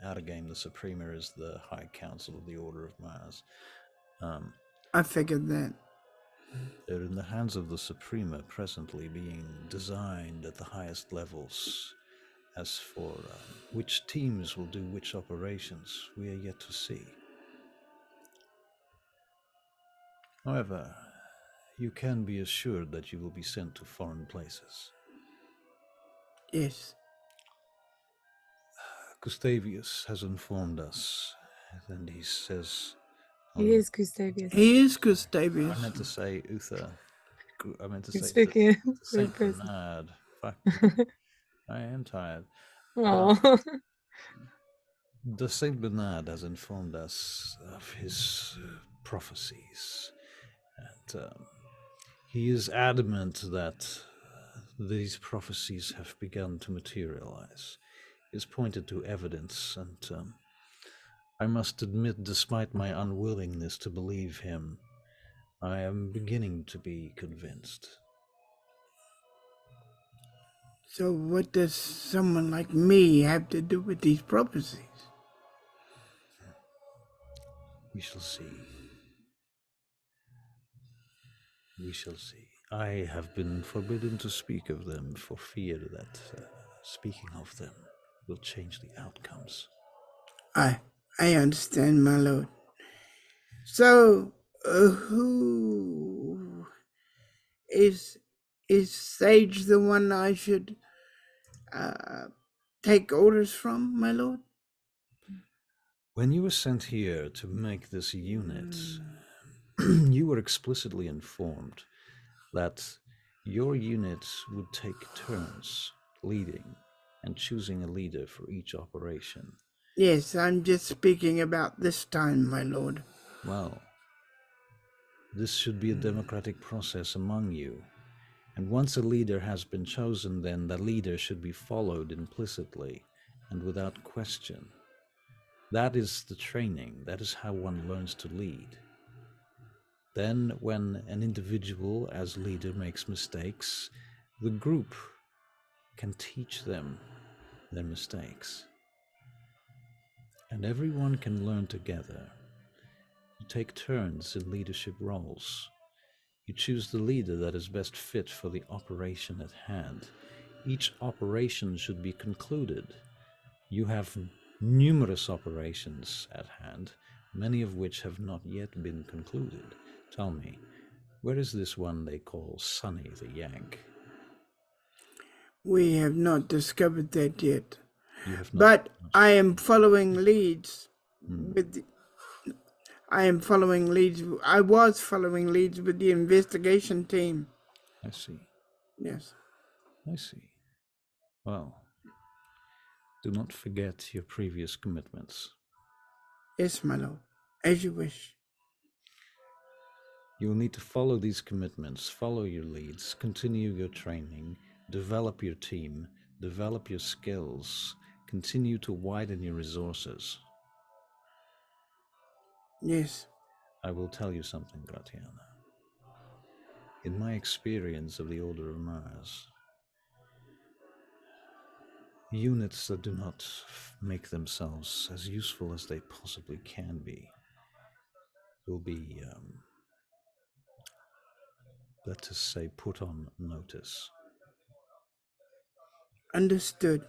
Out of game, the Suprema is the High Council of the Order of Mars. I figured that. They're in the hands of the Suprema, presently being designed at the highest levels. As for which teams will do which operations, we are yet to see. However, you can be assured that you will be sent to foreign places. Yes. Gustavius has informed us, and he says... He is Gustavius. He is Gustavius. I meant to say Uther. I meant to You're say speaking Saint Bernard. Fuck. I am tired. Oh. The Saint Bernard has informed us of his prophecies, and he is adamant that these prophecies have begun to materialize. He has pointed to evidence, and I must admit, despite my unwillingness to believe him, I am beginning to be convinced. So what does someone like me have to do with these prophecies? We shall see. We shall see. I have been forbidden to speak of them for fear that speaking of them will change the outcomes. I understand, my lord. So, who is Sage the one I should take orders from, my lord? When you were sent here to make this unit, you were explicitly informed that your unit would take turns leading and choosing a leader for each operation. Yes, I'm just speaking about this time, my lord. Well, this should be a democratic process among you. And once a leader has been chosen, then the leader should be followed implicitly and without question. That is the training. That is how one learns to lead. Then, when an individual as leader makes mistakes, the group can teach them their mistakes. And everyone can learn together. You take turns in leadership roles. You choose the leader that is best fit for the operation at hand. Each operation should be concluded. You have numerous operations at hand, many of which have not yet been concluded. Tell me, where is this one they call Sonny the Yank? We have not discovered that yet. You have not. But I am following leads with I was following leads with the investigation team. I see. Yes. I see. Well, do not forget your previous commitments. Yes, my lord. As you wish. You will need to follow these commitments, follow your leads, continue your training, develop your team, develop your skills, continue to widen your resources. Yes. I will tell you something, Gratiana. In my experience of the Order of Mars, units that do not make themselves as useful as they possibly can be will be, let us say, put on notice. Understood.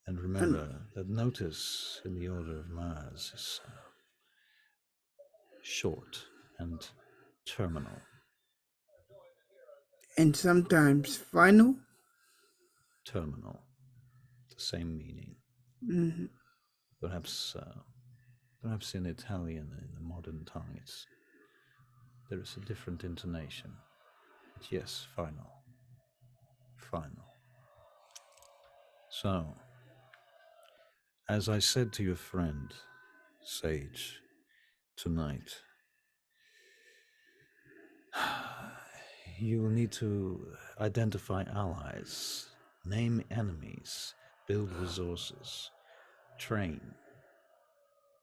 And remember that notice in the Order of Mars is short and terminal. And sometimes final? Terminal, the same meaning. Mm-hmm. Perhaps in Italian, in the modern tongue, there is a different intonation. But yes, final. Final. So, as I said to your friend, Sage, tonight, you will need to identify allies, name enemies, build resources, train,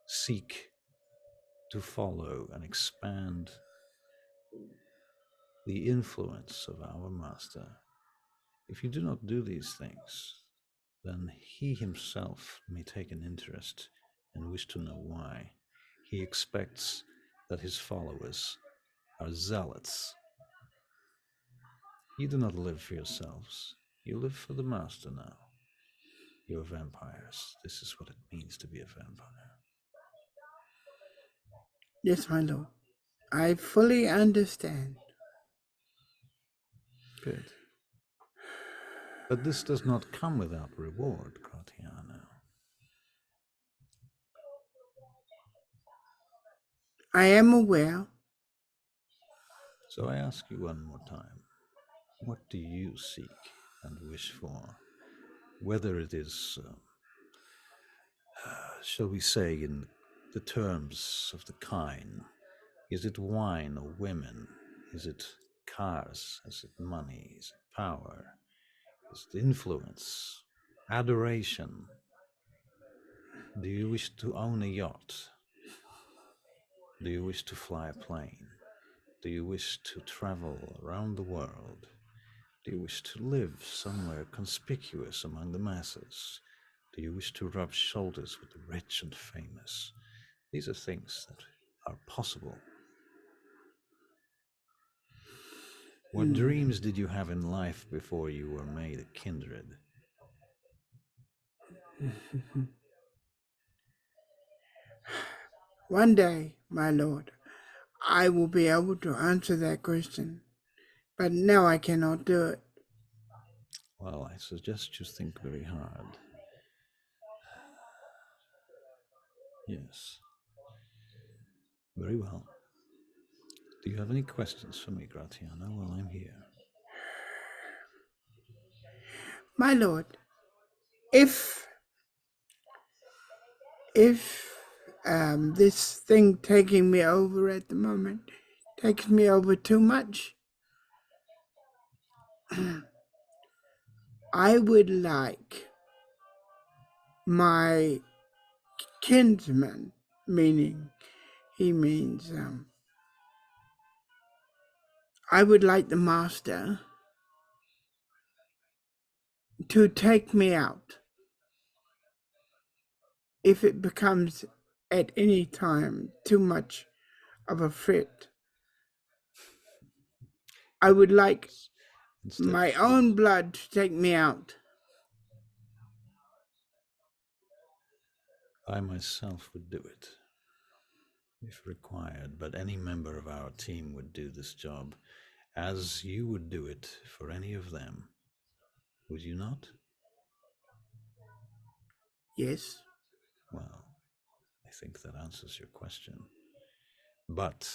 seek to follow and expand the influence of our master. If you do not do these things, then he himself may take an interest and wish to know why. He expects that his followers are zealots. You do not live for yourselves. You live for the master now. You are vampires. This is what it means to be a vampire. Yes, my lord. I fully understand. Good. But this does not come without reward, Gratiano. I am aware. So I ask you one more time, what do you seek and wish for? Whether it is, shall we say, in the terms of the kind, is it wine or women? Is it cars? Is it money? Is it power? Is it influence? Adoration? Do you wish to own a yacht? Do you wish to fly a plane? Do you wish to travel around the world? Do you wish to live somewhere conspicuous among the masses? Do you wish to rub shoulders with the rich and famous? These are things that are possible. What dreams did you have in life before you were made a kindred? One day, my lord, I will be able to answer that question, but now I cannot do it. Well, I suggest you think very hard. Yes. Very well. Do you have any questions for me, Gratiano, while I'm here? My lord, if this thing taking me over at the moment takes me over too much, I would like my kinsman, meaning he means I would like the master to take me out if it becomes at any time too much of a fit. I would like my own blood to take me out. I myself would do it, if required, but any member of our team would do this job, as you would do it for any of them. Would you not? Yes. Well, I think that answers your question. But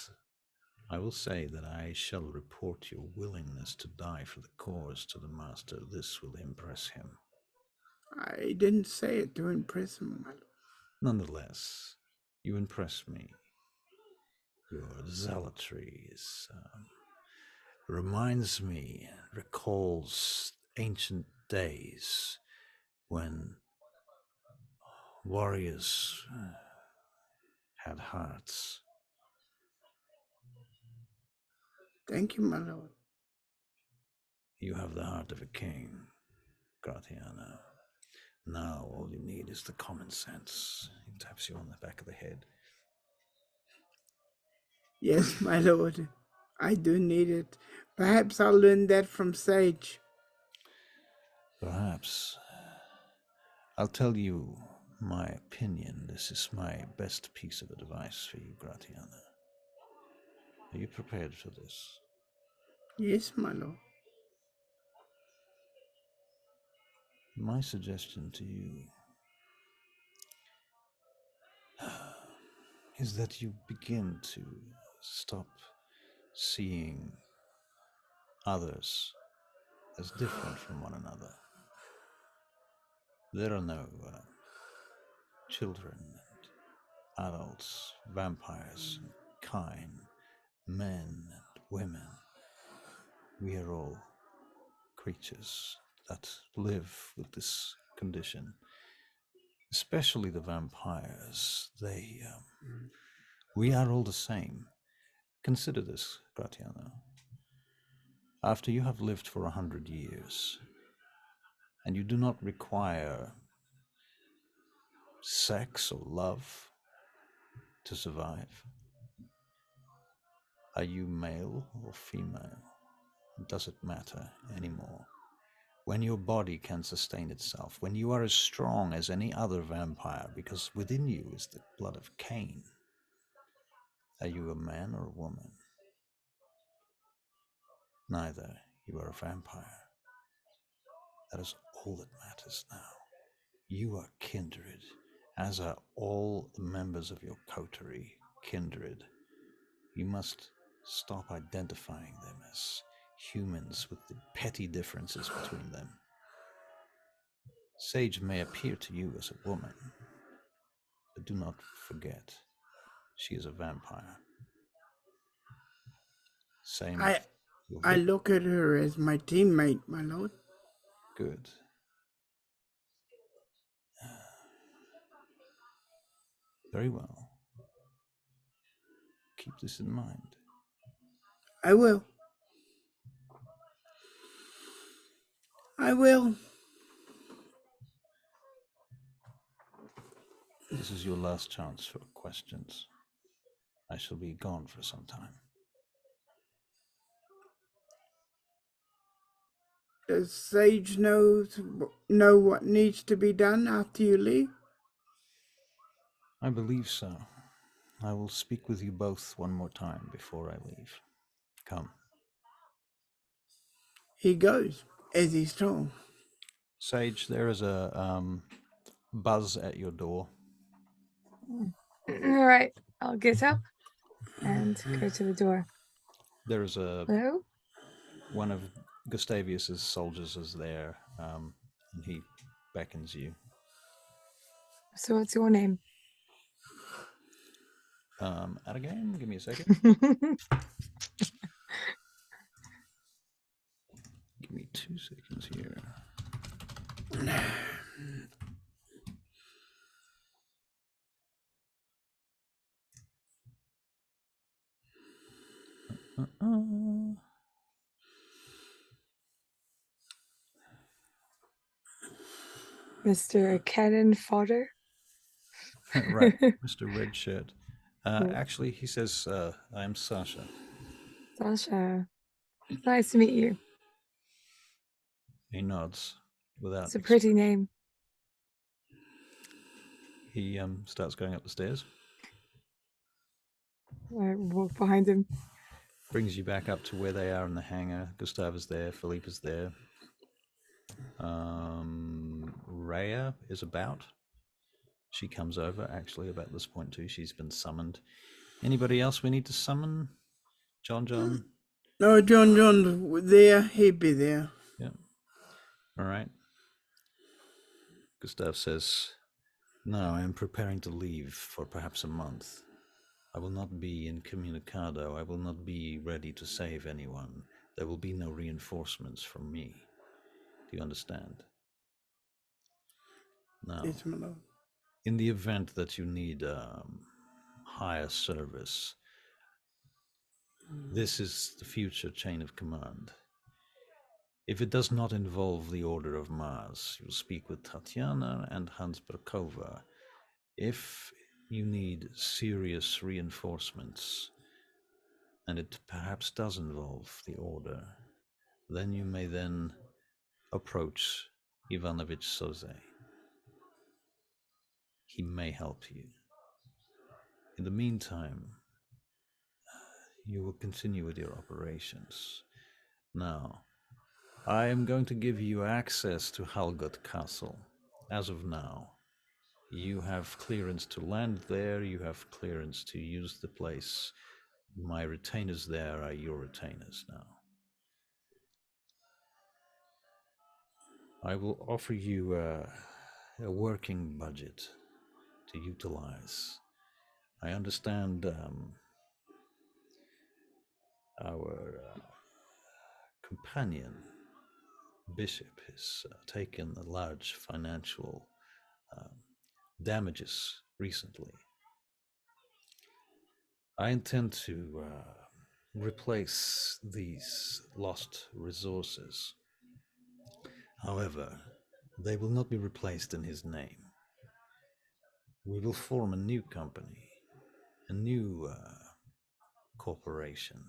I will say that I shall report your willingness to die for the cause to the master. This will impress him. I didn't say it to impress him. Nonetheless, you impress me. Your zealotry reminds me, recalls ancient days when warriors had hearts. Thank you, my lord. You have the heart of a king, Gratiano. Now all you need is the common sense. He taps you on the back of the head. Yes, my lord. I do need it. Perhaps I'll learn that from Sage. Perhaps. I'll tell you my opinion. This is my best piece of advice for you, Gratiano. Are you prepared for this? Yes, my lord. My suggestion to you is that you begin to stop seeing others as different from one another. There are no children and adults, vampires, and kine, men and women. We are all creatures that live with this condition, especially the vampires. We are all the same. Consider this, Gratiano. After you have lived for 100 years, and you do not require sex or love to survive, are you male or female? Does it matter anymore? When your body can sustain itself, when you are as strong as any other vampire, because within you is the blood of Cain, are you a man or a woman? Neither. You are a vampire. That is all that matters now. You are kindred, as are all the members of your coterie kindred. You must stop identifying them as humans with the petty differences between them. Sage may appear to you as a woman, but do not forget, she is a vampire. Same with your I look at her as my teammate, my lord. Good. Very well. Keep this in mind. I will. I will. This is your last chance for questions. I shall be gone for some time. Does Sage know what needs to be done after you leave? I believe so. I will speak with you both one more time before I leave. Come. He goes, as he's told. Sage, there is a buzz at your door. All right, I'll get up and go to the door. There is a... Hello? One of Gustavius's soldiers is there, and he beckons you. So what's your name? At a game? Give me a second. Give me 2 seconds here. Mr. Cannon Fodder? Right, Mr. Redshirt. Actually, he says, I am Sasha. Sasha. Nice to meet you. He nods without... It's a pretty name. He starts going up the stairs. I walk behind him. Brings you back up to where they are in the hangar. Gustav is there. Philippe is there. Rhea is about. She comes over, actually, about this point too. She's been summoned. Anybody else we need to summon? John? No, John there. He'd be there. Yeah. All right. Gustav says, no, I am preparing to leave for perhaps a month. I will not be incommunicado. I will not be ready to save anyone. There will be no reinforcements from me. Do you understand? Now, Yes, my lord. in the event that you need higher service, this is the future chain of command. If it does not involve the Order of Mars, you'll speak with Tatiana and Hans Berkova. If you need serious reinforcements, and it perhaps does involve the Order, then you may then approach Ivanovich Soze. He may help you. In the meantime, you will continue with your operations. Now, I am going to give you access to Halgut Castle. As of now, you have clearance to land there, you have clearance to use the place. My retainers there are your retainers now. I will offer you a working budget to utilize. I understand our companion, Bishop, has taken a large financial damages recently. I intend to replace these lost resources. However, they will not be replaced in his name. We will form a new company, a new corporation.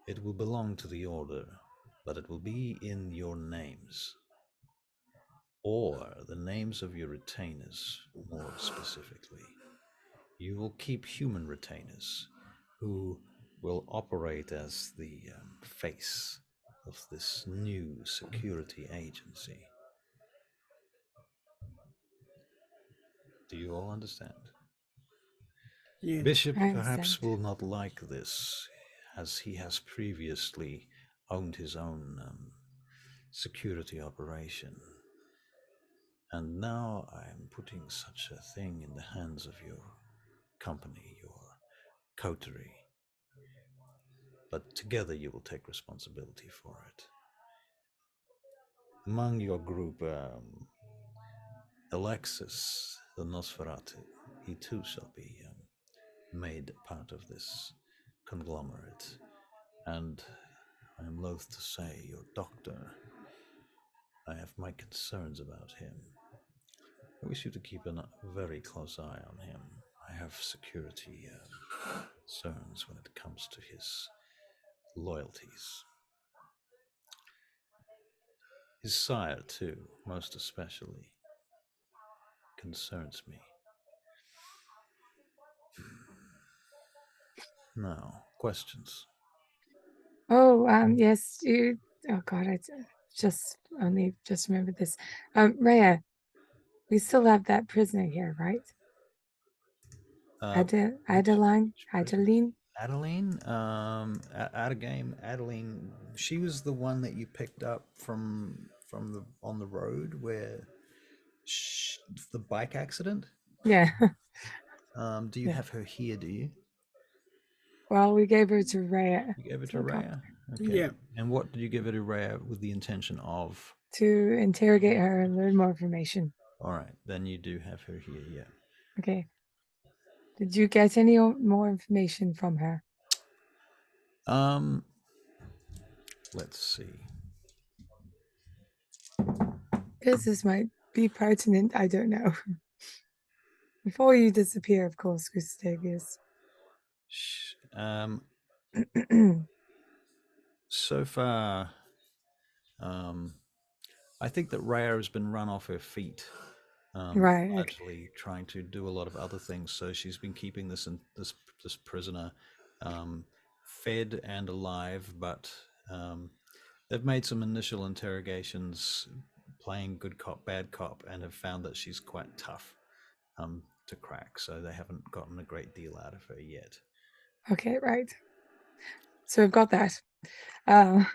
It will belong to the Order, but it will be in your names, or the names of your retainers, more specifically. You will keep human retainers who will operate as the face of this new security agency. Do you all understand? Yeah. Bishop I perhaps understand. will not like this, as he has previously owned his own security operation. And now I am putting such a thing in the hands of your company, your coterie. But together you will take responsibility for it. Among your group, Alexis, the Nosferatu, he too shall be made part of this conglomerate. And I am loath to say, your doctor, I have my concerns about him. I wish you to keep a very close eye on him. I have security concerns when it comes to his loyalties. His sire, too, most especially, concerns me. Now, questions? Oh, yes, you. Oh God, I just only just remembered this. Rhea, we still have that prisoner here, right? Adeline. Adeline, out of game, Adeline. She was the one that you picked up from the on the road where the bike accident. Yeah. Do you have her here? Do you? Well, we gave her to Rhea. You gave it to Rhea. Okay. Yeah. And what did you give it to Rhea with the intention of? To interrogate her and learn more information. All right, then you do have her here. Yeah. Okay. Did you get any more information from her? Let's see. Because this might be pertinent, I don't know. Before you disappear, of course, Gustavius. So far, I think that Rhea has been run off her feet. Right. Largely trying to do a lot of other things. So she's been keeping this prisoner fed and alive, but they've made some initial interrogations, playing good cop, bad cop, and have found that she's quite tough to crack. So they haven't gotten a great deal out of her yet. Okay, right. So we've got that. Well,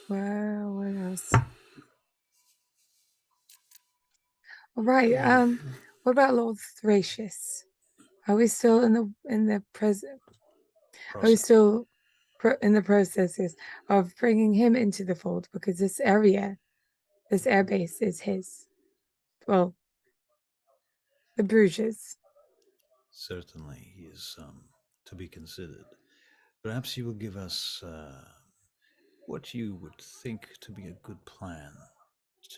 what else? All right. What about Lord Thracius? Are we still in the present? Are we still in the processes of bringing him into the fold? Because this area, this airbase is his. Well, the Bruges. Certainly, he is to be considered. Perhaps you will give us what you would think to be a good plan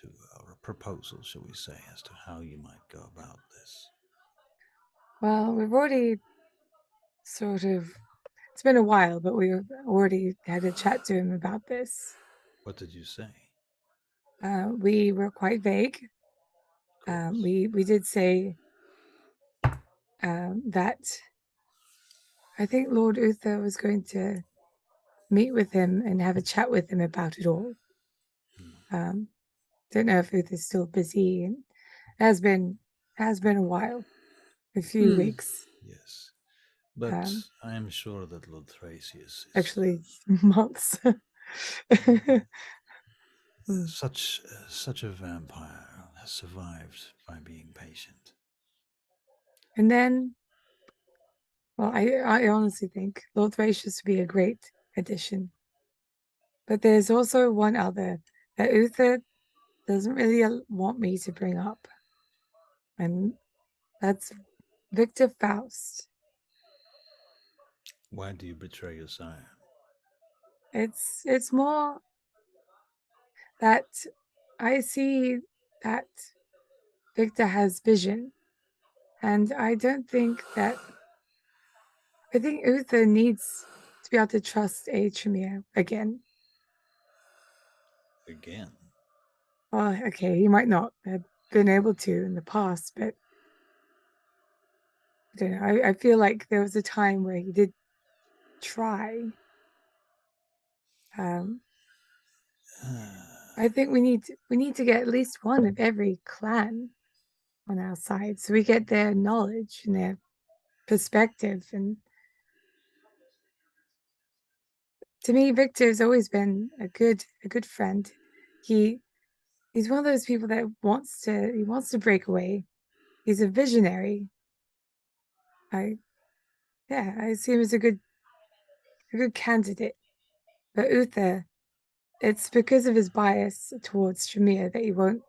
to our proposal, shall we say, as to how you might go about this. Well, we've already sort of, it's been a while, but we've already had a chat to him about this. What did you say? We were quite vague. We did say that I think Lord Uther was going to meet with him and have a chat with him about it all. Don't know if Uther's still busy, and has been a while, a few weeks. Yes, but I am sure that Lord Thracius is actually months. such a vampire has survived by being patient. And then, well, I honestly think Lord Thracius would be a great addition. But there's also one other that Uther doesn't really want me to bring up. And that's Victor Faust. Why do you betray your sire? It's more that I see that Victor has vision. And I don't think that, I think Uther needs to be able to trust a Tremere again. Again? Well, okay, he might not have been able to in the past, but I don't know. I feel like there was a time where he did try. I think we need to get at least one of every clan on our side, so we get their knowledge and their perspective. And to me, Victor's always been a good friend. He's one of those people that wants to break away. He's a visionary. I see him as a good candidate. But Uther, it's because of his bias towards Tremere that he won't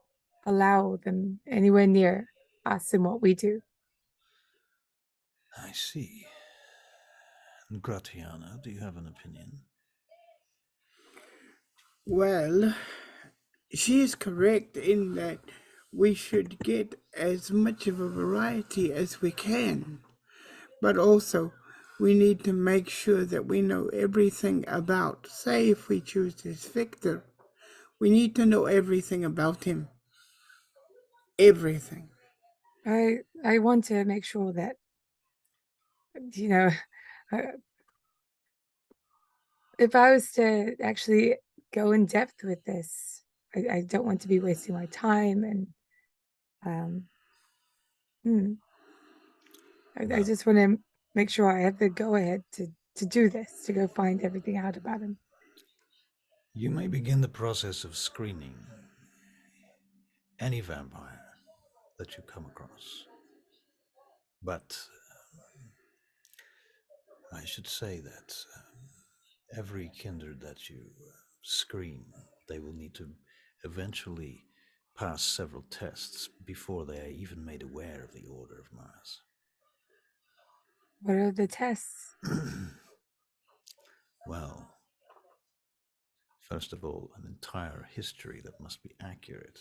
allow them anywhere near us and what we do. I see. And Gratiana, do you have an opinion? Well, she is correct in that we should get as much of a variety as we can. But also, we need to make sure that we know everything about, say if we choose this Victor, we need to know everything about him. Everything. I want to make sure that, you know, if I was to actually go in depth with this, I don't want to be wasting my time. And I just want to make sure I have the go-ahead to do this, to go find everything out about him. You may begin the process of screening any vampire that you come across. But I should say that every kindred that you screen, they will need to eventually pass several tests before they are even made aware of the Order of Mars. What are the tests? Well, first of all, an entire history that must be accurate.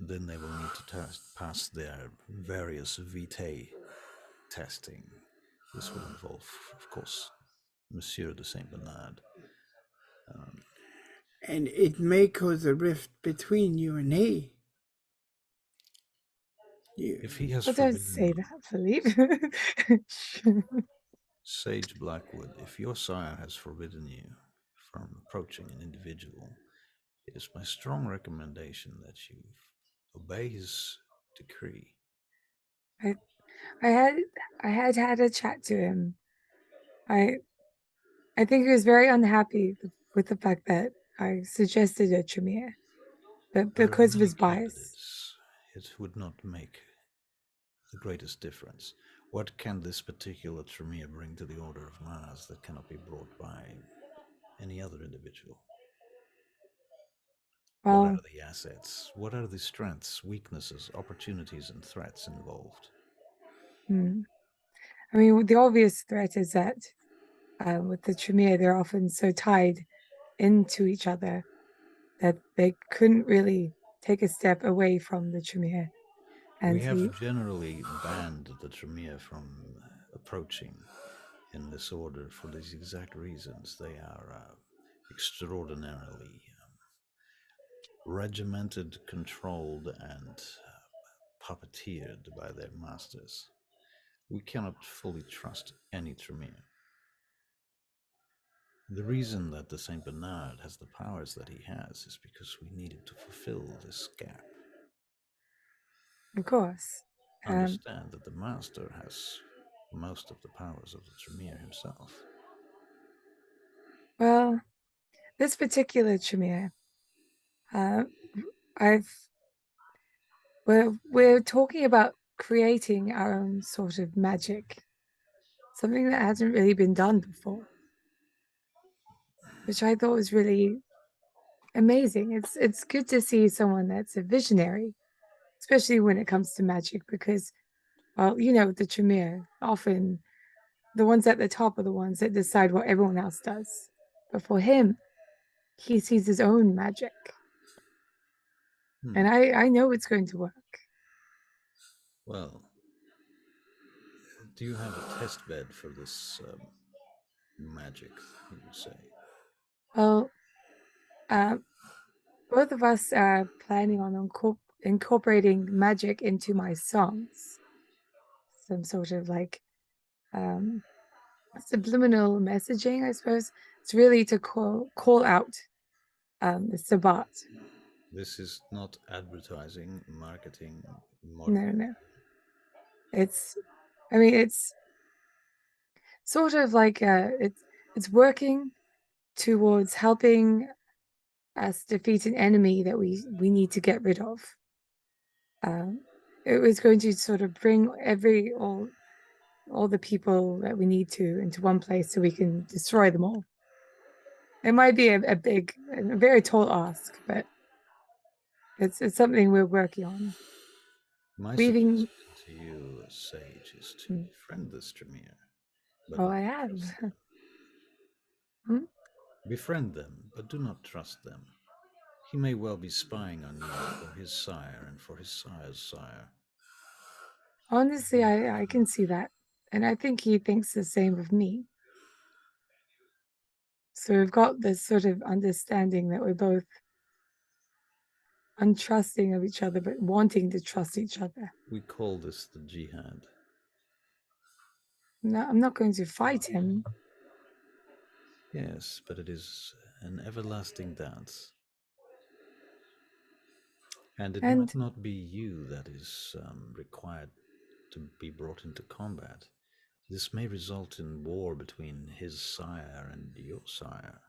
Then they will need to pass their various vitae testing. This will involve, of course, Monsieur de Saint Bernard. And it may cause a rift between you and he. If he has forbidden... Don't say that, Philippe. Sage Blackwood, if your sire has forbidden you from approaching an individual, it is my strong recommendation that you obey his decree. I had a chat to him. I think he was very unhappy with the fact that I suggested a Tremere, but because of his bias. It would not make the greatest difference? What can this particular Tremere bring to the Order of Mars that cannot be brought by any other individual? What are the assets? What are the strengths, weaknesses, opportunities, and threats involved? I mean, the obvious threat is that with the Tremere, they're often so tied into each other that they couldn't really take a step away from the Tremere. And we have generally banned the Tremere from approaching in this order for these exact reasons. They are extraordinarily regimented, controlled, and puppeteered by their masters. We cannot fully trust any Tremere. The reason that the Saint Bernard has the powers that he has is because we needed to fulfill this gap. Of course. Understand that the Master has most of the powers of the Tremere himself. Well, this particular Tremere, we're talking about creating our own sort of magic, something that hasn't really been done before, which I thought was really amazing. It's good to see someone that's a visionary, especially when it comes to magic, because, well, you know, the Tremere, often the ones at the top are the ones that decide what everyone else does. But for him, he sees his own magic. And I know it's going to work. Well, do you have a test bed for this magic, you say? Well, both of us are planning on incorporating magic into my songs. Some sort of like subliminal messaging, I suppose. It's really to call out the Sabbat. This is not advertising, marketing. No. It's sort of like it's working towards helping us defeat an enemy that we need to get rid of. It was going to sort of bring all the people that we need to into one place so we can destroy them all. It might be a big, a very tall ask, but it's something we're working on. My suggestion to you, Sage, is to befriend this Tremere. I have. Befriend them, but do not trust them. He may well be spying on you for his sire and for his sire's sire. Honestly, I can see that. And I think he thinks the same of me. So we've got this sort of understanding that we're both untrusting of each other, but wanting to trust each other. We call this the jihad. No, I'm not going to fight him. Yes, but it is an everlasting dance. And it might not be you that is required to be brought into combat. This may result in war between his sire and your sire.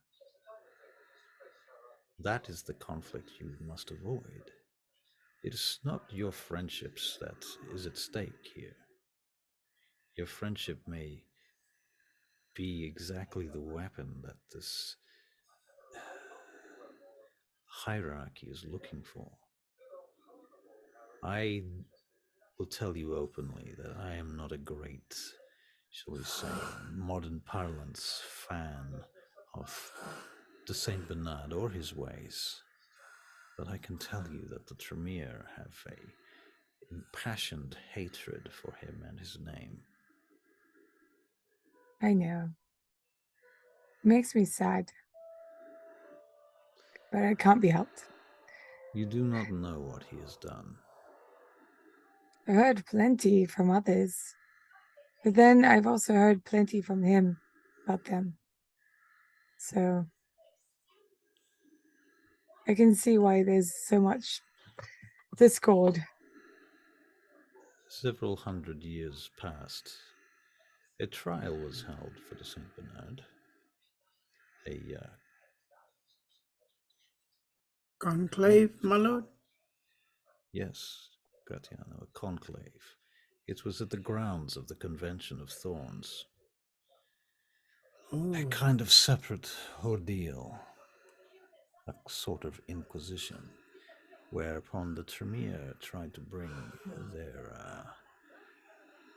That is the conflict you must avoid. It is not your friendships that is at stake here. Your friendship may be exactly the weapon that this hierarchy is looking for. I will tell you openly that I am not a great, shall we say, modern parlance fan of the Saint Bernard or his ways, but I can tell you that the Tremere have a impassioned hatred for him and his name. I know. It makes me sad, but it can't be helped. You do not know what he has done. I heard plenty from others, but then I've also heard plenty from him about them. So I can see why there's so much discord. Several hundred years passed. A trial was held for the Saint Bernard. Conclave, my lord? Yes, Gratiano, a conclave. It was at the grounds of the Convention of Thorns. Oh. A kind of separate ordeal, a sort of inquisition, whereupon the Tremere tried to bring their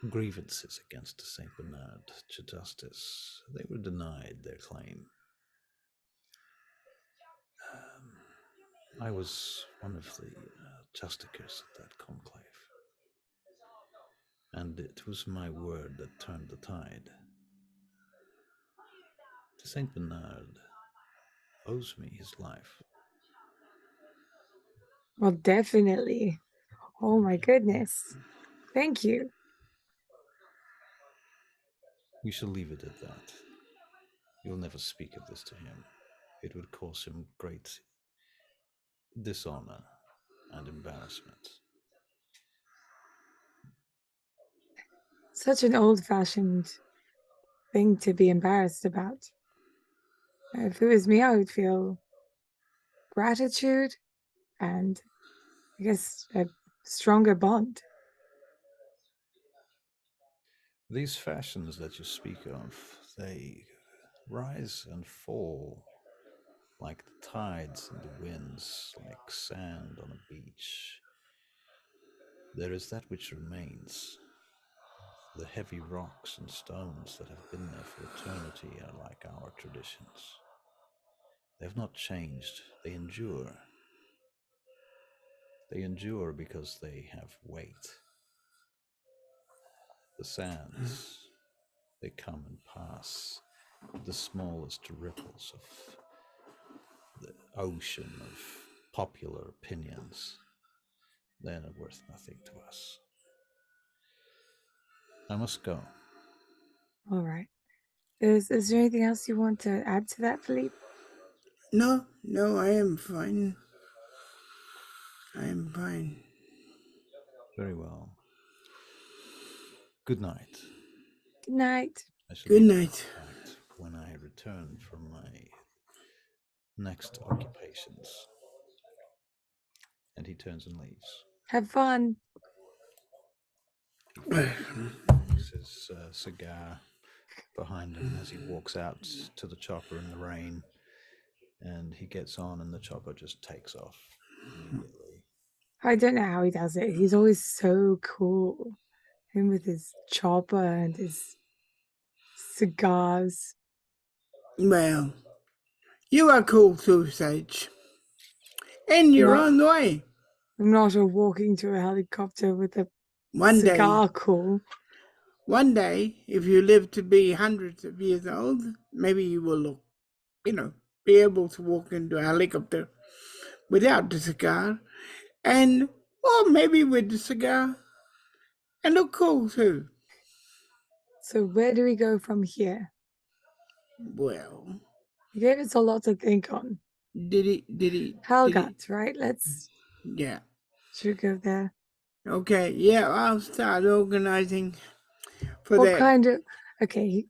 grievances against Saint Bernard to justice. They were denied their claim. I was one of the justicars at that conclave, and it was my word that turned the tide. Saint Bernard owes me his life. Well, definitely. Oh my goodness. Thank you. We shall leave it at that. You'll never speak of this to him. It would cause him great dishonor and embarrassment. Such an old-fashioned thing to be embarrassed about. If it was me, I would feel gratitude and, I guess, a stronger bond. These fashions that you speak of, they rise and fall like the tides and the winds, like sand on a beach. There is that which remains. The heavy rocks and stones that have been there for eternity are like our traditions. They have not changed. They endure. They endure because they have weight. The sands, they come and pass, the smallest ripples of the ocean of popular opinions. They are worth nothing to us. I must go. All right. Is there anything else you want to add to that, Philippe? No, I am fine. I am fine. Very well. Good night. Good night. Good night. When I return from my next occupations. And he turns and leaves. Have fun. He takes his cigar behind him as he walks out to the chopper in the rain, and he gets on and the chopper just takes off immediately. I don't know how he does it. He's always so cool. Him with his chopper and his cigars. Well, you are cool too, Sage. And you're on the way. I'm not walking to a helicopter with a One cigar day, cool. One day, if you live to be hundreds of years old, maybe you will look, be able to walk into a helicopter without the cigar, or maybe with the cigar, and look cool too. So where do we go from here? Well, he gave us a lot to think on. Did he? Helgat, right? Yeah. Should we go there? Okay, yeah, I'll start organizing for what that. Kind of, okay,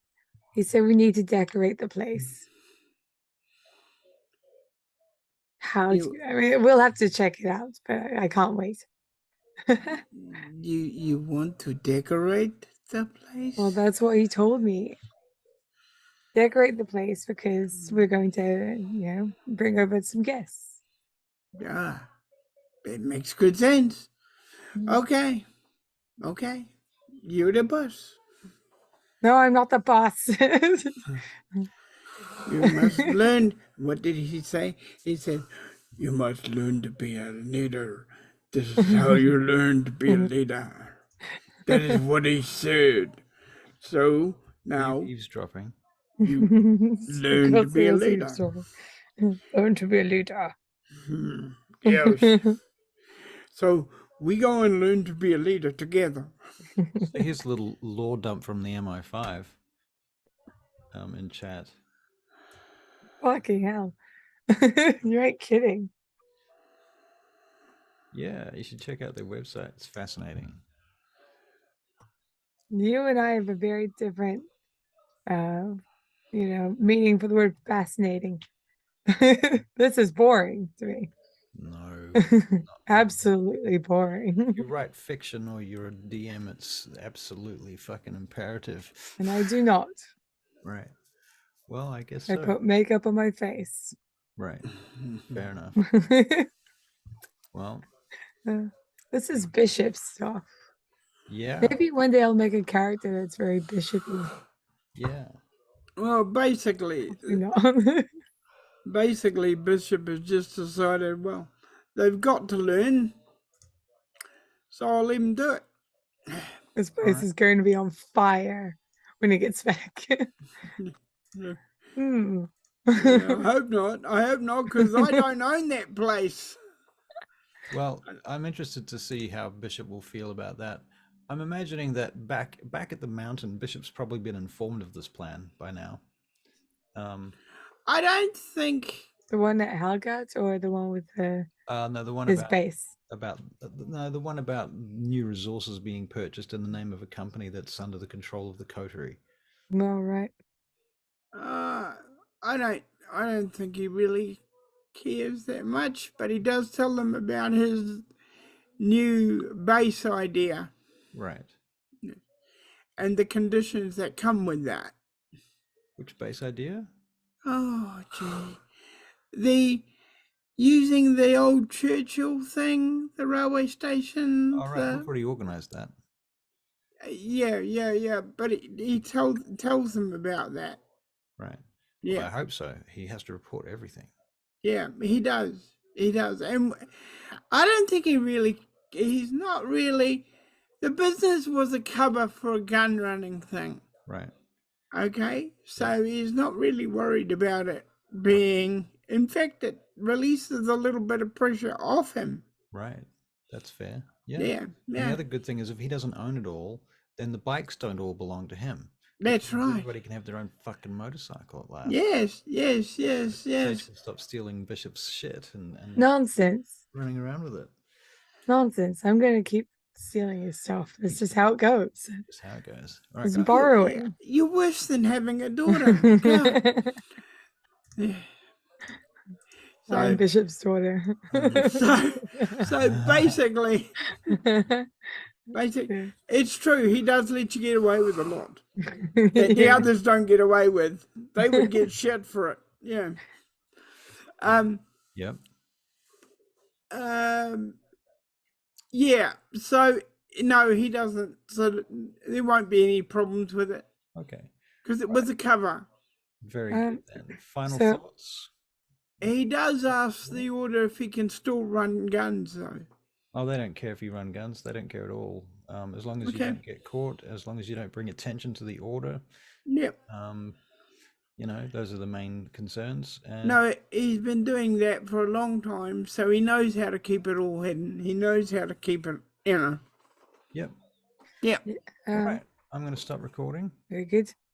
he said we need to decorate the place. I mean, we'll have to check it out, but I can't wait. You want to decorate the place? Well, that's what he told me. Decorate the place because we're going to, bring over some guests. Yeah, it makes good sense. Okay. You're the boss. No, I'm not the boss. You must learn. What did he say? He said, you must learn to be a leader. This is how you learn to be a leader. That is what he said. So now, eavesdropping. You learn to be a leader. Learn to be a leader. Yes. So we go and learn to be a leader together. So here's a little lore dump from the MI5 in chat. Fucking hell. You ain't kidding. Yeah, you should check out their website. It's fascinating. You and I have a very different, meaning for the word fascinating. This is boring to me. No. Absolutely boring. You write fiction or you're a DM, it's absolutely fucking imperative. And I do not. Right. Well, I guess I so. put makeup on my face. Right. Fair enough. Well, this is bishop stuff. yeah. Maybe one day I'll make a character that's very bishopy. Yeah. Well, basically, basically, Bishop has just decided, well, they've got to learn, so I'll let him do it. This place is going to be on fire when he gets back. Yeah, I hope not. I hope not, because I don't own that place. Well, I'm interested to see how Bishop will feel about that. I'm imagining that back at the mountain, Bishop's probably been informed of this plan by now. I don't think the one at Halgat or the one with the no, the one his about base. The one about new resources being purchased in the name of a company that's under the control of the coterie. No, right. I don't think he really cares that much, but he does tell them about his new base idea. Right. And the conditions that come with that. Which base idea? Oh, gee. Using the old Churchill thing, the railway station. All right, we've already organised that. Yeah. But he tells them about that. Right. Yeah. Well, I hope so. He has to report everything. Yeah, he does. He does. And I don't think he's not really, the business was a cover for a gun running thing. Right. Okay, so he's not really worried about it being, in fact, it releases a little bit of pressure off him. Right, that's fair. Yeah. And the other good thing is if he doesn't own it all, then the bikes don't all belong to him. That's right. Everybody can have their own fucking motorcycle at last. Yes. Stop stealing Bishop's shit and nonsense. Running around with it. Nonsense. I'm going to keep stealing his stuff. It's just how it goes. It's how it goes. All right, it's borrowing. You're worse than having a daughter. I'm Bishop's daughter. so basically, it's true. He does let you get away with a lot that the others don't get away with. They would get shit for it. Yeah. Yep. Yeah. So no, he doesn't. So there won't be any problems with it. Okay. Because it was a cover. Very good then. Final thoughts. He does ask the order if he can still run guns, though. Oh, they don't care if you run guns. They don't care at all. As long as you don't get caught, as long as you don't bring attention to the order. Yep. Those are the main concerns. And no, he's been doing that for a long time, so he knows how to keep it all hidden. He knows how to keep it, Yep. Yep. All right. I'm going to stop recording. Very good.